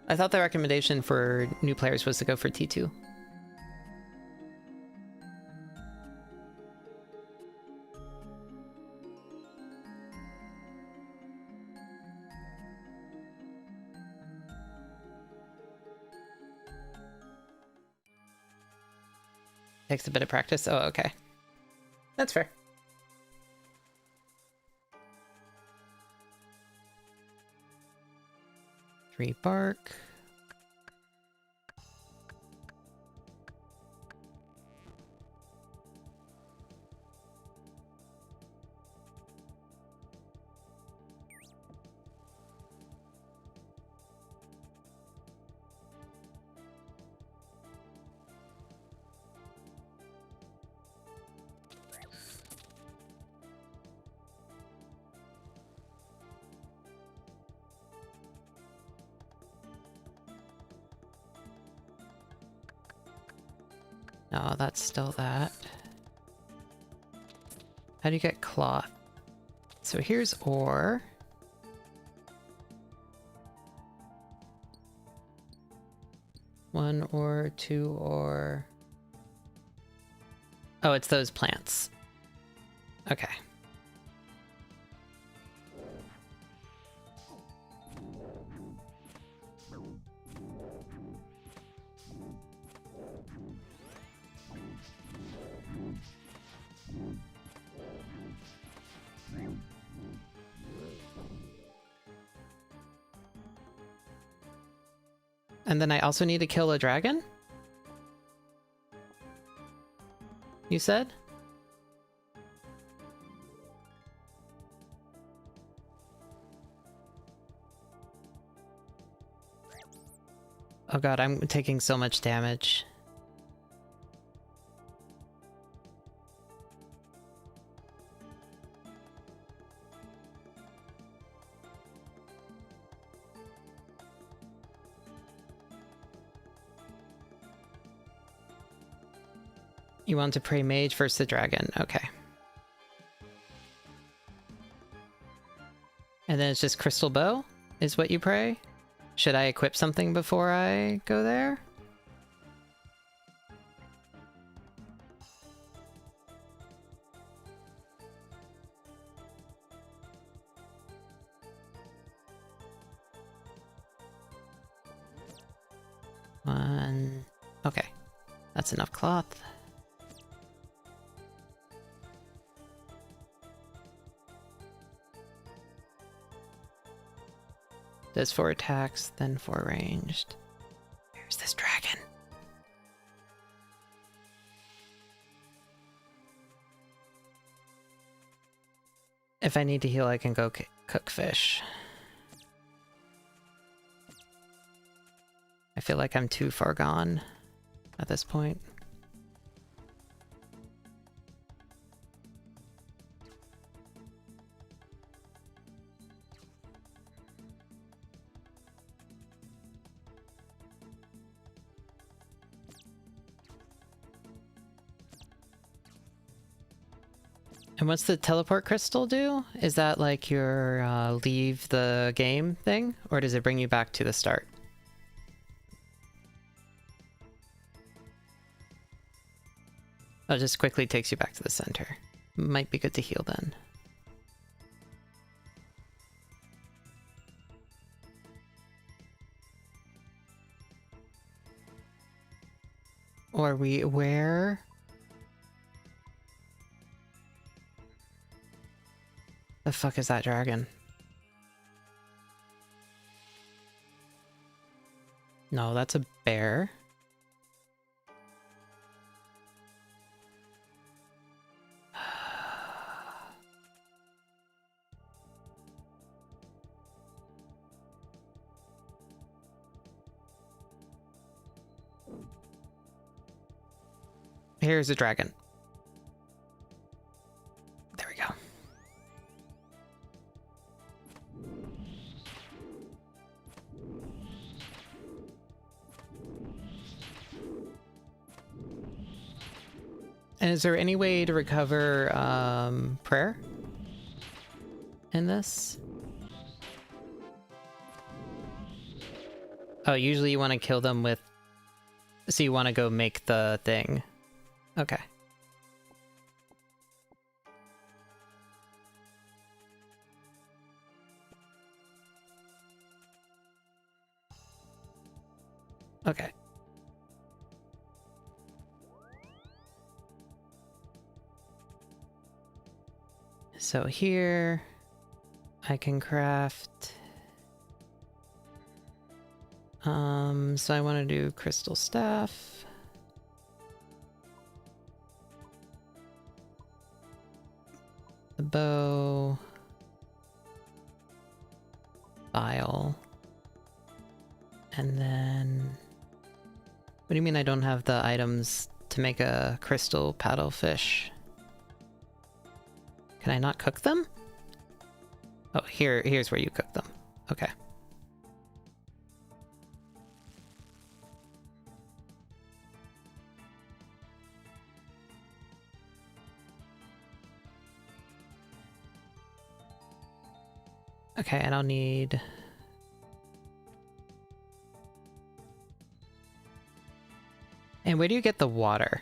I thought the recommendation for new players was to go for T2. Takes a bit of practice. Oh, okay. That's fair. Three bark. No, that's still that. How do you get cloth? So here's ore. One ore, 2 ore. Oh, it's those plants. Okay. And then I also need to kill a dragon? You said? Oh god, I'm taking so much damage. You want to pray mage versus the dragon. Okay. And then it's just crystal bow is what you pray? Should I equip something before I go there? One. Okay. That's enough cloth. Does 4 attacks, then 4 ranged. Here's this dragon. If I need to heal, I can go cook fish. I feel like I'm too far gone at this point. And what's the teleport crystal do? Is that like your leave the game thing? Or does it bring you back to the start? Oh, it just quickly takes you back to the center. Might be good to heal then. Or where? The fuck is that dragon? No, that's a bear. Here's a dragon. There we go. And is there any way to recover prayer in this? Oh, usually you want to kill them with... So you want to go make the thing. Okay. Okay. So here I can craft so I want to do crystal staff. The bow. Vial. And then what do you mean I don't have the items to make a crystal paddlefish? Can I not cook them? Oh, here's where you cook them. Okay. Okay, and I'll need... And where do you get the water?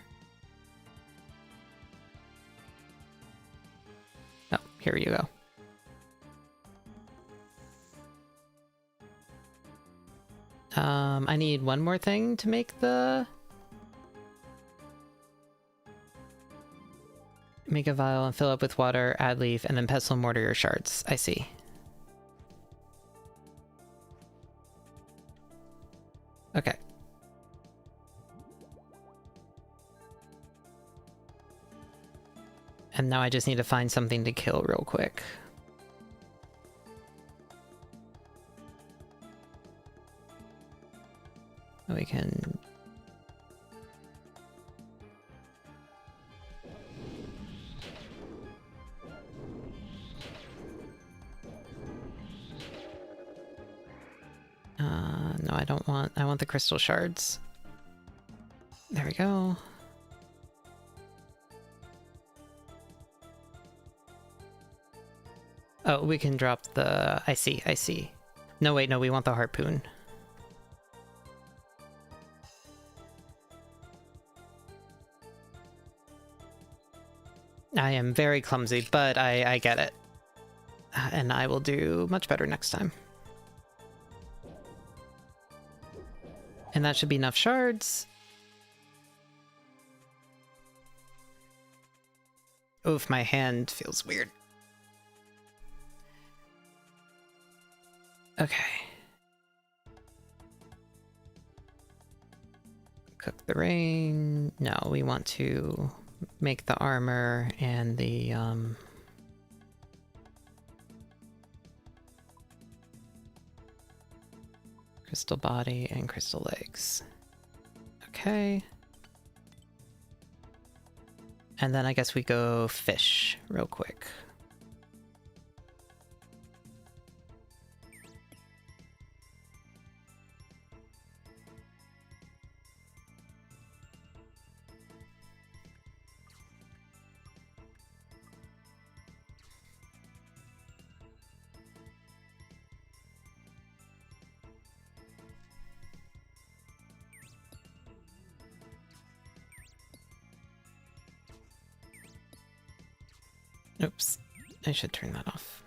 Oh, here you go. I need one more thing to make the... Make a vial and fill up with water, add leaf, and then pestle and mortar your shards. I see. Okay. And now I just need to find something to kill real quick. We can... no, I don't want... I want the crystal shards. There we go. Oh, we can drop the... I see. No, wait, no, we want the harpoon. I am very clumsy, but I get it. And I will do much better next time. And that should be enough shards. Oof, my hand feels weird. Okay. Cook the rain. No, we want to make the armor and the crystal body and crystal legs. Okay. And then I guess we go fish real quick. Oops, I should turn that off.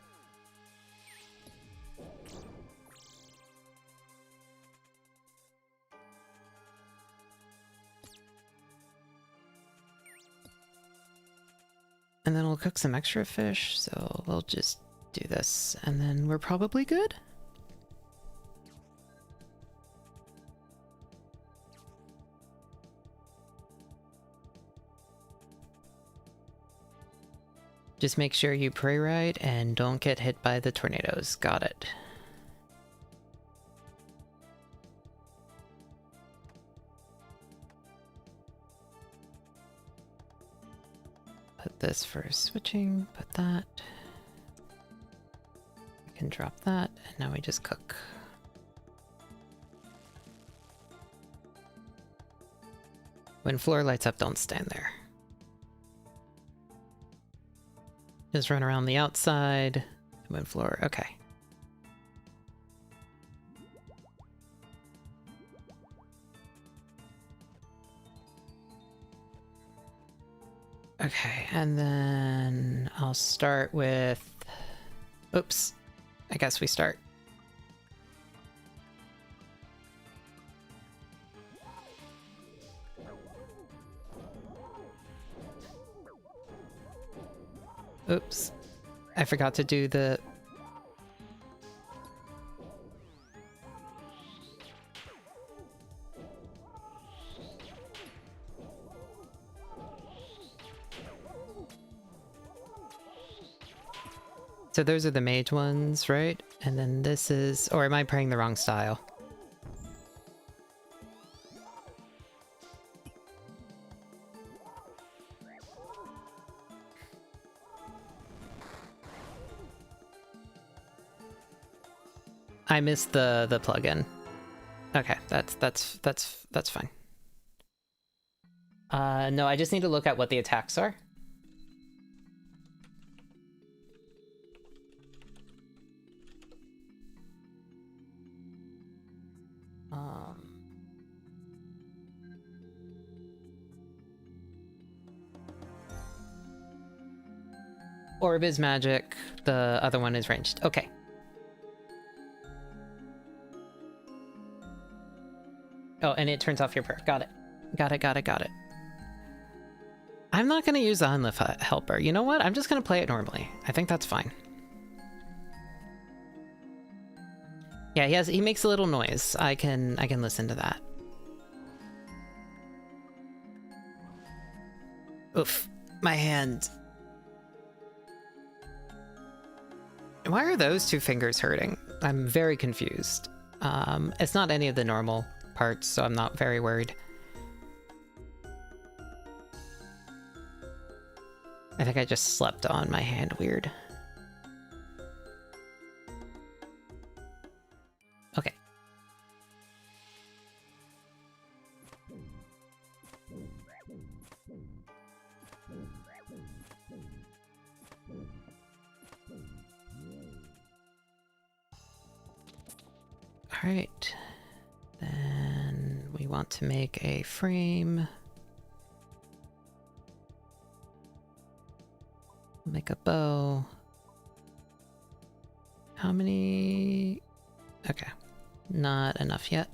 And then we'll cook some extra fish, so we'll just do this, and then we're probably good? Just make sure you pray right and don't get hit by the tornadoes. Got it. Put this for switching, put that. We can drop that, and now we just cook. When floor lights up, don't stand there. Just run around the outside. When floor, okay. Okay, and then I'll start with... Oops. I guess we start. Oops. I forgot to do the... So those are the mage ones, right? And then this is... Or am I praying the wrong style? I missed the plugin. Okay, that's fine. No, I just need to look at what the attacks are. Orb is magic, the other one is ranged. Okay. Oh, and it turns off your prayer. Got it. Got it. I'm not going to use the Unlift helper. You know what? I'm just going to play it normally. I think that's fine. Yeah, he makes a little noise. I can listen to that. Oof, my hand. Why are those two fingers hurting? I'm very confused. It's not any of the normal parts, so I'm not very worried. I think I just slept on my hand weird. Okay. All right. Then we want to make a frame. Make a bow. How many? Okay. Not enough yet.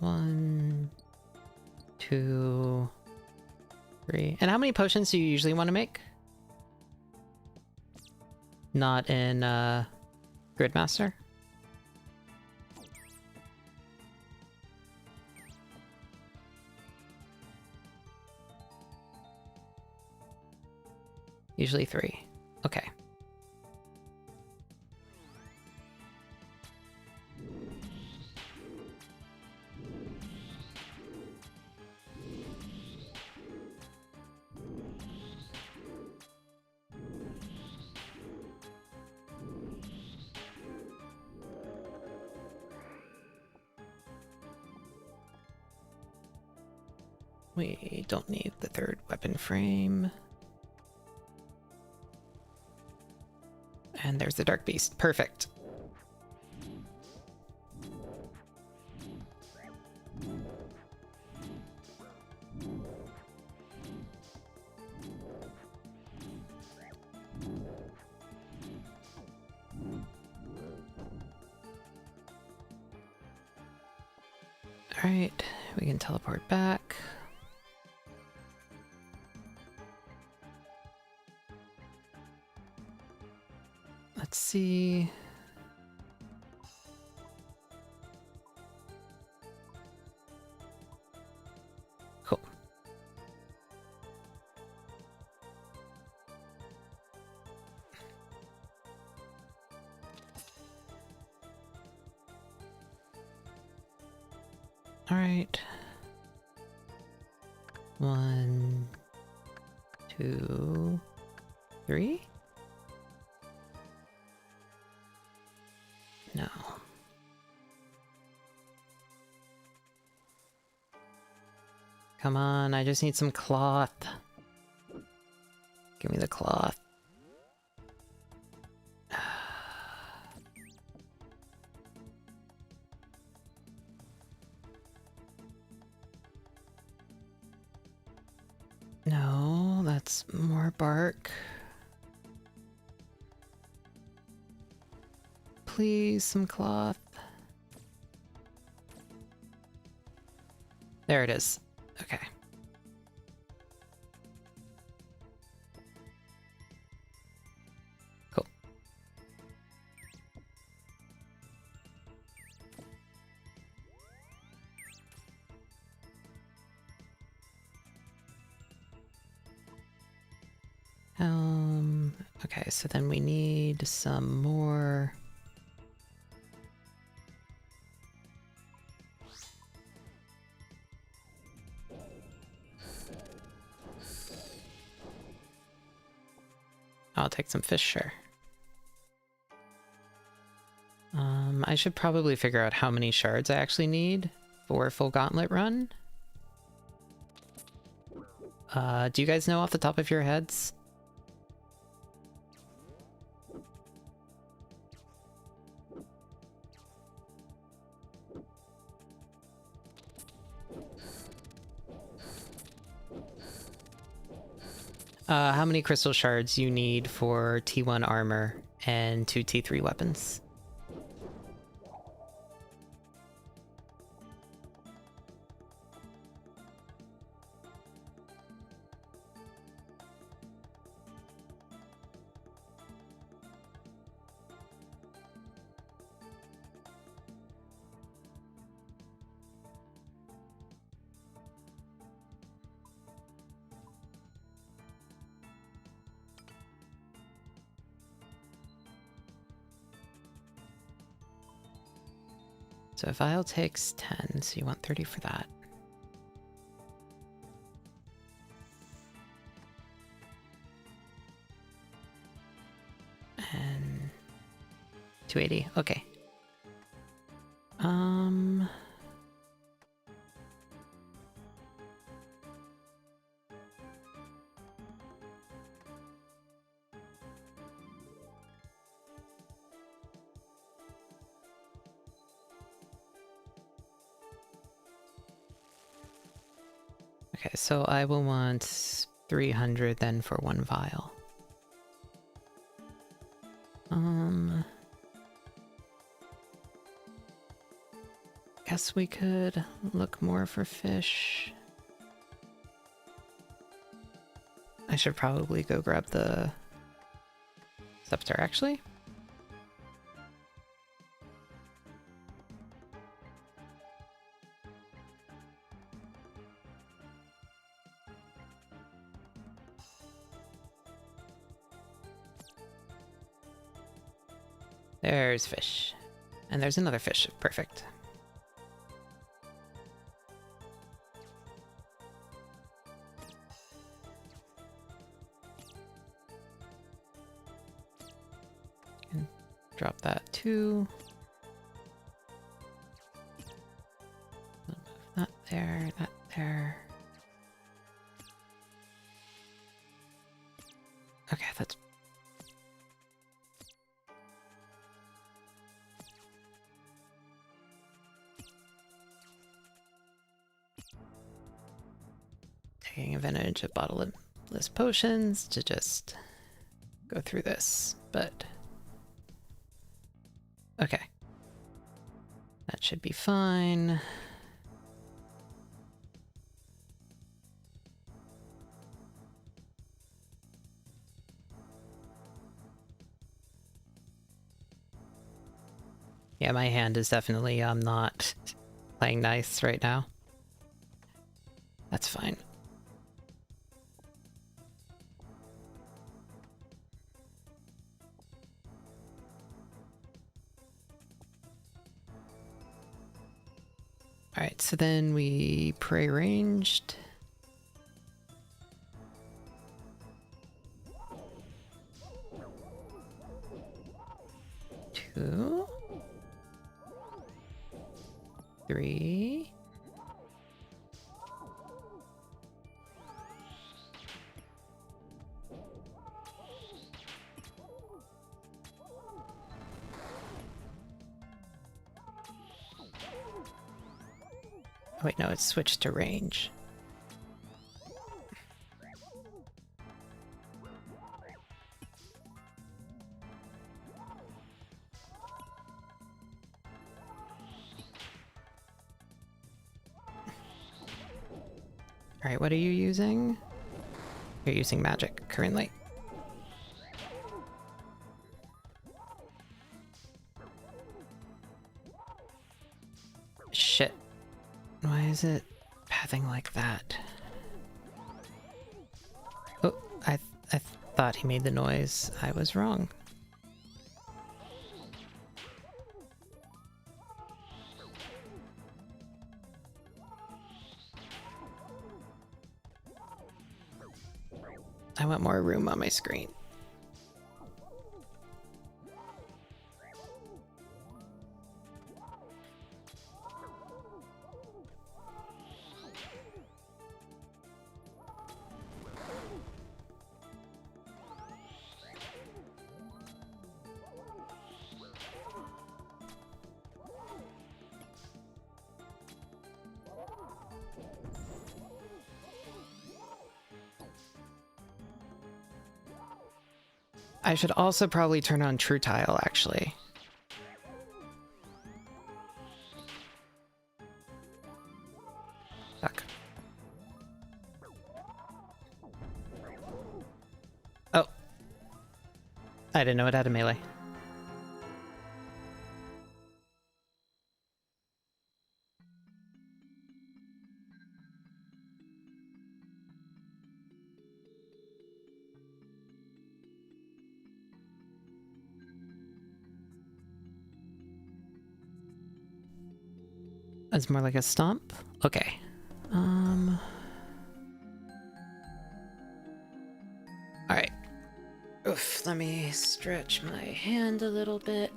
One, two, three. And how many potions do you usually want to make? Not in Gridmaster? Usually 3. Okay. We don't need the 3rd weapon frame. And there's the Dark Beast. Perfect. Alright, we can teleport back. Let's see. Cool. All right. 1, 2, 3. No. Come on, I just need some cloth. Give me the cloth. No, that's more bark. Please, some cloth. There it is. Okay. Cool. Okay, so then we need some more. I'll take some fish, sure. I should probably figure out how many shards I actually need for a full gauntlet run. Do you guys know off the top of your heads? How many crystal shards you need for T1 armor and 2 T3 weapons. So a vial takes 10, so you want 30 for that. And 280, okay. Okay, so I will want 300 then for 1 vial. Guess we could look more for fish. I should probably go grab the scepter, actually. There's fish. And there's another fish. Perfect. And drop that too. That there, that there. Okay, that's... taking advantage of bottleless potions to just go through this, but... okay. That should be fine. Yeah, my hand is definitely not playing nice right now. That's fine. Alright, so then we pre-arranged. Two. 3. Oh, wait, no, it's switched to range. Alright, what are you using? You're using magic currently. Shit. Why is it pathing like that? Oh, I thought he made the noise. I was wrong. I want more room on my screen. I should also probably turn on True Tile, actually. Fuck. Oh. I didn't know it had a melee. It's more like a stomp? Okay. Alright. Oof, let me stretch my hand a little bit.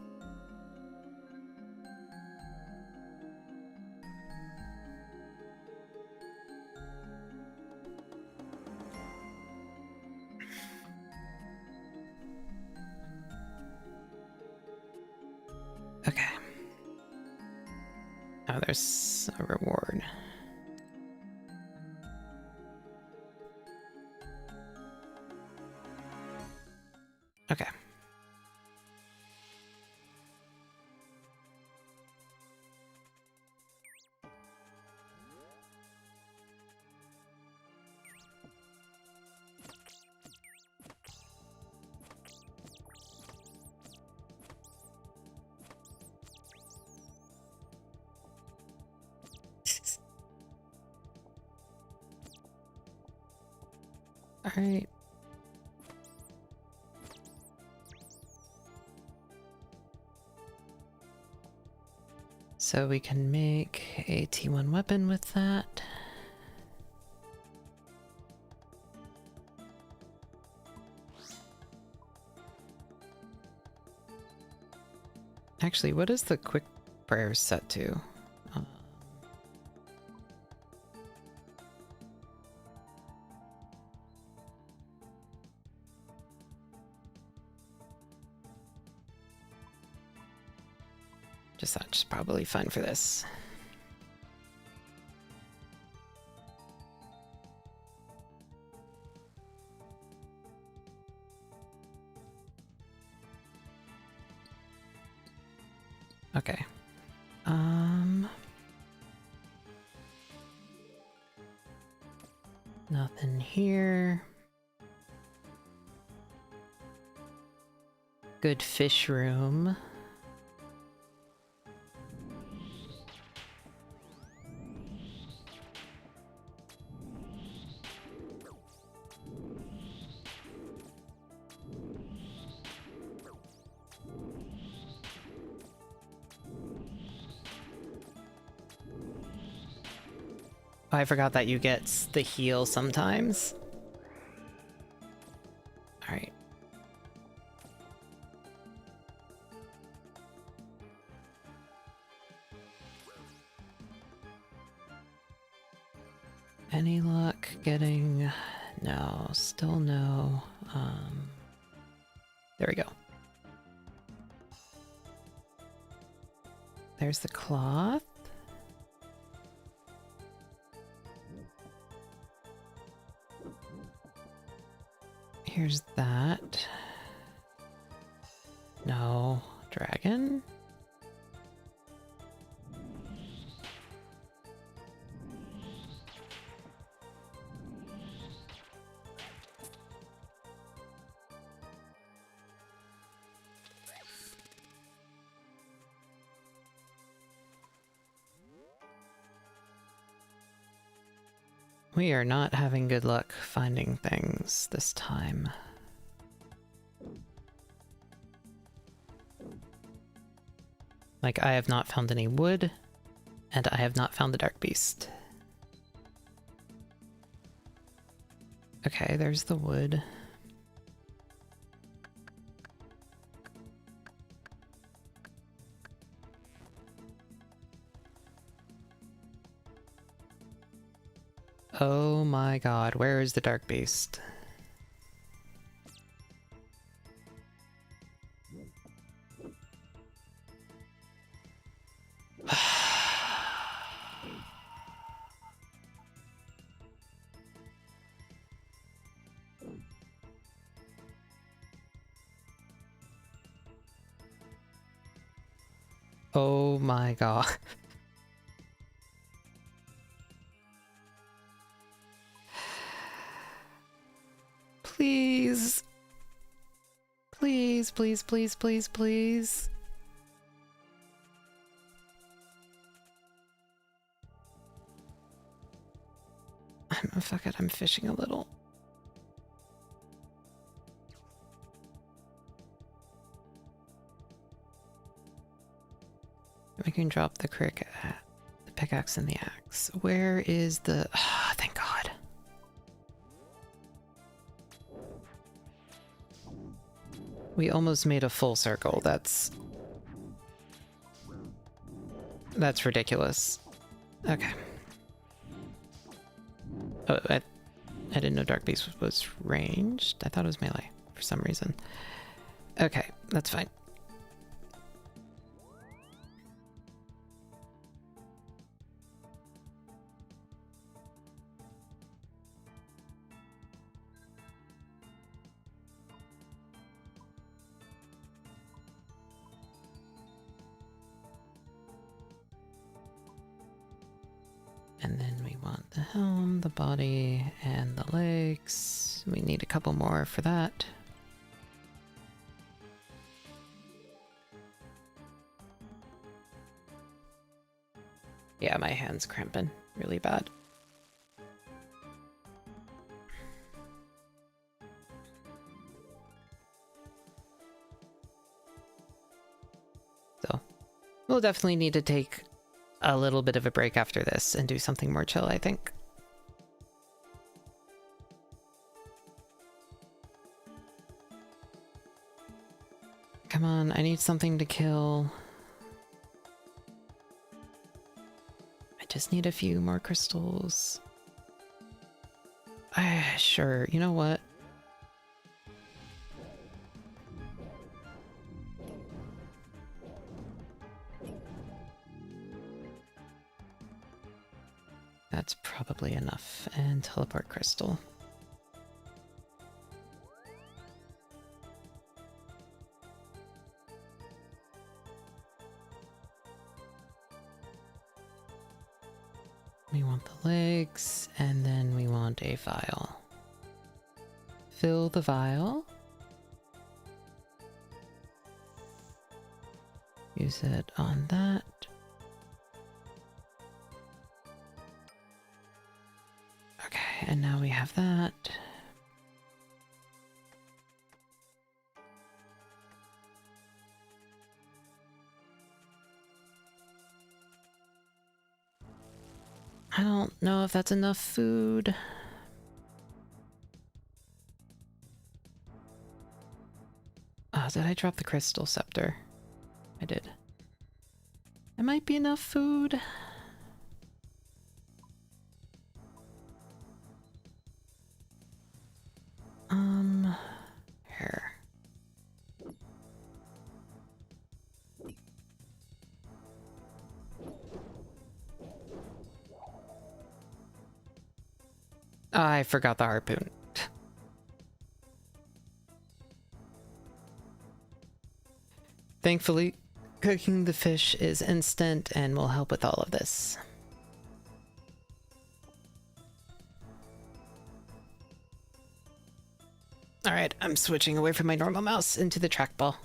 Okay. Oh, there's a reward. Okay. Alright. So we can make a T1 weapon with that. Actually, what is the quick prayer set to? That's probably fine for this. Okay. Nothing here. Good fish room. I forgot that you get the heal sometimes. Alright. Any luck getting... No, still no. There we go. There's the cloth. Here's that. No. Dragon? We are not having good luck finding things this time. Like, I have not found any wood, and I have not found the Dark Beast. Okay, there's the wood. Oh my god, where is the Dark Beast? Oh my god. Please. Please, please, please, please, please. Fuck it, I'm fishing a little. We can drop the the pickaxe and the axe. Where is the... Ah, thank God. We almost made a full circle. That's ridiculous. Okay. Oh, I didn't know Dark Beast was ranged. I thought it was melee for some reason. Okay, that's fine. And then we want the helm, the body, and the legs. We need a couple more for that. Yeah, my hand's cramping really bad. So, we'll definitely need to take a little bit of a break after this and do something more chill, I think. Come on, I need something to kill. I just need a few more crystals. Sure, you know what? That's probably enough. And teleport crystal. We want the legs, and then we want a vial. Fill the vial. Use it on that. Okay, and now we have that. I don't know if that's enough food. Oh, did I drop the crystal scepter? I did. It might be enough food. Here. I forgot the harpoon. Thankfully, cooking the fish is instant and will help with all of this. Alright, I'm switching away from my normal mouse into the trackball.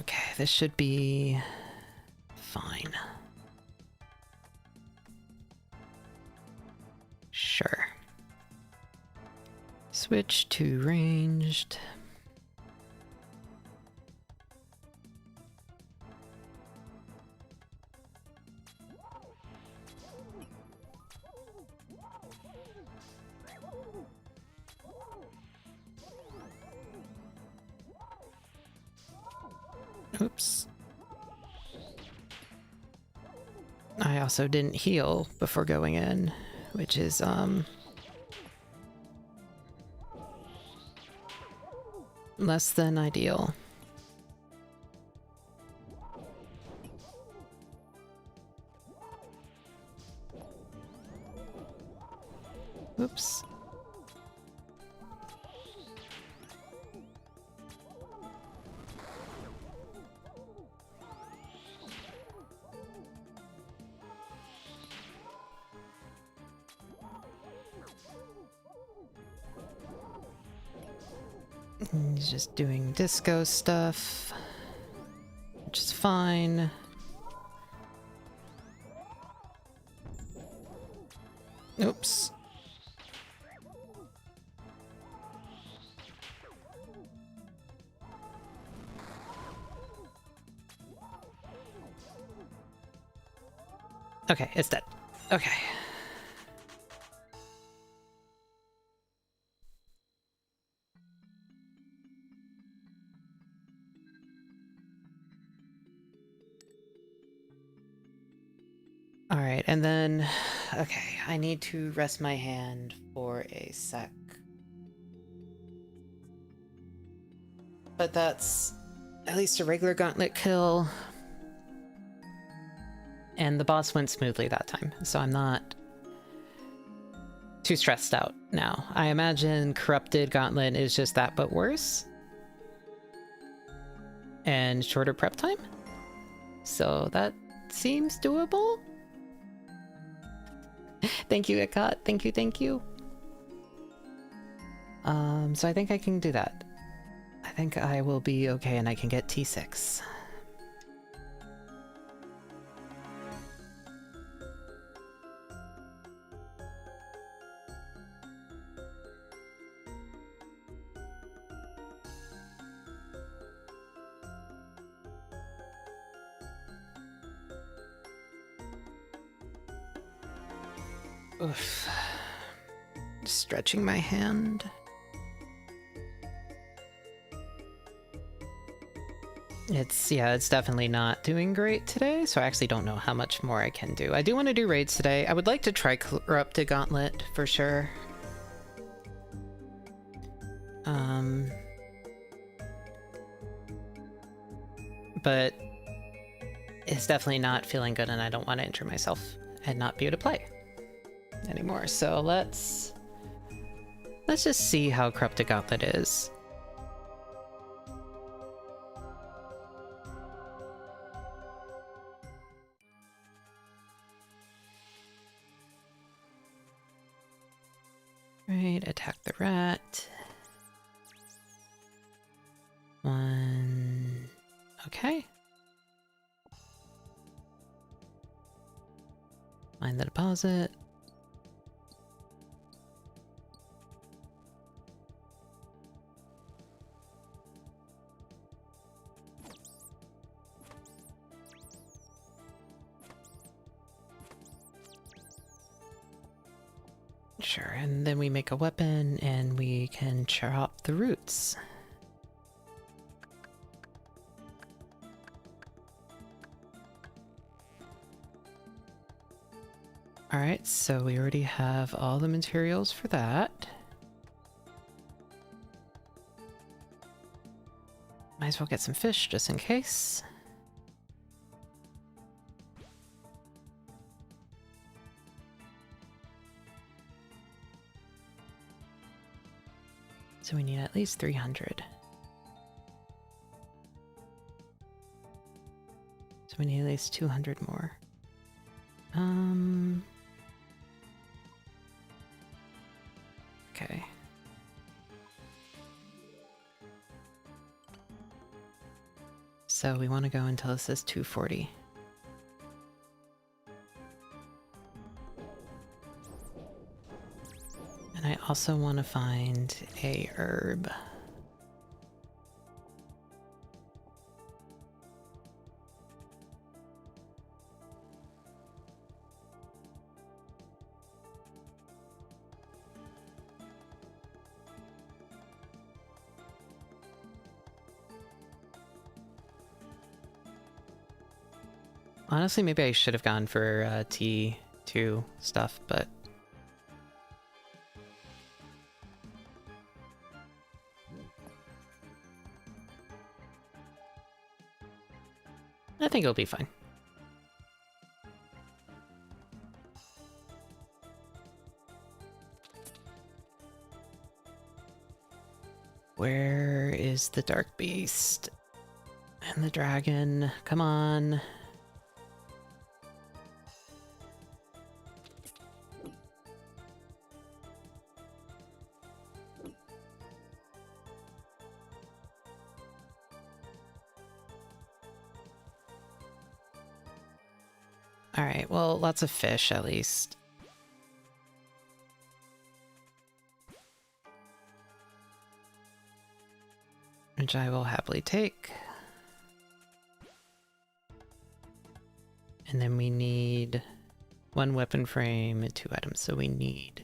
Okay, this should be fine. Sure. Switch to ranged. Oops. I also didn't heal before going in, which is, less than ideal. Oops. He's just doing disco stuff, which is fine. Oops. Okay, it's dead. Okay. Alright, and then... Okay, I need to rest my hand for a sec. But that's at least a regular gauntlet kill. And the boss went smoothly that time, so I'm not too stressed out now. I imagine Corrupted Gauntlet is just that, but worse. And shorter prep time. So that seems doable. Thank you, Ekat. Thank you, thank you. So I think I can do that. I think I will be okay and I can get T6. Oof. Stretching my hand. It's definitely not doing great today, so I actually don't know how much more I can do. I do want to do raids today. I would like to try Corrupted Gauntlet for sure. But it's definitely not feeling good and I don't want to injure myself and not be able to play anymore. So let's just see how Corrupted Gauntlet is. Right, attack the rat. 1. Okay. Find the deposit. Sure, and then we make a weapon and we can chop the roots. Alright, so we already have all the materials for that. Might as well get some fish just in case. So we need at least 300. So we need at least 200 more. Okay. So we want to go until it says 240. And I also want to find a herb. Honestly, maybe I should have gone for T2 stuff, but... I think it'll be fine. Where is the Dark Beast? And the dragon? Come on. Alright, well, lots of fish at least. Which I will happily take. And then we need 1 weapon frame and 2 items, so we need...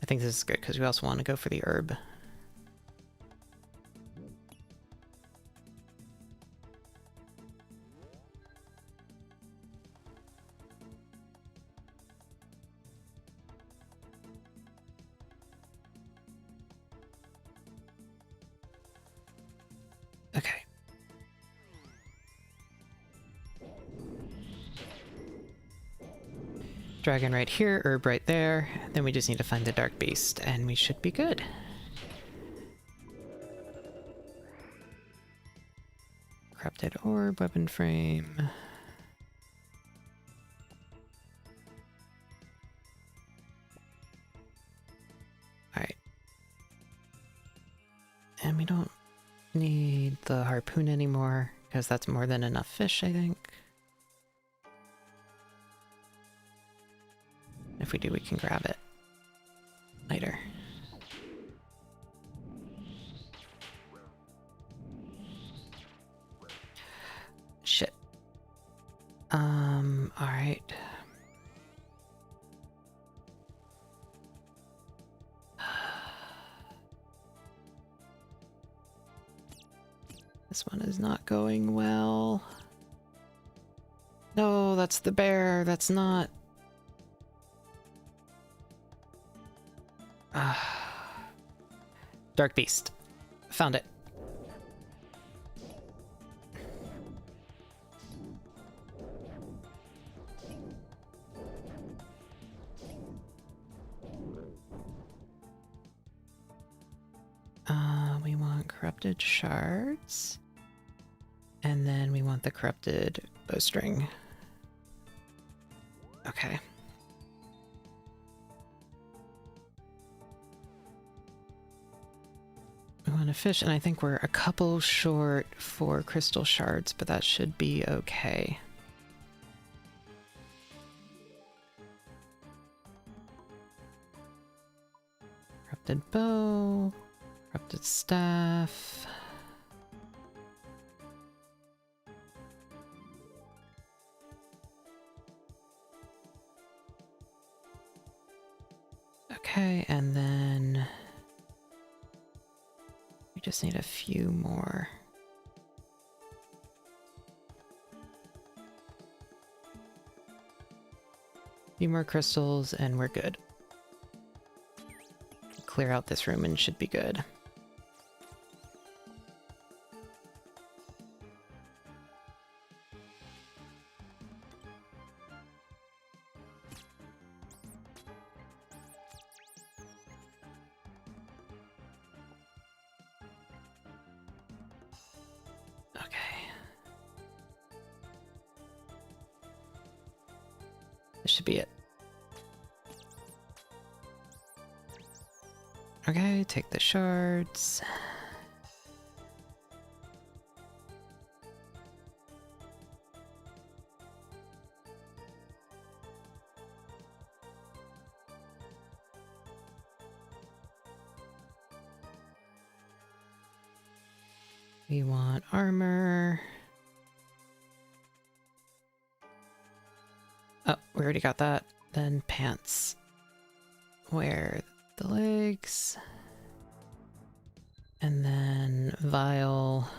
I think this is good because we also want to go for the herb. Okay. Dragon right here, herb right there. Then we just need to find the Dark Beast, and we should be good. Corrupted orb, weapon frame. Alright. And we don't need the harpoon anymore, because that's more than enough fish, I think. If we do, we can grab it later. Shit. Alright. This one is not going well. No, that's the bear. That's not... Dark Beast. Found it. We want corrupted shards. And then we want the corrupted bowstring. Okay. We want to fish, and I think we're a couple short for crystal shards, but that should be okay. Corrupted bow, corrupted staff. Okay, and then we just need a few more. A few more crystals and we're good. Clear out this room and should be good. This should be it. Okay, take the shards. We want armor. Oh, we already got that. Then pants. Wear the legs. And then vial.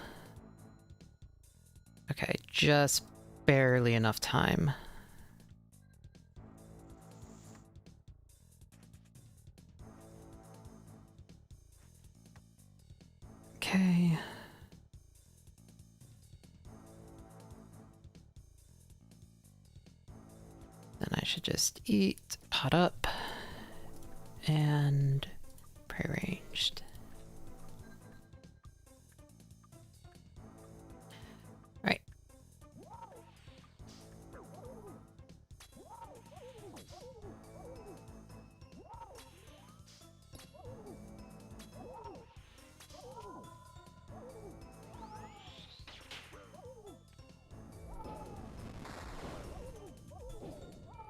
Okay, just barely enough time. Okay. Then I should just eat, pot up, and prearranged. Right.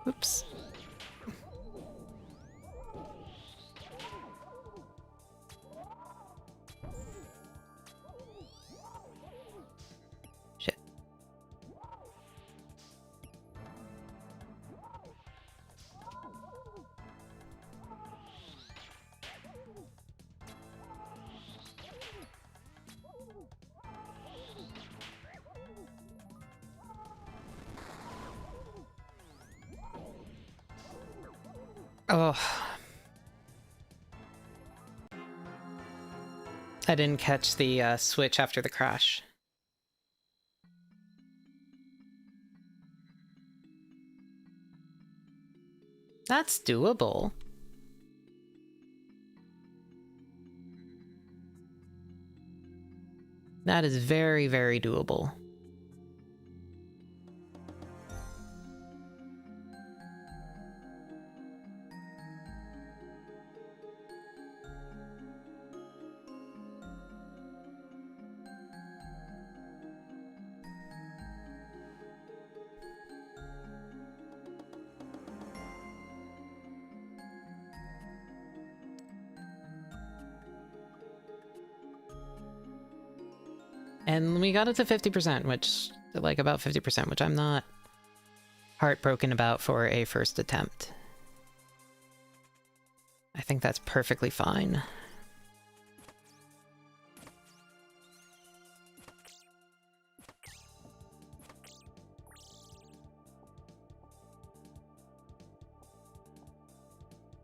Oops. Shit. Oh. I didn't catch the switch after the crash. That's doable. That is very, very doable. And we got it to 50%, which, like, about 50%, which I'm not heartbroken about for a first attempt. I think that's perfectly fine.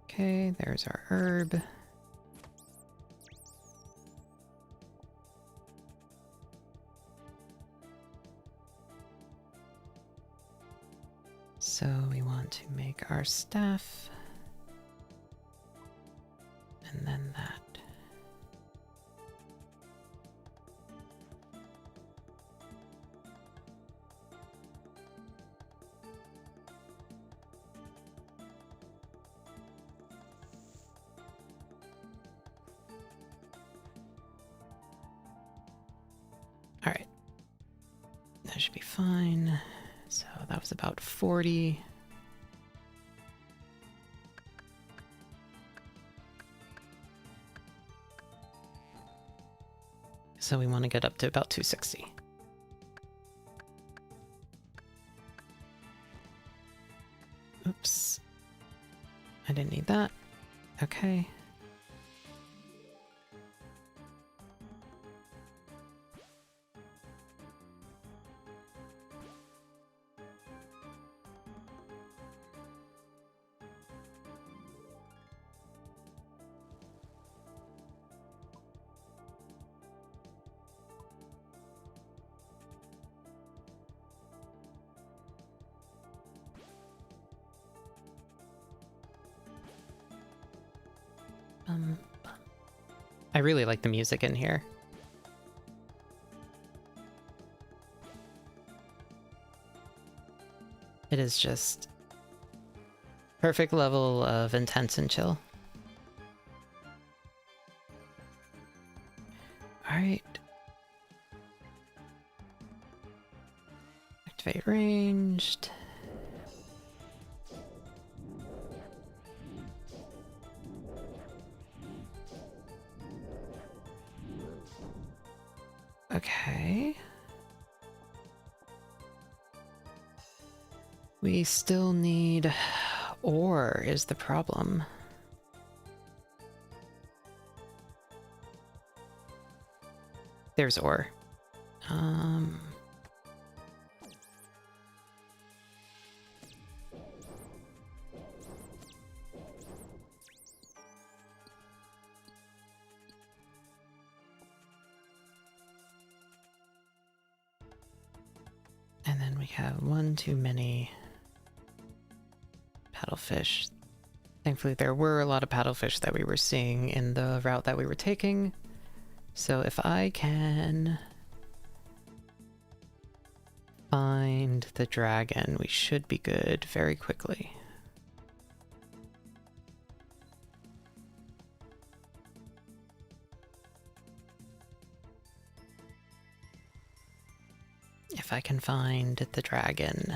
Okay, there's our herb. So we want to make our staff. And then that. All right. That should be fine. So that was about 40. So we want to get up to about 260. Oops. I didn't need that. Okay. I really like the music in here. It is just perfect level of intense and chill. Alright. Activate ranged. Okay. We still need ore is the problem. There's ore. And we have one too many paddlefish. Thankfully, there were a lot of paddlefish that we were seeing in the route that we were taking. So if I can find the dragon, we should be good very quickly. If I can find the dragon.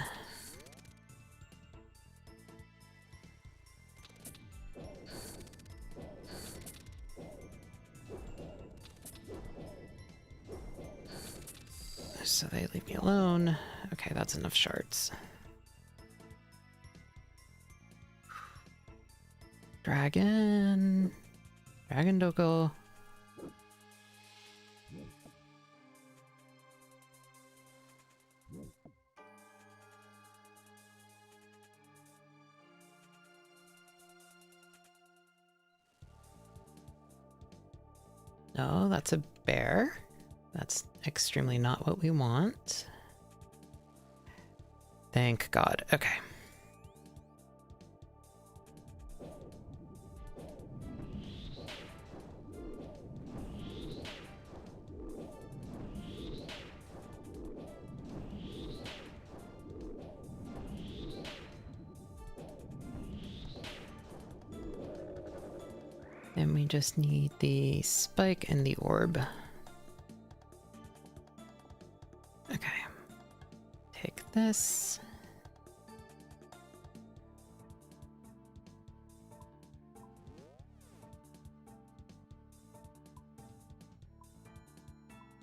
So they leave me alone. Okay, that's enough shards. Dragon. Dragon Doko. No, that's a bear. That's extremely not what we want. Thank God. Okay. And we just need the spike and the orb. Okay. Take this.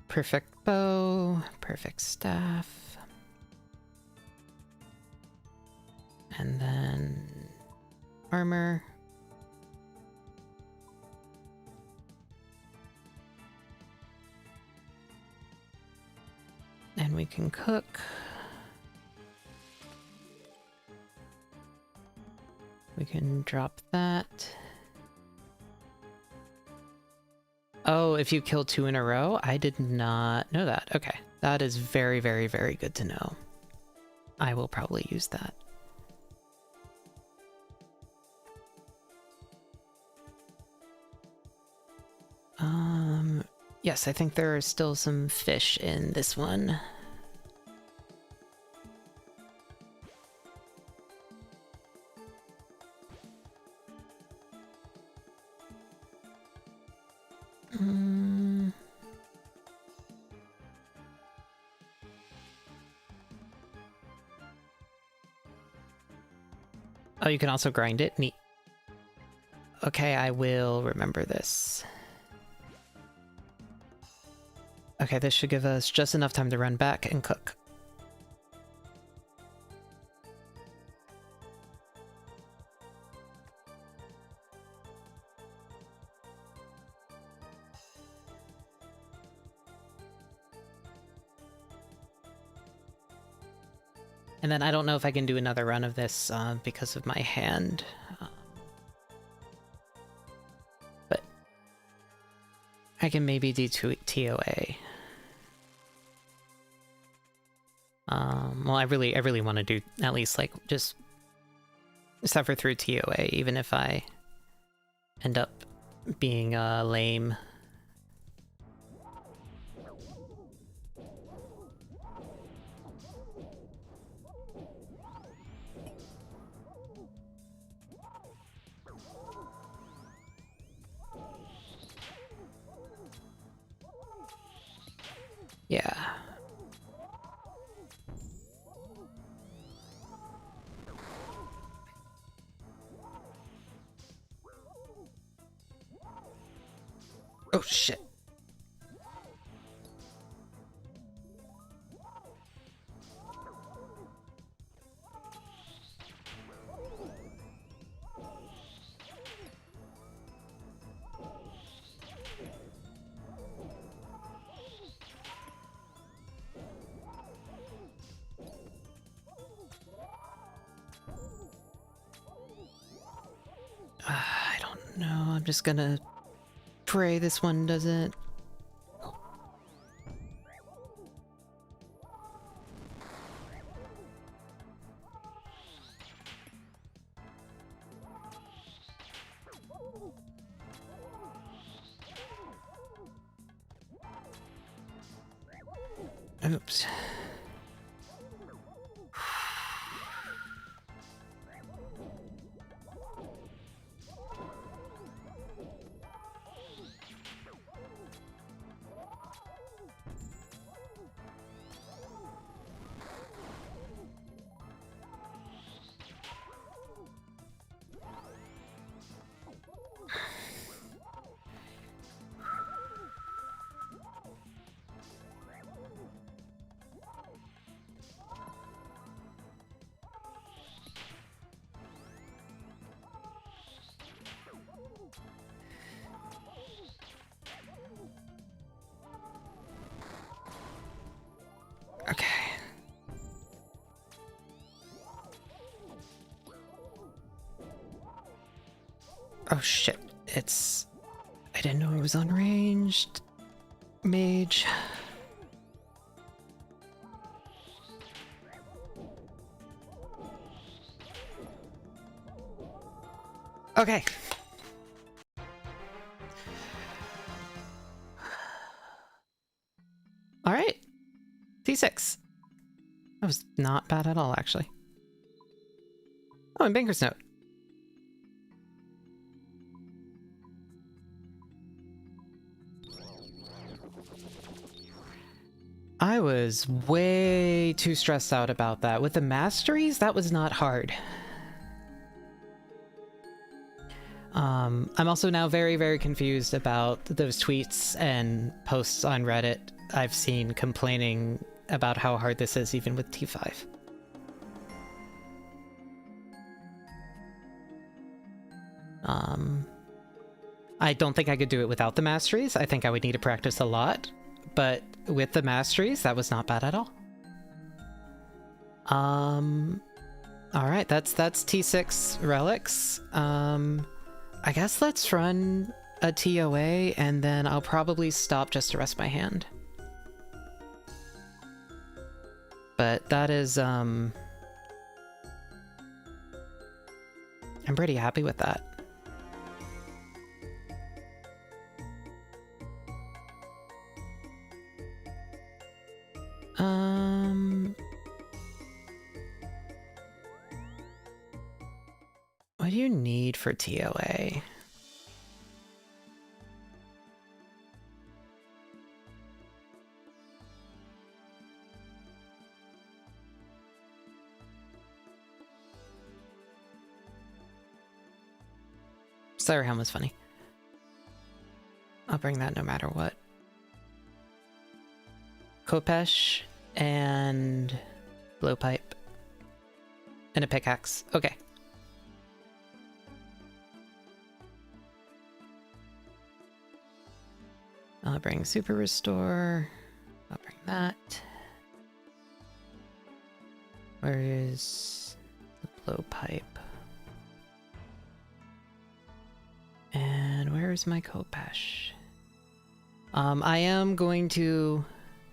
Perfect bow, perfect staff. And then armor. And we can cook. We can drop that. Oh, if you kill 2 in a row? I did not know that. Okay. That is very, very, very good to know. I will probably use that. Yes, I think there are still some fish in this one. Oh, you can also grind it? Neat. Okay, I will remember this. Okay, this should give us just enough time to run back and cook. And then I don't know if I can do another run of this because of my hand. But I can maybe do TOA. Well, I really want to do at least like just suffer through TOA, even if I end up being lame. Yeah. Oh shit. I don't know. I'm just gonna pray this one doesn't. Oops. Okay. Oh shit, it's... I didn't know it was unranged. Mage. Okay. All right. T6. That was not bad at all, actually. Oh, and Banker's Note. I was way too stressed out about that. With the masteries, that was not hard. I'm also now very, very confused about those tweets and posts on Reddit I've seen complaining about how hard this is, even with T5. I don't think I could do it without the masteries. I think I would need to practice a lot, but with the masteries, that was not bad at all. All right, that's T6 relics. I guess let's run a TOA, and then I'll probably stop just to rest my hand. But that is, I'm pretty happy with that. What do you need for TOA? Slayer Helm was funny. I'll bring that no matter what. Kopesh and blowpipe and a pickaxe. Okay. I'll bring Super Restore. I'll bring that. Where is the blowpipe? And where is my Kopesh? I am going to...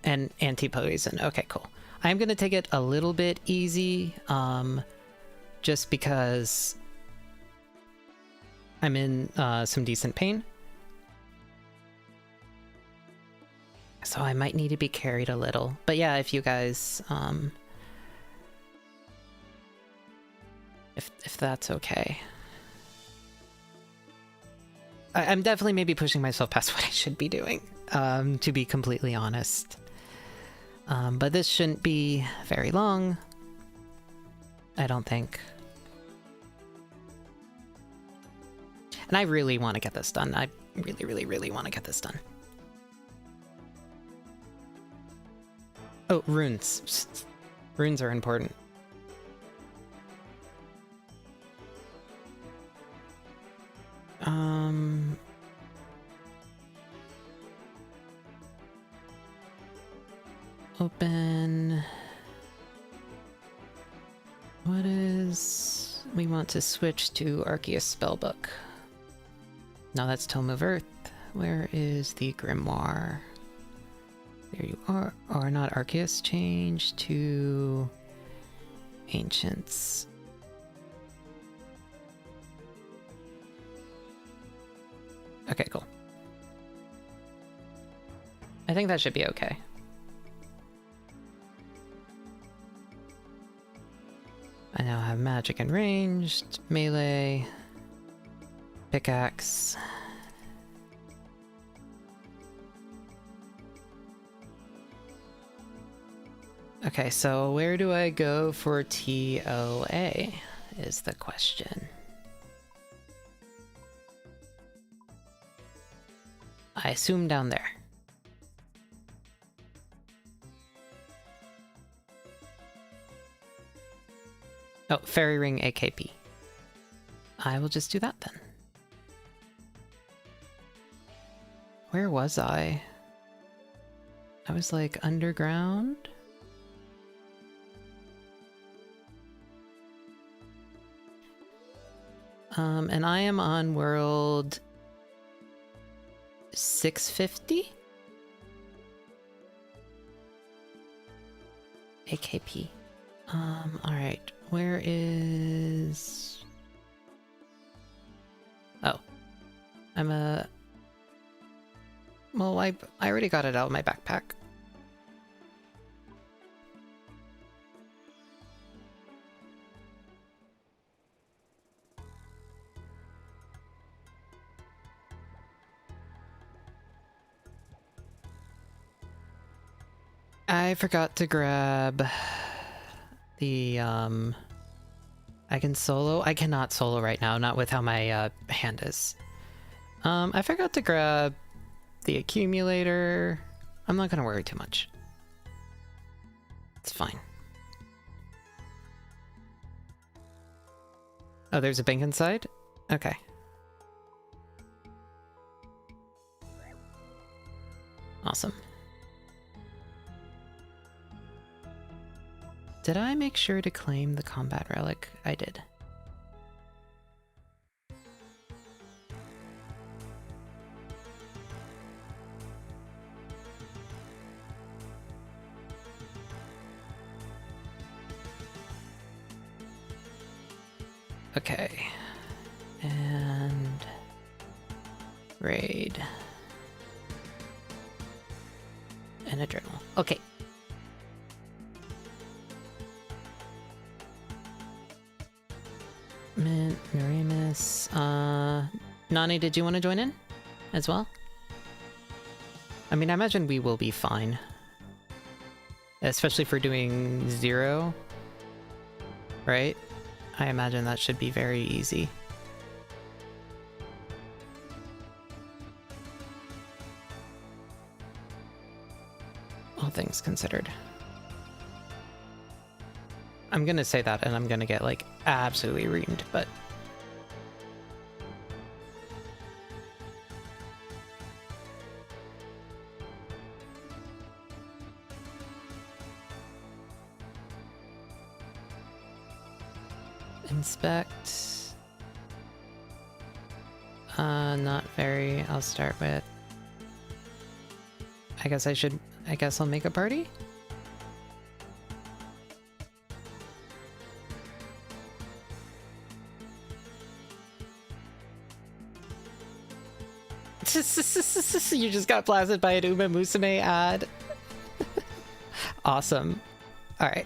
And anti-poison. Okay, cool. I'm going to take it a little bit easy, just because I'm in some decent pain. So I might need to be carried a little. But yeah, if you guys... if that's okay. I'm definitely maybe pushing myself past what I should be doing, to be completely honest. But this shouldn't be very long, I don't think. And I really want to get this done. I really, really, really want to get this done. Oh, runes. Runes are important. Open. What is... We want to switch to Arceus Spellbook. No, that's Tome of Earth. Where is the Grimoire? There you are. Or not Arceus. Change to Ancients. Okay, cool. I think that should be okay. I now have magic and ranged, melee, pickaxe. Okay, so where do I go for TOA is the question. I assume down there. Oh, Fairy Ring AKP. I will just do that then. Where was I? I was like underground? And I am on world 650? AKP. Alright. Where is... Oh. I'm a... Well, I already got it out of my backpack. I forgot to grab the, I can solo? I cannot solo right now, not with how my, hand is. I forgot to grab the accumulator. I'm not gonna worry too much. It's fine. Oh, there's a bank inside? Okay. Awesome. Did I make sure to claim the combat relic? I did. Okay. And... raid. And a journal. Okay. Mint, Mirimus, Nani, did you want to join in as well? I mean, I imagine we will be fine. Especially for doing 0. Right? I imagine that should be very easy. All things considered. I'm gonna say that and I'm gonna get, like, absolutely reamed, but... Inspect... not very. I'll start with... I guess I'll make a party? You just got blasted by an Uma Musume ad. Awesome. Alright.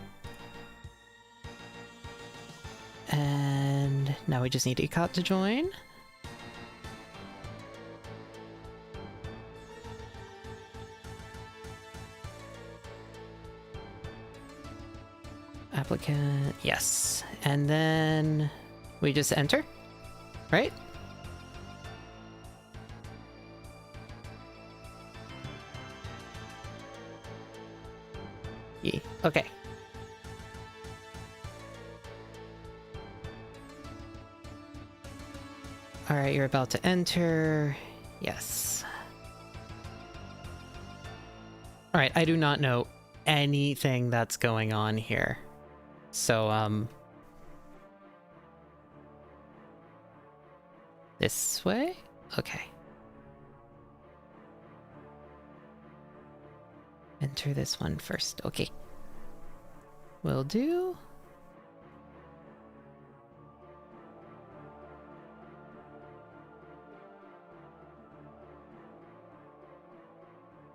And now we just need Ikat to join. Applicant, yes. And then we just enter, right? Yeah. Okay. All right, you're about to enter. Yes. All right, I do not know anything that's going on here. So, this way? Okay. Enter this one first. Okay. Will do.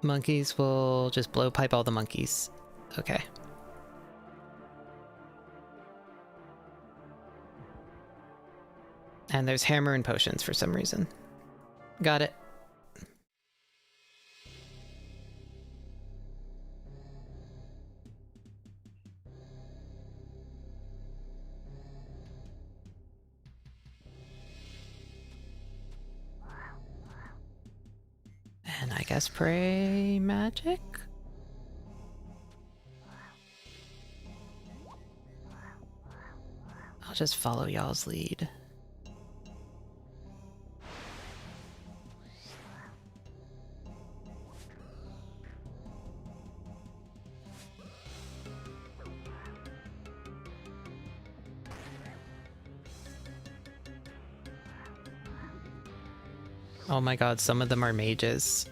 Monkeys will just blow pipe all the monkeys. Okay. And there's hammer and potions for some reason. Got it. And I guess pray magic? I'll just follow y'all's lead. Oh my god, some of them are mages.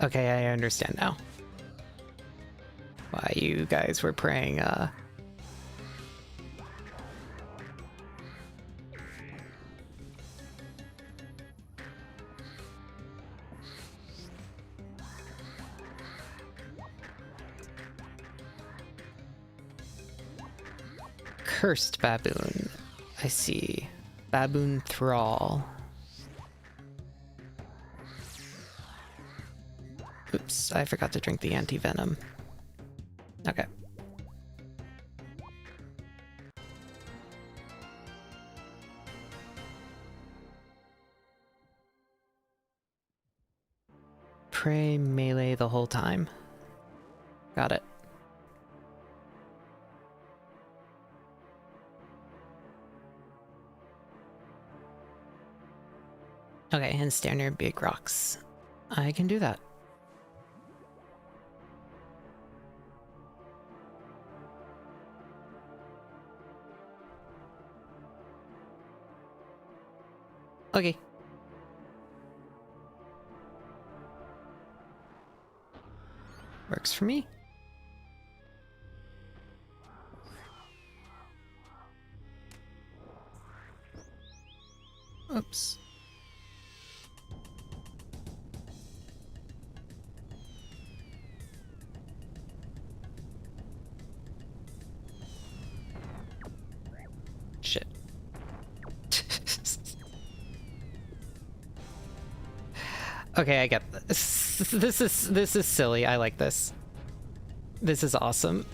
Okay, I understand now. Why you guys were praying, Cursed baboon. I see. Baboon thrall. Oops, I forgot to drink the anti-venom. Okay. Pray melee the whole time. Got it. Okay, and stand near big rocks. I can do that. Okay. Works for me. Oops. Shit. Okay, I get this. This is silly. I like this. This is awesome.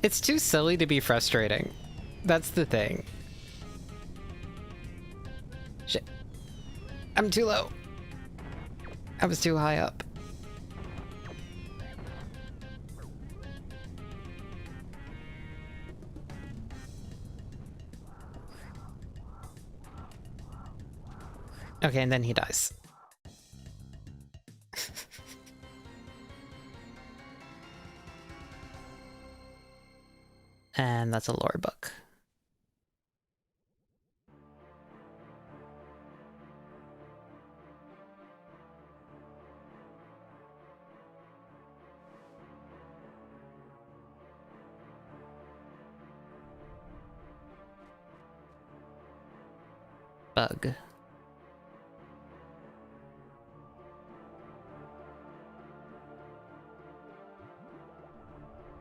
It's too silly to be frustrating. That's the thing. Shit. I'm too low. I was too high up. Okay, and then he dies. And that's a lore book. Bug.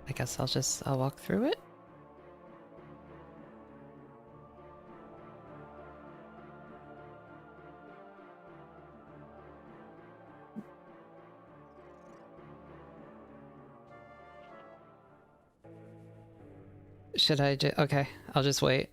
I guess I'll walk through it. Should I just... Okay, I'll just wait.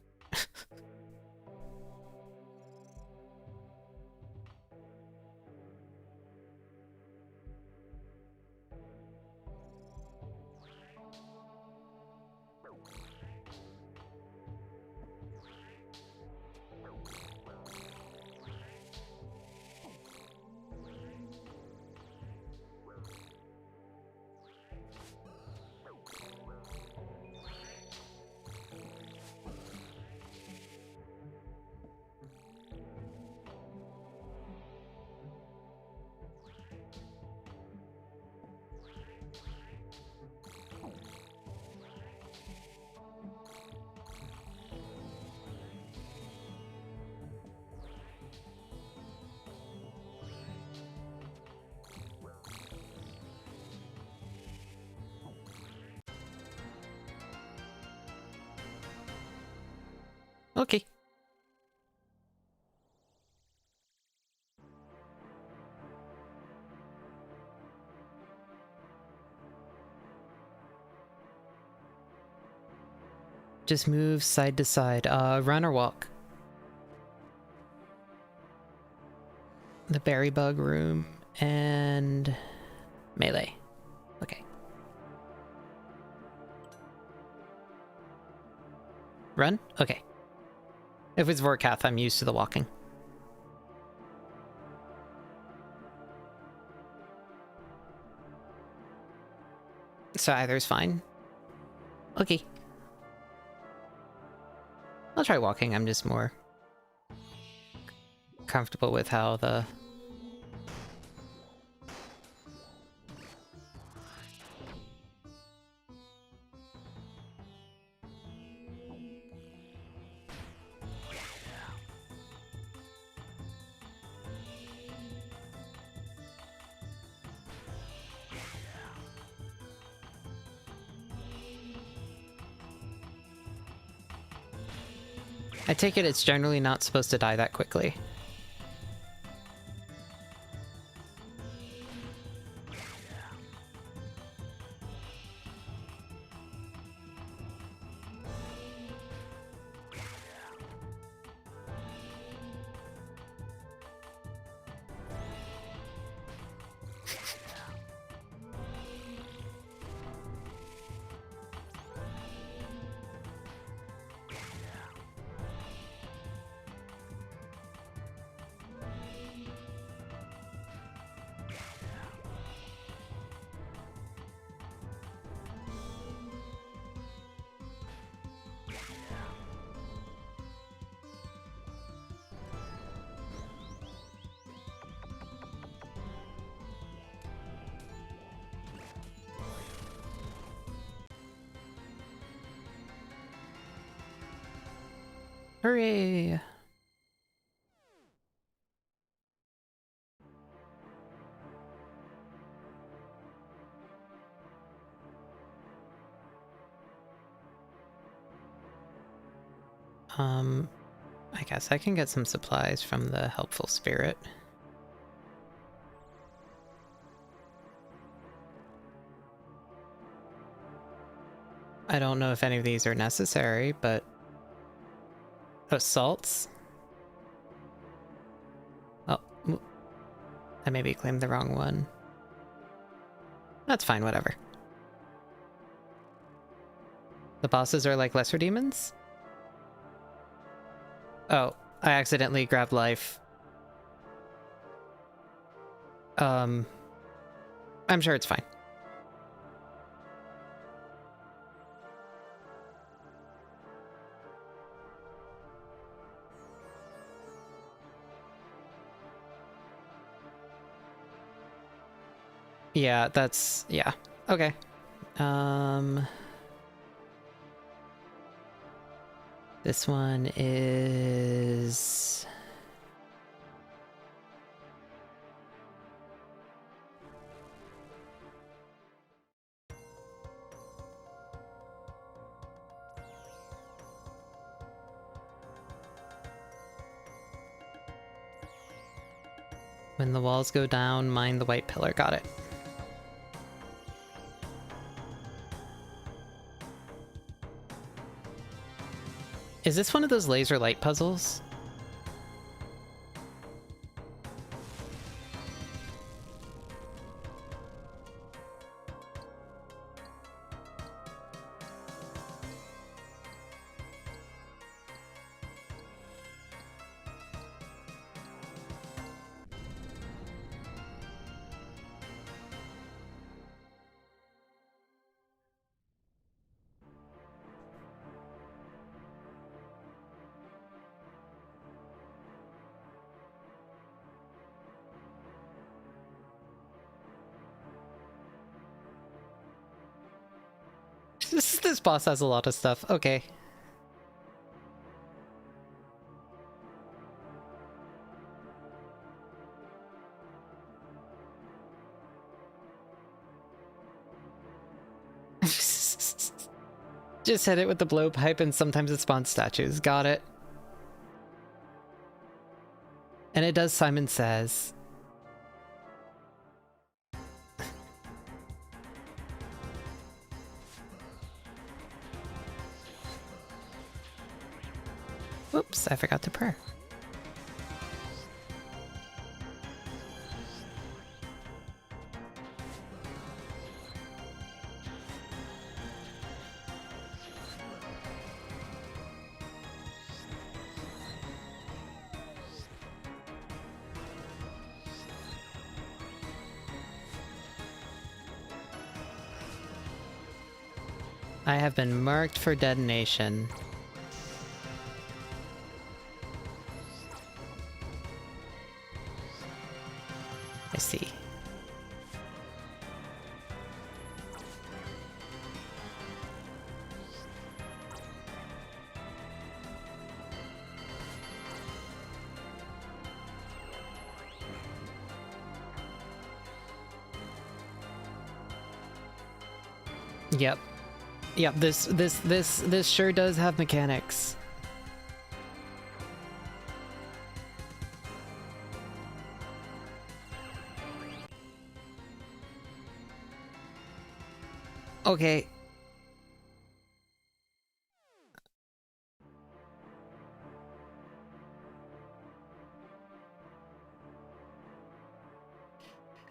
Okay. Just move side to side. Run or walk? The berry bug room and melee. Okay. Run? Okay. If it's Vorkath, I'm used to the walking. So either's fine. Okay. I'll try walking, I'm just more comfortable with how the... I take it it's generally not supposed to die that quickly. Hooray! I guess I can get some supplies from the helpful spirit. I don't know if any of these are necessary, but... Oh, salts? Oh, I maybe claimed the wrong one. That's fine, whatever. The bosses are like lesser demons? Oh, I accidentally grabbed life. I'm sure it's fine. Yeah, that's... yeah. Okay. This one is... When the walls go down, mine the white pillar. Got it. Is this one of those laser light puzzles? This boss has a lot of stuff. Okay. Just hit it with the blowpipe and sometimes it spawns statues. Got it. And it does Simon Says. Oops, I forgot to pray. I have been marked for detonation. I see. Yep. Yep, this sure does have mechanics. Okay.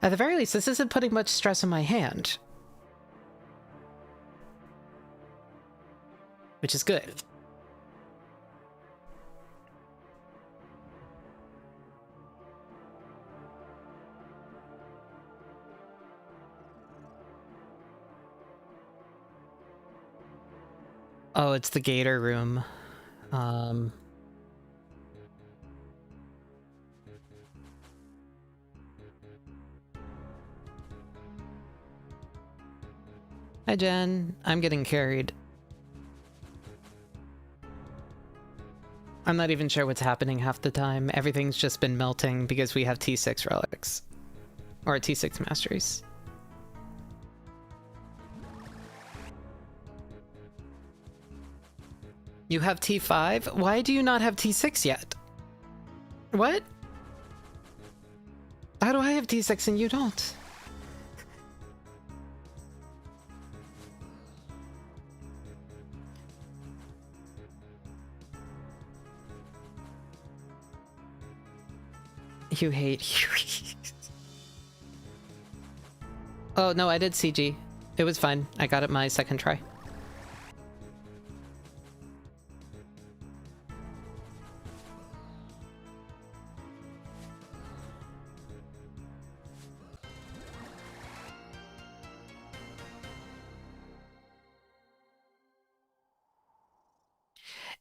At the very least, this isn't putting much stress on my hand. Which is good. Oh, it's the Gator room. Hi, Jen. I'm getting carried. I'm not even sure what's happening half the time. Everything's just been melting because we have T6 relics. Or T6 masteries. You have T5? Why do you not have T6 yet? What? How do I have T6 and you don't? You hate Oh, no, I did CG. It was fine. I got it my second try.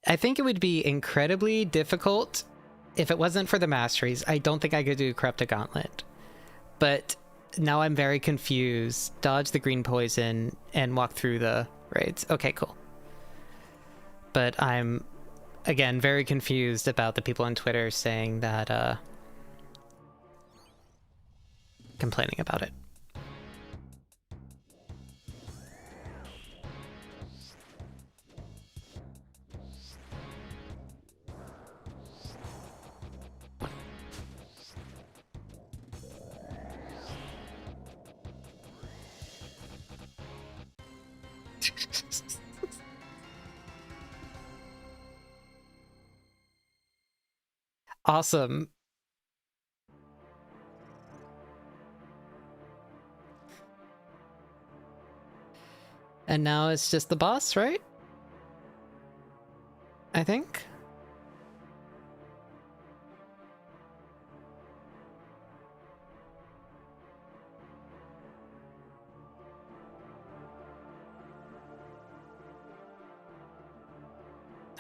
I think it would be incredibly difficult if it wasn't for the masteries. I don't think I could do Corrupted Gauntlet. But now I'm very confused. Dodge the green poison and walk through the raids. Okay, cool. But I'm, again, very confused about the people on Twitter saying that, complaining about it. Awesome. And now it's just the boss, right? I think.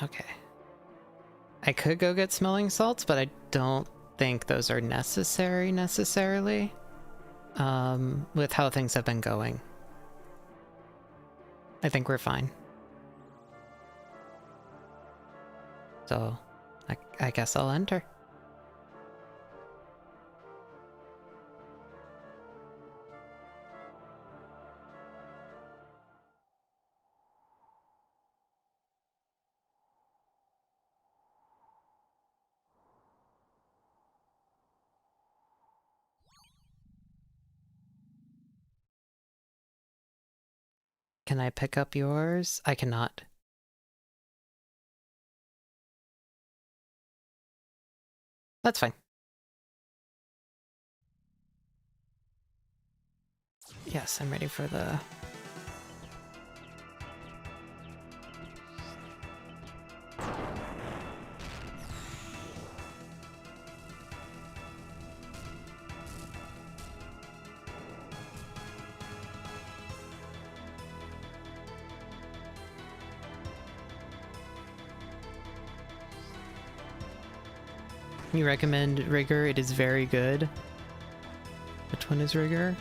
Okay. I could go get smelling salts, but I don't think those are necessarily. With how things have been going. I think we're fine. So, I guess I'll enter. Can I pick up yours? I cannot. That's fine. Yes, I'm ready for the... You recommend Rigor? It is very good. Which one is Rigor?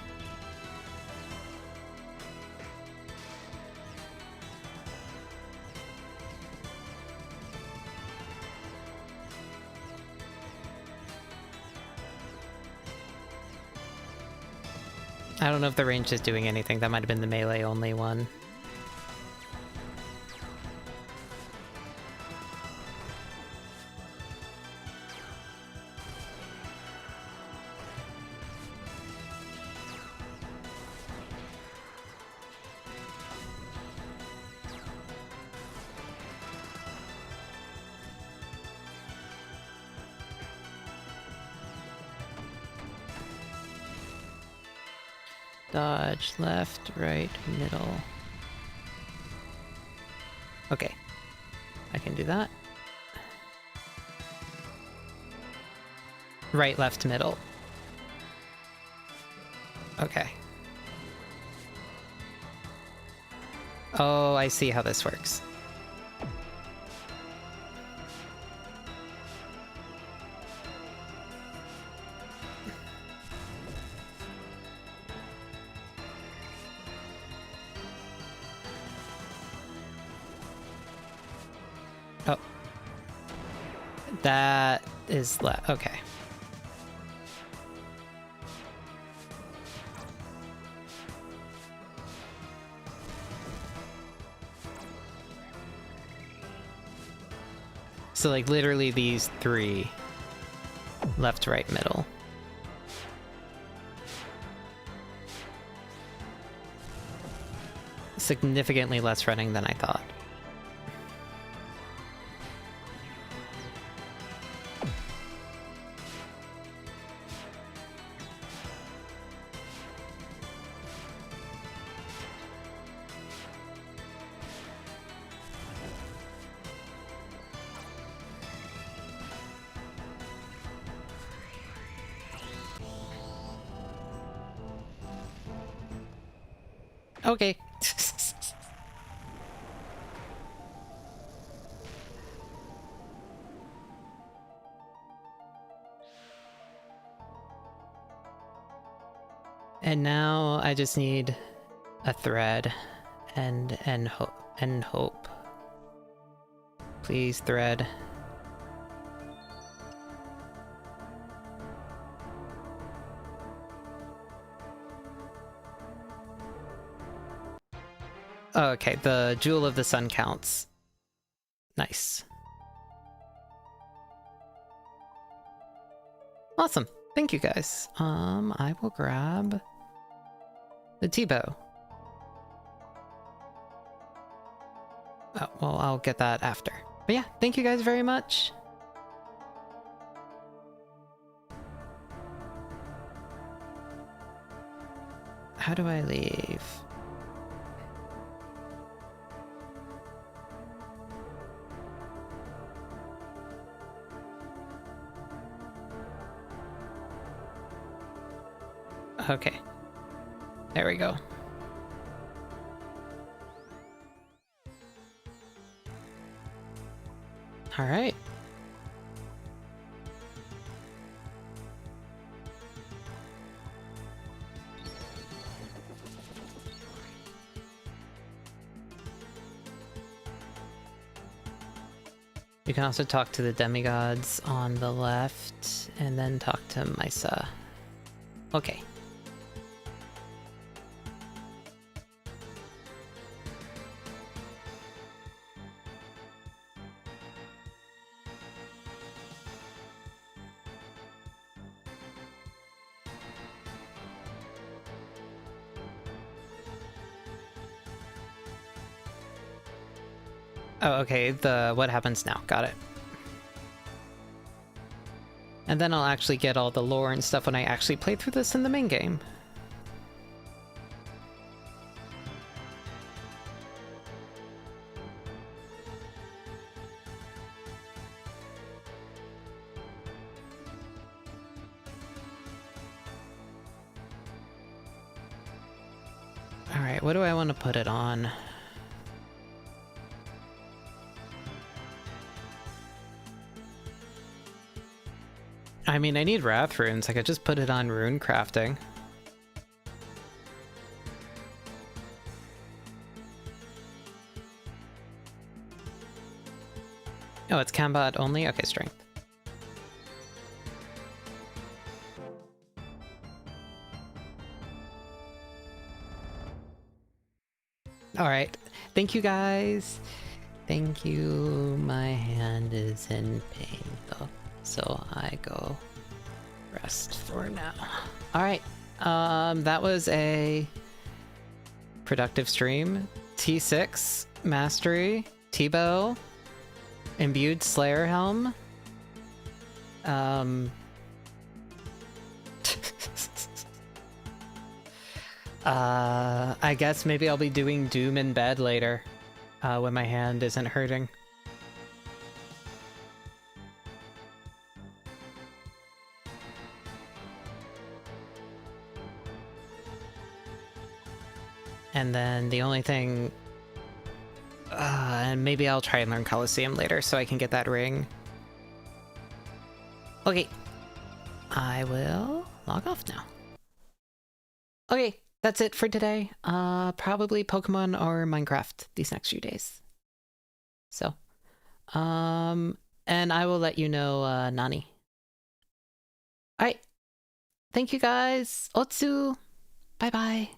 I don't know if the range is doing anything. That might have been the melee only one. Dodge, left, right, middle. Okay. I can do that. Right, left, middle. Okay. Oh, I see how this works. Oh. That is left. Okay. So, like, literally these three. Left, right, middle. Significantly less running than I thought. Okay. And now I just need a thread and hope. Please, thread. Oh, okay, the Jewel of the Sun counts. Nice. Awesome. Thank you guys. I will grab the T-bow. Oh, well, I'll get that after. But yeah, thank you guys very much. How do I leave? Okay. There we go. All right. You can also talk to the demigods on the left, and then talk to Misa. Okay. Oh, okay, the what happens now. Got it. And then I'll actually get all the lore and stuff when I actually play through this in the main game. Alright, what do I want to put it on? I mean, I need Wrath runes. I could just put it on rune crafting. Oh, it's combat only? Okay, strength. Alright. Thank you, guys. Thank you. My hand is in pain, though. So I go rest for now. Alright. That was a productive stream. T6, Mastery, T-Bow, Imbued Slayer Helm. I guess maybe I'll be doing Doom in bed later, when my hand isn't hurting. And then the only thing... and maybe I'll try and learn Colosseum later so I can get that ring. Okay. I will log off now. Okay, that's it for today. Probably Pokemon or Minecraft these next few days. So, and I will let you know, Nani. Alright. Thank you guys. Otsu. Bye-bye.